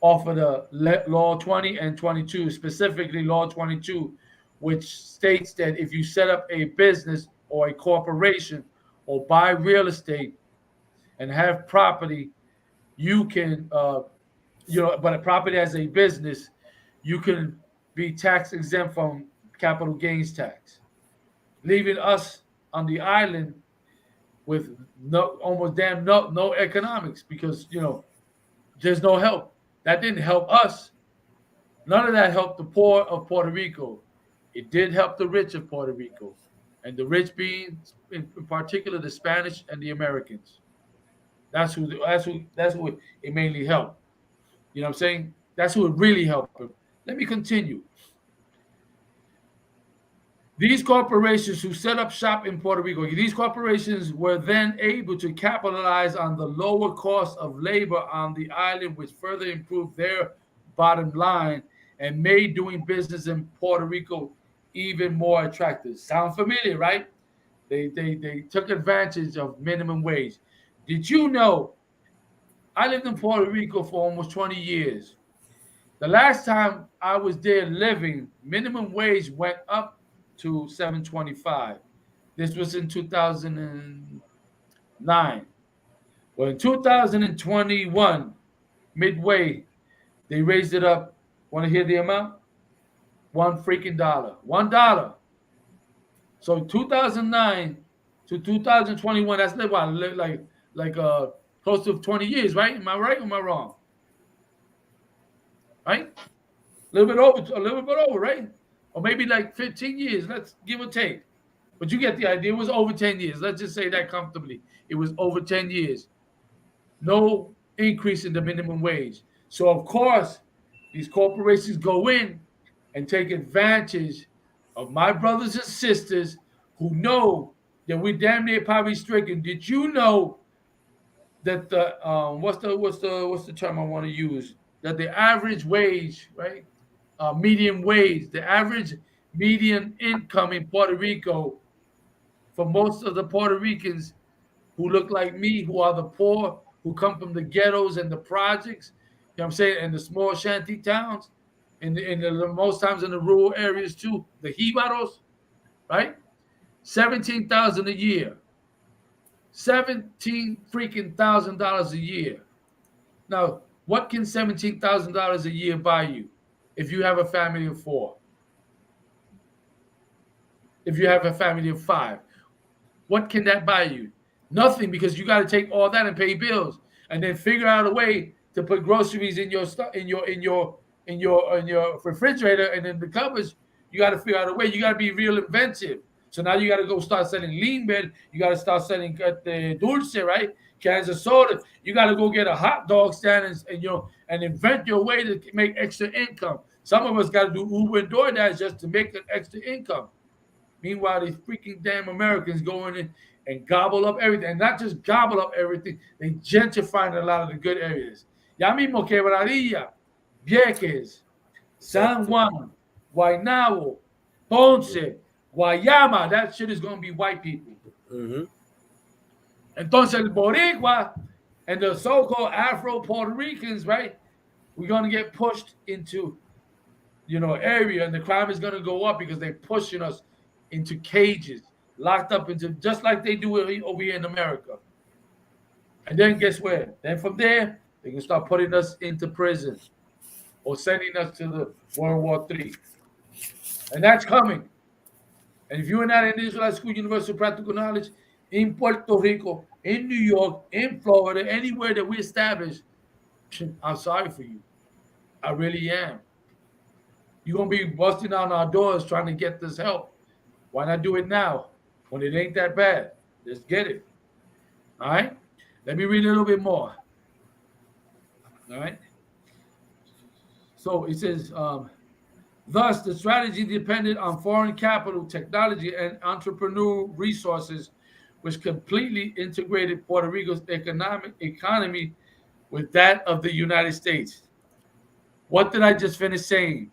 off of the Law 20 and 22, specifically Law 22, which states that if you set up a business or a corporation or buy real estate and have property, you can, but a property as a business, you can be tax exempt from capital gains tax, leaving us on the island with almost no economics because there's no help. That didn't help us. None of that helped the poor of Puerto Rico. It did help the rich of Puerto Rico, and the rich being in particular the Spanish and the Americans. That's who it mainly helped. You know what I'm saying? That's who it really helped. Let me continue. These corporations who set up shop in Puerto Rico, these corporations were then able to capitalize on the lower cost of labor on the island, which further improved their bottom line and made doing business in Puerto Rico even more attractive. Sound familiar, right? They took advantage of minimum wage. Did you know? I lived in Puerto Rico for almost 20 years. The last time I was there living, minimum wage went up to $7.25. This was in 2009. Well, in 2021, midway, they raised it up. Want to hear the amount? $1 freaking dollar. $1. So 2009 to 2021, that's like close to 20 years, right? Am I right or am I wrong? Right? A little bit over, right? Or maybe like 15 years, let's give or take. But you get the idea. It was over 10 years. Let's just say that comfortably. It was over 10 years. No increase in the minimum wage. So, of course, these corporations go in and take advantage of my brothers and sisters who know that we're damn near poverty-stricken. Did you know that the what's the term I want to use? That the average wage, right? Median wage, the average median income in Puerto Rico for most of the Puerto Ricans who look like me, who are the poor, who come from the ghettos and the projects, you know what I'm saying, and the small shanty towns, and the most times in the rural areas too, the jibaros, right? $17,000 a year. $17,000 a year. Now, what can $17,000 a year buy you if you have a family of 4? If you have a family of 5, what can that buy you? Nothing, because you got to take all that and pay bills, and then figure out a way to put groceries in your refrigerator and in the cupboards. You got to figure out a way. You got to be real inventive. So now you got to go start selling lean bread. You got to start selling the dulce, right? Cans of soda. You got to go get a hot dog stand and invent your way to make extra income. Some of us got to do Uber and DoorDash just to make an extra income. Meanwhile, these freaking damn Americans go in and gobble up everything. And not just gobble up everything, they gentrify in a lot of the good areas. Ya mismo Quebradilla, Vieques, San Juan, Guaynabo, Ponce, Guayama, that shit is going to be white people. Mm-hmm. Entonces, el Boricua and the so-called Afro-Puerto Ricans, right, we're going to get pushed into, area, and the crime is going to go up because they're pushing us into cages, locked up into, just like they do over here in America. And then guess where? Then from there, they can start putting us into prison or sending us to the World War III. And that's coming. And if you're not in the Israelite School Universal Practical Knowledge in Puerto Rico, in New York, in Florida, anywhere that we establish, I'm sorry for you. I really am. You're going to be busting on our doors trying to get this help. Why not do it now when it ain't that bad? Let's get it. All right? Let me read a little bit more. All right? So it says, Thus, the strategy depended on foreign capital, technology, and entrepreneurial resources, which completely integrated Puerto Rico's economy with that of the United States. What did I just finish saying?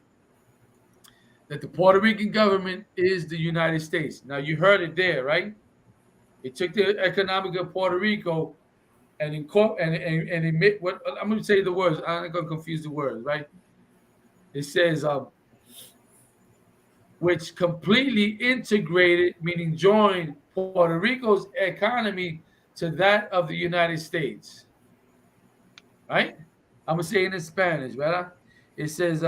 That the Puerto Rican government is the United States. Now, you heard it there, right? It took the economic of Puerto Rico and admit what I'm going to say the words. I'm not going to confuse the words, right? It says, which completely integrated, meaning joined Puerto Rico's economy to that of the United States. Right? I'm going to say it in Spanish, ¿verdad? It says,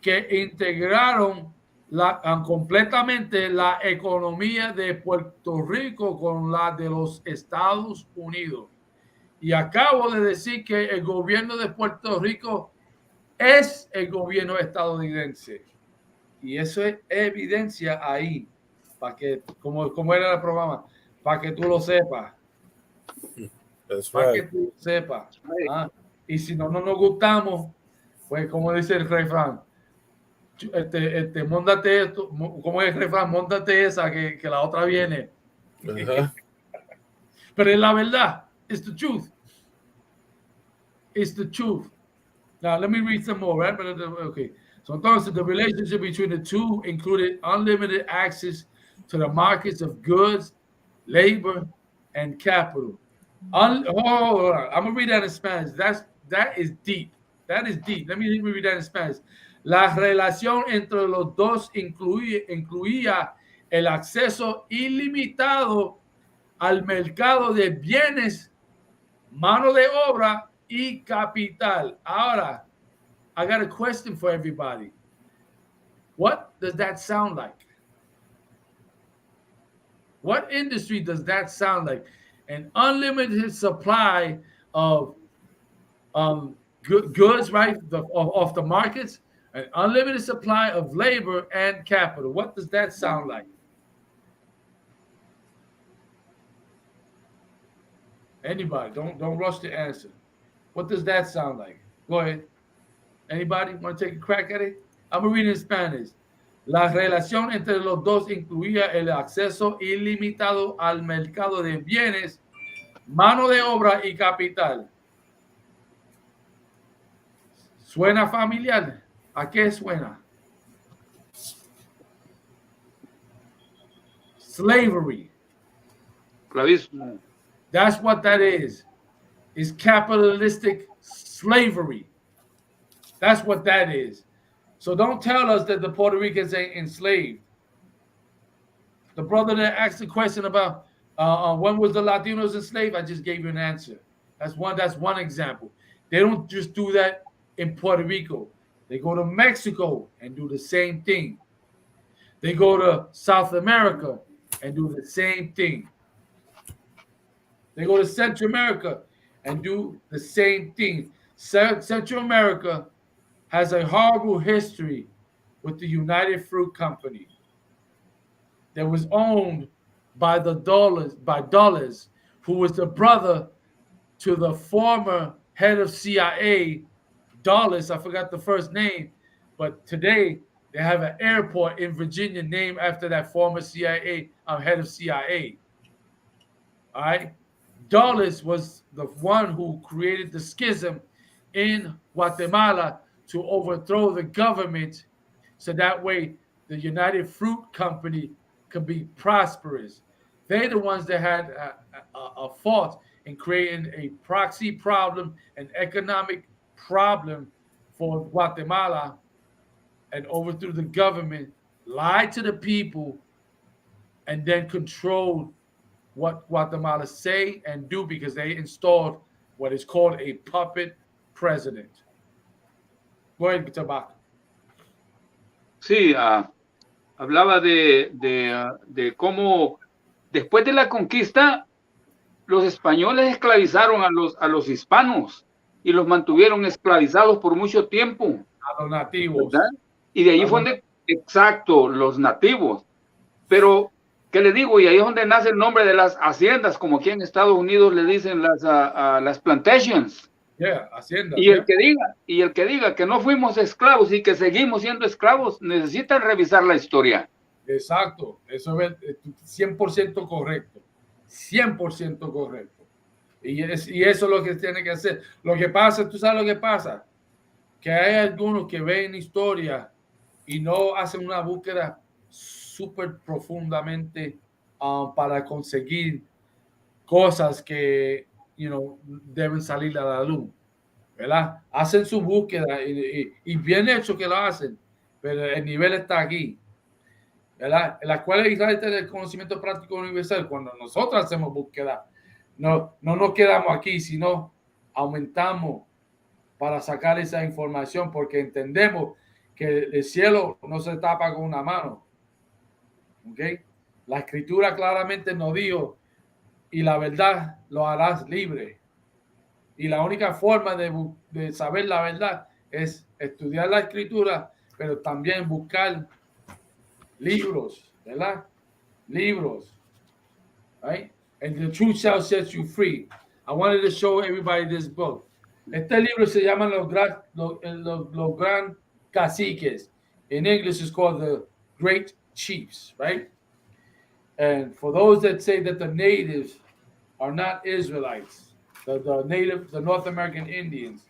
que integraron completamente la economía de Puerto Rico con la de los Estados Unidos. Y acabo de decir que el gobierno de Puerto Rico es el gobierno estadounidense. Y eso es evidencia ahí, para que, como era el programa, para que tú lo sepas. Para que tú sepas. Y si no nos gustamos, pues como dice el refrán, móndate esto, como es el refrán, móndate esa que la otra viene. Pero es la verdad. It's the truth. It's the truth. Now, let me read some more, right? Okay. So, entonces, the relationship between the two included unlimited access to the markets of goods, labor, and capital. I'm going to read that in Spanish. That is deep. That is deep. Let me read that in Spanish. La relación entre los dos incluía el acceso ilimitado al mercado de bienes, mano de obra y capital. Ahora, I got a question for everybody. What does that sound like? What industry does that sound like? An unlimited supply of goods, right, off the markets, an unlimited supply of labor and capital. What does that sound like? Anybody, don't rush to answer. What does that sound like? Go ahead. Anybody want to take a crack at it? I'm going to read in Spanish. La relación entre los dos incluía el acceso ilimitado al mercado de bienes, mano de obra y capital. ¿Suena familiar? ¿A qué suena? Slavery. Esclavismo. That's what that is. It's capitalistic slavery. That's what that is. So don't tell us that the Puerto Ricans ain't enslaved. The brother that asked the question about when was the Latinos enslaved, I just gave you an answer. That's one example. They don't just do that in Puerto Rico. They go to Mexico and do the same thing. They go to South America and do the same thing. They go to Central America and do the same thing. Central America has a horrible history with the United Fruit Company that was owned by Dulles, who was the brother to the former head of CIA, Dulles. I forgot the first name, but today they have an airport in Virginia named after that former CIA head of CIA. All right. Dulles was the one who created the schism in Guatemala to overthrow the government so that way the United Fruit Company could be prosperous. They're the ones that had a fault in creating a proxy problem, an economic problem for Guatemala, and overthrew the government, lied to the people, and then controlled what Guatemala say and do because they installed what is called a puppet president. Go ahead, Tabaco. Sí, hablaba de cómo después de la conquista los españoles esclavizaron a los hispanos y los mantuvieron esclavizados por mucho tiempo. A los nativos. ¿Verdad? Y de ahí fue donde, exacto, los nativos. Pero, ¿qué le digo? Y ahí es donde nace el nombre de las haciendas, como aquí en Estados Unidos le dicen las plantations. Yeah, haciendas. Y el que diga que no fuimos esclavos y que seguimos siendo esclavos, necesitan revisar la historia. Exacto, eso es 100% correcto. 100% correcto. Y eso es lo que tiene que hacer. Lo que pasa, tú sabes lo que pasa, que hay algunos que ven historia y no hacen una búsqueda súper profundamente para conseguir cosas que deben salir a la luz, ¿verdad? Hacen su búsqueda y bien hecho que lo hacen, pero el nivel está aquí, ¿verdad? En la escuela de Israel del conocimiento práctico universal, cuando nosotros hacemos búsqueda, no nos quedamos aquí, sino aumentamos para sacar esa información, porque entendemos que el cielo no se tapa con una mano. ¿Ok? La escritura claramente nos dijo, y la verdad lo harás libre. Y la única forma de saber la verdad es estudiar la escritura, pero también buscar libros, ¿verdad? Libros. Right? And the truth shall set you free. I wanted to show everybody this book. Este libro se llama Los Gran Caciques. In English, it's called The Great Chiefs, right? And for those that say that the natives are not Israelites, the North American Indians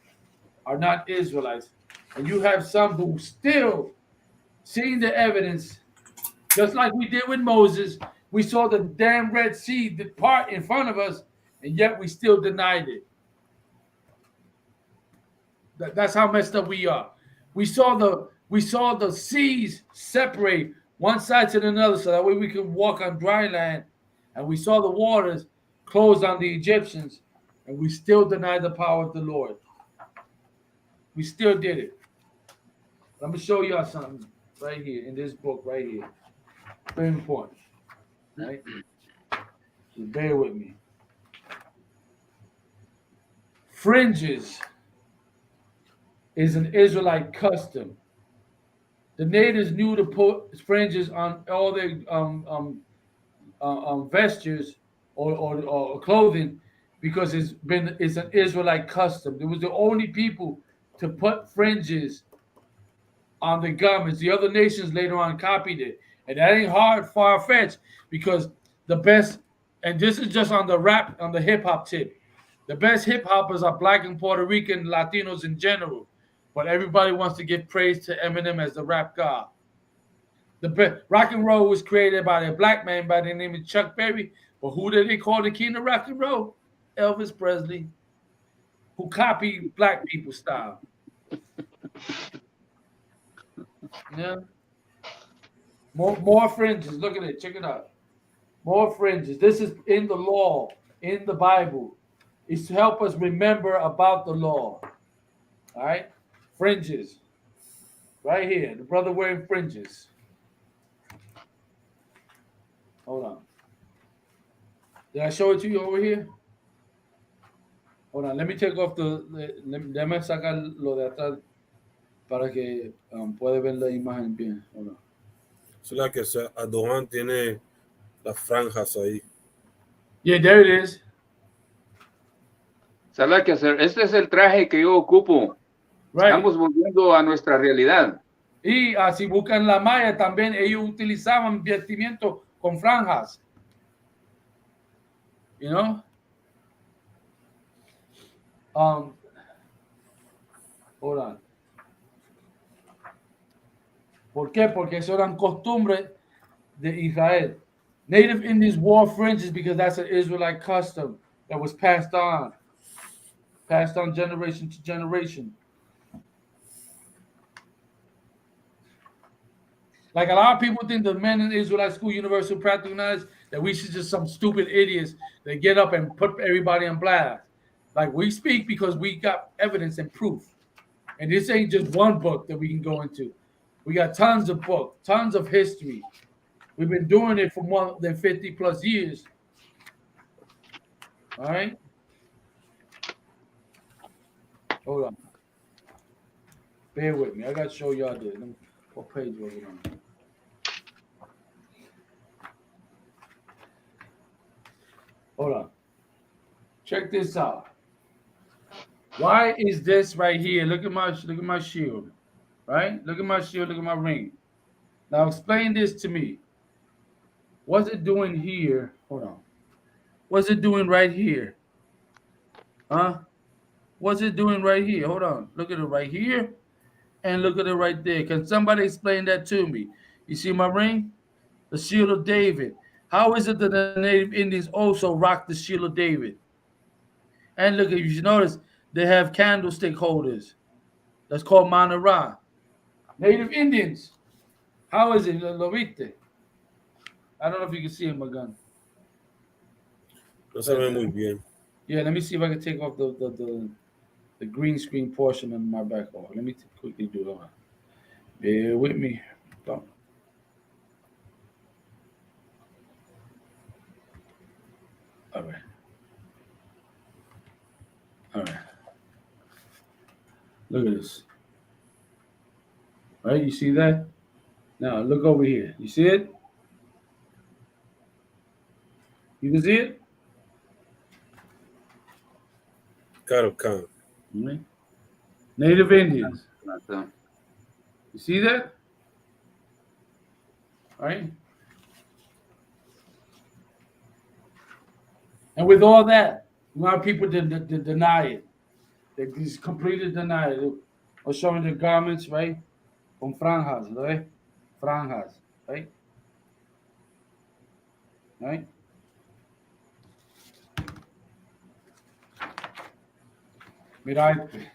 are not Israelites, and you have some who still seeing the evidence, just like we did with Moses, we saw the damn Red Sea depart in front of us, and yet we still denied it. That's how messed up we are. We saw the seas separate one side to another, so that way we could walk on dry land, and we saw the waters close on the Egyptians, and we still denied the power of the Lord. We still did it. I'm gonna show y'all something right here in this book right here. Very important. Right? So bear with me. Fringes is an Israelite custom. The natives knew to put fringes on all their vestures or clothing because it's an Israelite custom. It was the only people to put fringes on the garments. The other nations later on copied it. And that ain't far-fetched, because the best, and this is just on the rap, on the hip-hop tip, the best hip-hoppers are Black and Puerto Rican, Latinos in general. But everybody wants to give praise to Eminem as the rap god. The rock and roll was created by a Black man by the name of Chuck Berry. But who did they call the king of rock and roll? Elvis Presley, who copied Black people's style. Yeah. More fringes. Look at it. Check it out. More fringes. This is in the law, in the Bible. It's to help us remember about the law. All right? Fringes. Right here. The brother wearing fringes. Hold on. Did I show it to you over here? Hold on. Let me take off déjame sacar lo de atrás para que pueda ver la imagen bien. Hold on. Es la que Adohan tiene las franjas ahí. Yeah, there it is. ¿Sabes qué hacer? Este es el traje que yo ocupo. Right. Estamos volviendo a nuestra realidad. Y así buscan la maya también, ellos utilizaban vestimiento con franjas. You know? Hold on. ¿Por qué? Porque eso eran costumbres de Israel. Native Indians wore fringes because that's an Israelite custom that was passed on generation to generation. Like a lot of people think the men in the Israelite school, universal practical knowledge, that we should just some stupid idiots that get up and put everybody on blast. Like, we speak because we got evidence and proof. And this ain't just one book that we can go into. We got tons of books, tons of history. We've been doing it for more than 50 plus years. All right? Hold on. Bear with me. I got to show y'all this. What page was it on? Hold on. Check this out. Why is this right here? Look at my shield, right? Look at my shield. Look at my ring. Now explain this to me. What's it doing here? Hold on. What's it doing right here? Huh? What's it doing right here? Hold on. Look at it right here, and look at it right there. Can somebody explain that to me? You see my ring? The shield of David. How is it that the native Indians also rock the shield of David? And look, if you notice, they have candlestick holders. That's called Manara. Native Indians. How is it? Lo viste? I don't know if you can see it, my gun. No se ve muy bien. Yeah, let me see if I can take off the green screen portion of my back. Oh, let me quickly do that. Bear with me. Don't. All right. All right. Look at this. Right? You see that? Now look over here. You see it? You can see it? Claro, claro. Right. Native Indians. You see that? All right? And with all that, a lot of people deny it. They just completely deny it. Or showing the garments, right? Con franjas, right? Franjas, right? Right? Mira este.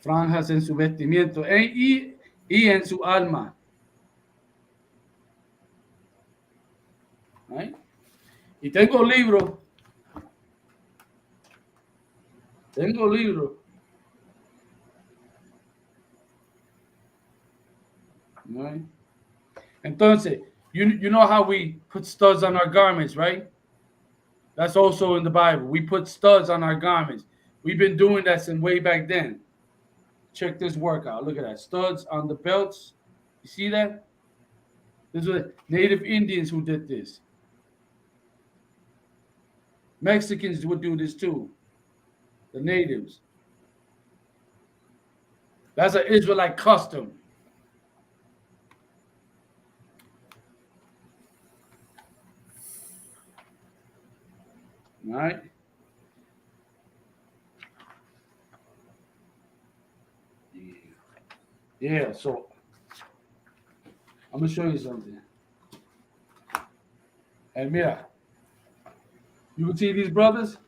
Franjas en su vestimiento y en su alma. Right? Y tengo libros. Right? Entonces, you know how we put studs on our garments, right? That's also in the Bible. We put studs on our garments. We've been doing that since way back then. Check this workout. Look at that. Studs on the belts. You see that? These were Native Indians who did this. Mexicans would do this too. The natives. That's an Israelite custom. All right? Yeah, so I'm going to show you something. And mira, you can see these brothers?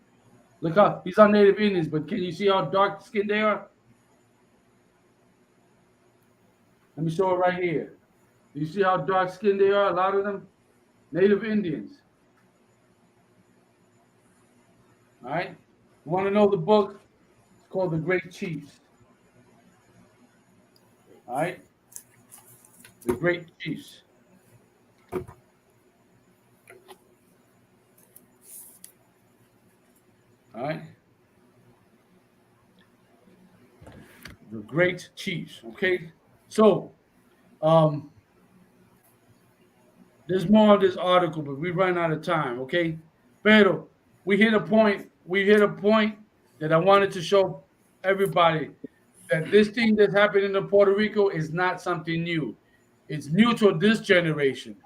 Look how, these are Native Indians, but can you see how dark skinned they are? Let me show it right here. You see how dark skinned they are, a lot of them? Native Indians. All right? You want to know the book? It's called The Great Chiefs. All right? The Great Chiefs. All right? The Great Chiefs, okay? So, there's more of this article, but we run out of time, okay? Pero we hit a point that I wanted to show everybody that this thing that's happening in Puerto Rico is not something new. It's new to this generation.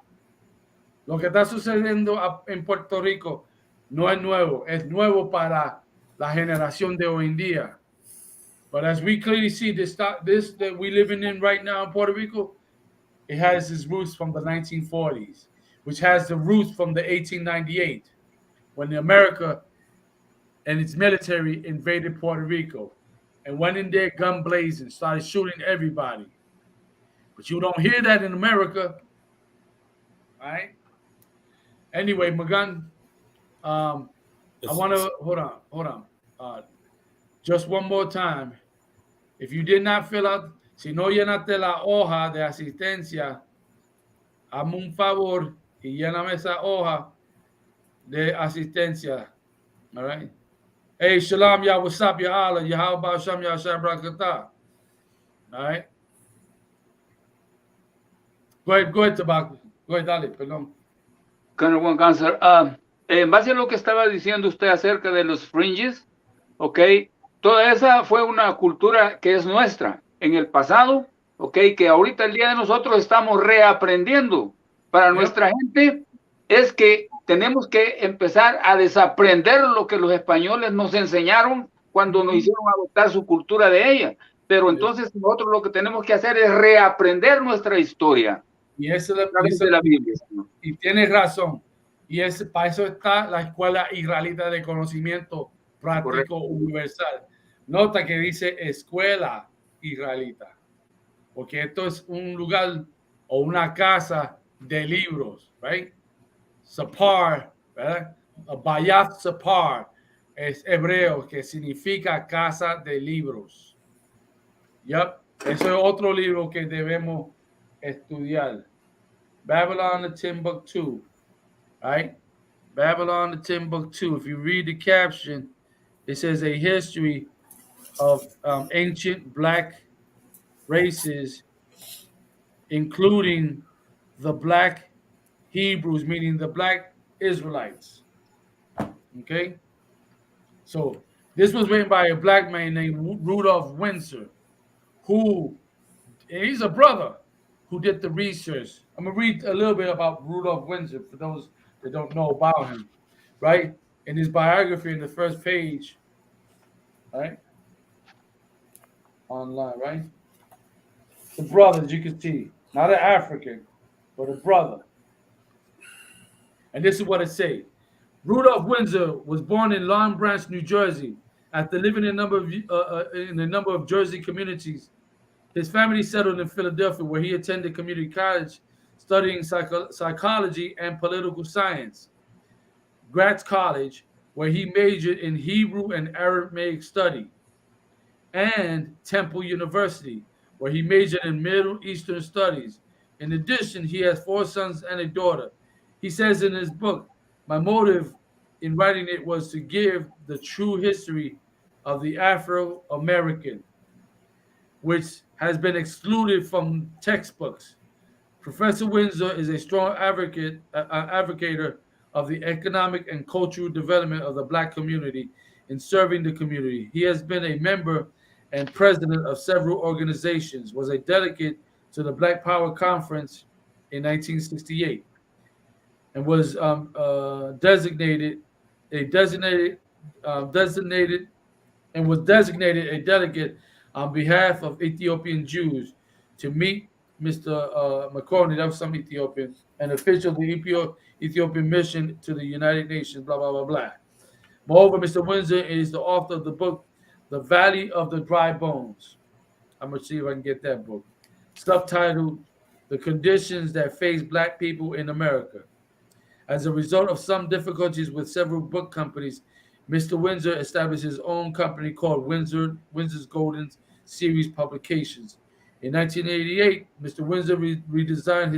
Lo que está sucediendo en Puerto Rico no es nuevo. Es nuevo para la generación de hoy en día. But as we clearly see, this that we're living in right now in Puerto Rico, it has its roots from the 1940s, which has the roots from the 1898, when the America and its military invaded Puerto Rico and went in there gun blazing, started shooting everybody. But you don't hear that in America, right? Anyway, Magan, I want to hold on. Just one more time. If you did not fill out, si no llenaste la hoja de asistencia, hazme un favor y lléname esa hoja de asistencia. All right? Hey, Shalom, Yah, what's up, Yah Allah, Yahweh, Shem, Yah, Shabrakatah. All right? Go ahead, Tabaco. Go ahead, dale, perdón. Colonel Juan Cáncer, en base a lo que estaba diciendo usted acerca de los fringes, ok, toda esa fue una cultura que es nuestra en el pasado, ¿ok? Que ahorita el día de nosotros estamos reaprendiendo. Para nuestra gente es que tenemos que empezar a desaprender lo que los españoles nos enseñaron cuando nos hicieron adoptar su cultura de ella. Pero entonces nosotros lo que tenemos que hacer es reaprender nuestra historia. Y eso a través de la Biblia. Y tienes razón. Y para eso está la Escuela Israelita de Conocimiento Práctico Correcto. Universal. Nota que dice Escuela Israelita, porque esto es un lugar o una casa de libros, right? Sapar, ¿verdad? Bayat Sapar es hebreo que significa casa de libros. Yep. Eso es otro libro que debemos estudiar. Babylon to Timbuktu, right? Babylon to Timbuktu. If you read the caption, it says a history of ancient black races, including the black Hebrews, meaning the black Israelites. Okay? So this was written by a black man named Rudolph Windsor, who, he's a brother who did the research. I'm going to read a little bit about Rudolph Windsor for those that don't know about him, right? In his biography, in the first page, right? Online, right? The brother, as you can see, not an African, but a brother. And this is what it says. Rudolph Windsor was born in Long Branch, New Jersey. After living in a number of Jersey communities, his family settled in Philadelphia, where he attended community college, studying psychology and political science. Gratz College, where he majored in Hebrew and Aramaic study. And Temple University, where he majored in Middle Eastern studies. In addition, he has 4 sons and a daughter. He says in his book, my motive in writing it was to give the true history of the Afro-American, which has been excluded from textbooks. Professor Windsor is a strong advocator of the economic and cultural development of the Black community in serving the community. He has been a member and president of several organizations, was a delegate to the Black Power Conference in 1968, and was designated a delegate on behalf of Ethiopian Jews to meet Mr. Macaroni, that was some Ethiopian, an official of the Ethiopian mission to the United Nations, blah, blah, blah, blah. Moreover, Mr. Windsor is the author of the book, The Valley of the Dry Bones. I'm going to see if I can get that book. Subtitled, The Conditions That Face Black People in America. As a result of some difficulties with several book companies, Mr. Windsor established his own company called Windsor's Golden Series Publications. In 1988, Mr. Windsor redesigned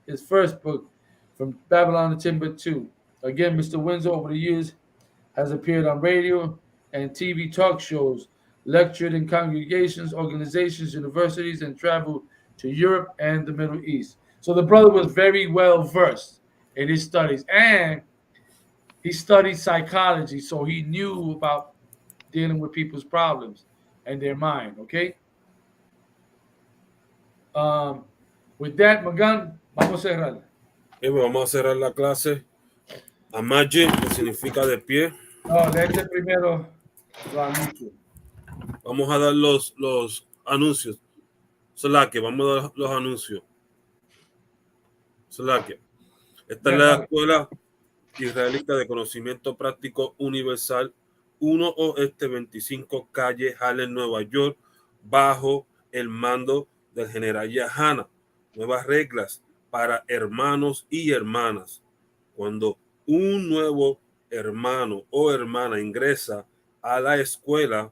his first book, From Babylon to Timbuktu. Again, Mr. Windsor, over the years, has appeared on radio and TV talk shows, lectured in congregations, organizations, universities, and traveled to Europe and the Middle East. So the brother was very well versed in his studies, and he studied psychology, so he knew about dealing with people's problems and their mind, okay? With that, Magan, vamos a cerrar. Vamos a cerrar la clase. Amaje, que significa de pie. No, léete primero los anuncios. Vamos a dar los anuncios. Solake, vamos a dar los anuncios. Solake. Esta es la Escuela Israelita de Conocimiento Práctico Universal 1 Oeste 25 Calle Harlem, Nueva York, bajo el mando del general Yahana. Nuevas reglas para hermanos y hermanas. Cuando un nuevo hermano o hermana ingresa a la escuela,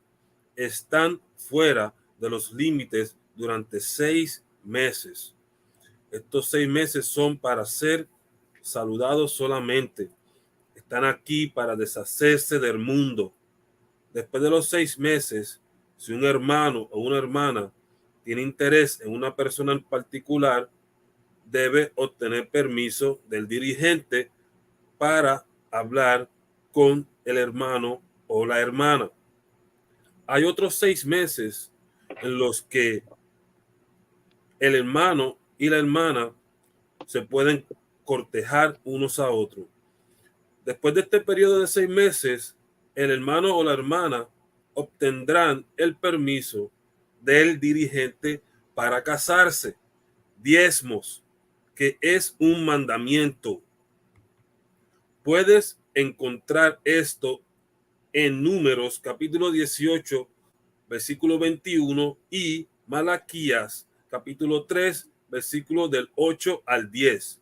están fuera de los límites durante 6 meses. Estos 6 meses son para ser saludados solamente. Están aquí para deshacerse del mundo. Después de los 6 meses, si un hermano o una hermana tiene interés en una persona en particular, debe obtener permiso del dirigente para hablar con el hermano o la hermana. hay otros 6 meses en los que el hermano y la hermana se pueden cortejar unos a otros. Después de este periodo de 6 meses, el hermano o la hermana obtendrán el permiso del dirigente para casarse. Diezmos, que es un mandamiento. Puedes encontrar esto en Números capítulo 18, versículo 21 y Malaquías capítulo 3, versículo del 8 al 10.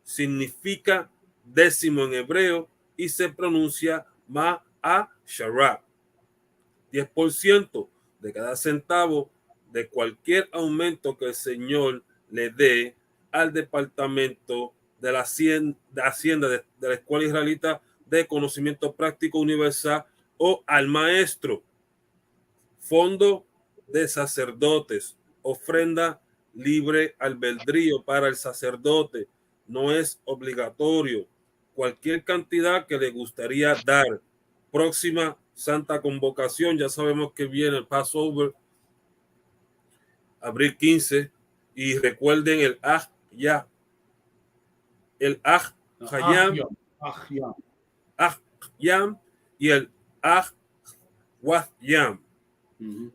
Significa décimo en hebreo y se pronuncia ma'ashara. 10% de cada centavo de cualquier aumento que el Señor le dé al departamento de la Hacienda de la Escuela Israelita de Conocimiento Práctico Universal o al maestro. Fondo de sacerdotes, ofrenda libre albedrío para el sacerdote, no es obligatorio. Cualquier cantidad que le gustaría dar. Próxima Santa Convocación, ya sabemos que viene el Passover, abril 15, y recuerden el Aj-Ya, el Aj-Yam y el Aj-Wath-Yam.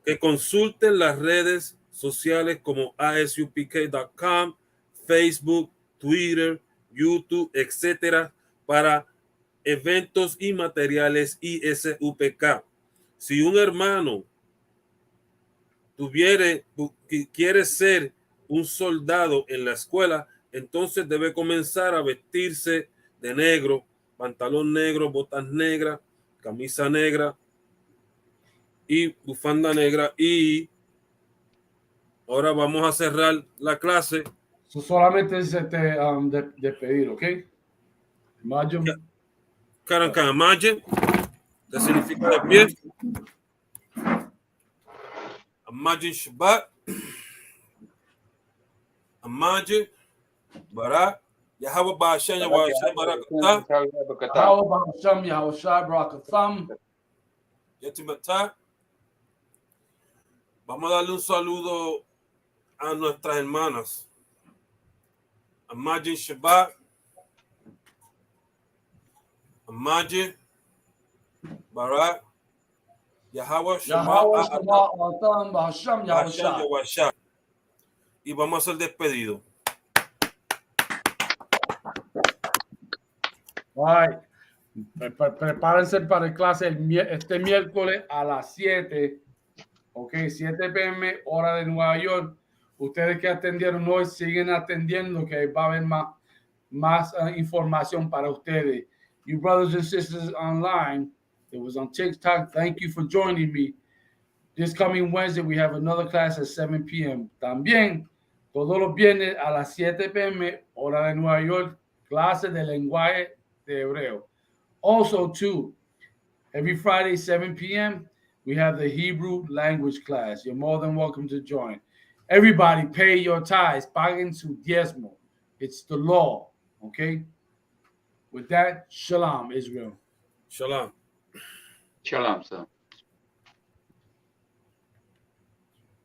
Que consulten las redes sociales como isupk.com, Facebook, Twitter, YouTube, etcétera, para eventos y materiales ISUPK. Si un hermano quiere ser un soldado en la escuela, entonces debe comenzar a vestirse de negro, pantalón negro, botas negras, camisa negra y bufanda negra. Y ahora vamos a cerrar la clase. Solamente se te despedir, ¿ok? Imagine. Imagine, que significa de pie. Imagine Shabbat. Imagine Barak. Yahweh Ba'ashem Yahweh Barakatah. Yahweh Ba'ashem Yahweh Barakatah. Yetimatah. Vamos a darle un saludo a nuestras hermanas. Imagine Shabbat. Imagine Barak. Yahweh Shabbat. Y vamos a hacer despedido. Right. Prepárense para el clase este miércoles a las 7. Ok, 7 p.m. hora de Nueva York. Ustedes que atendieron hoy siguen atendiendo, que va a haber más información para ustedes. You brothers and sisters online, it was on TikTok. Thank you for joining me. This coming Wednesday, we have another class at 7 p.m. También, todos los viernes a las 7 p.m. hora de Nueva York, clase de lenguaje de hebreo. Also, too, every Friday, 7 p.m., we have the Hebrew language class. You're more than welcome to join. Everybody pay your tithes. Paguen su diezmo. It's the law, okay? With that, shalom, Israel. Shalom. Shalom, sir.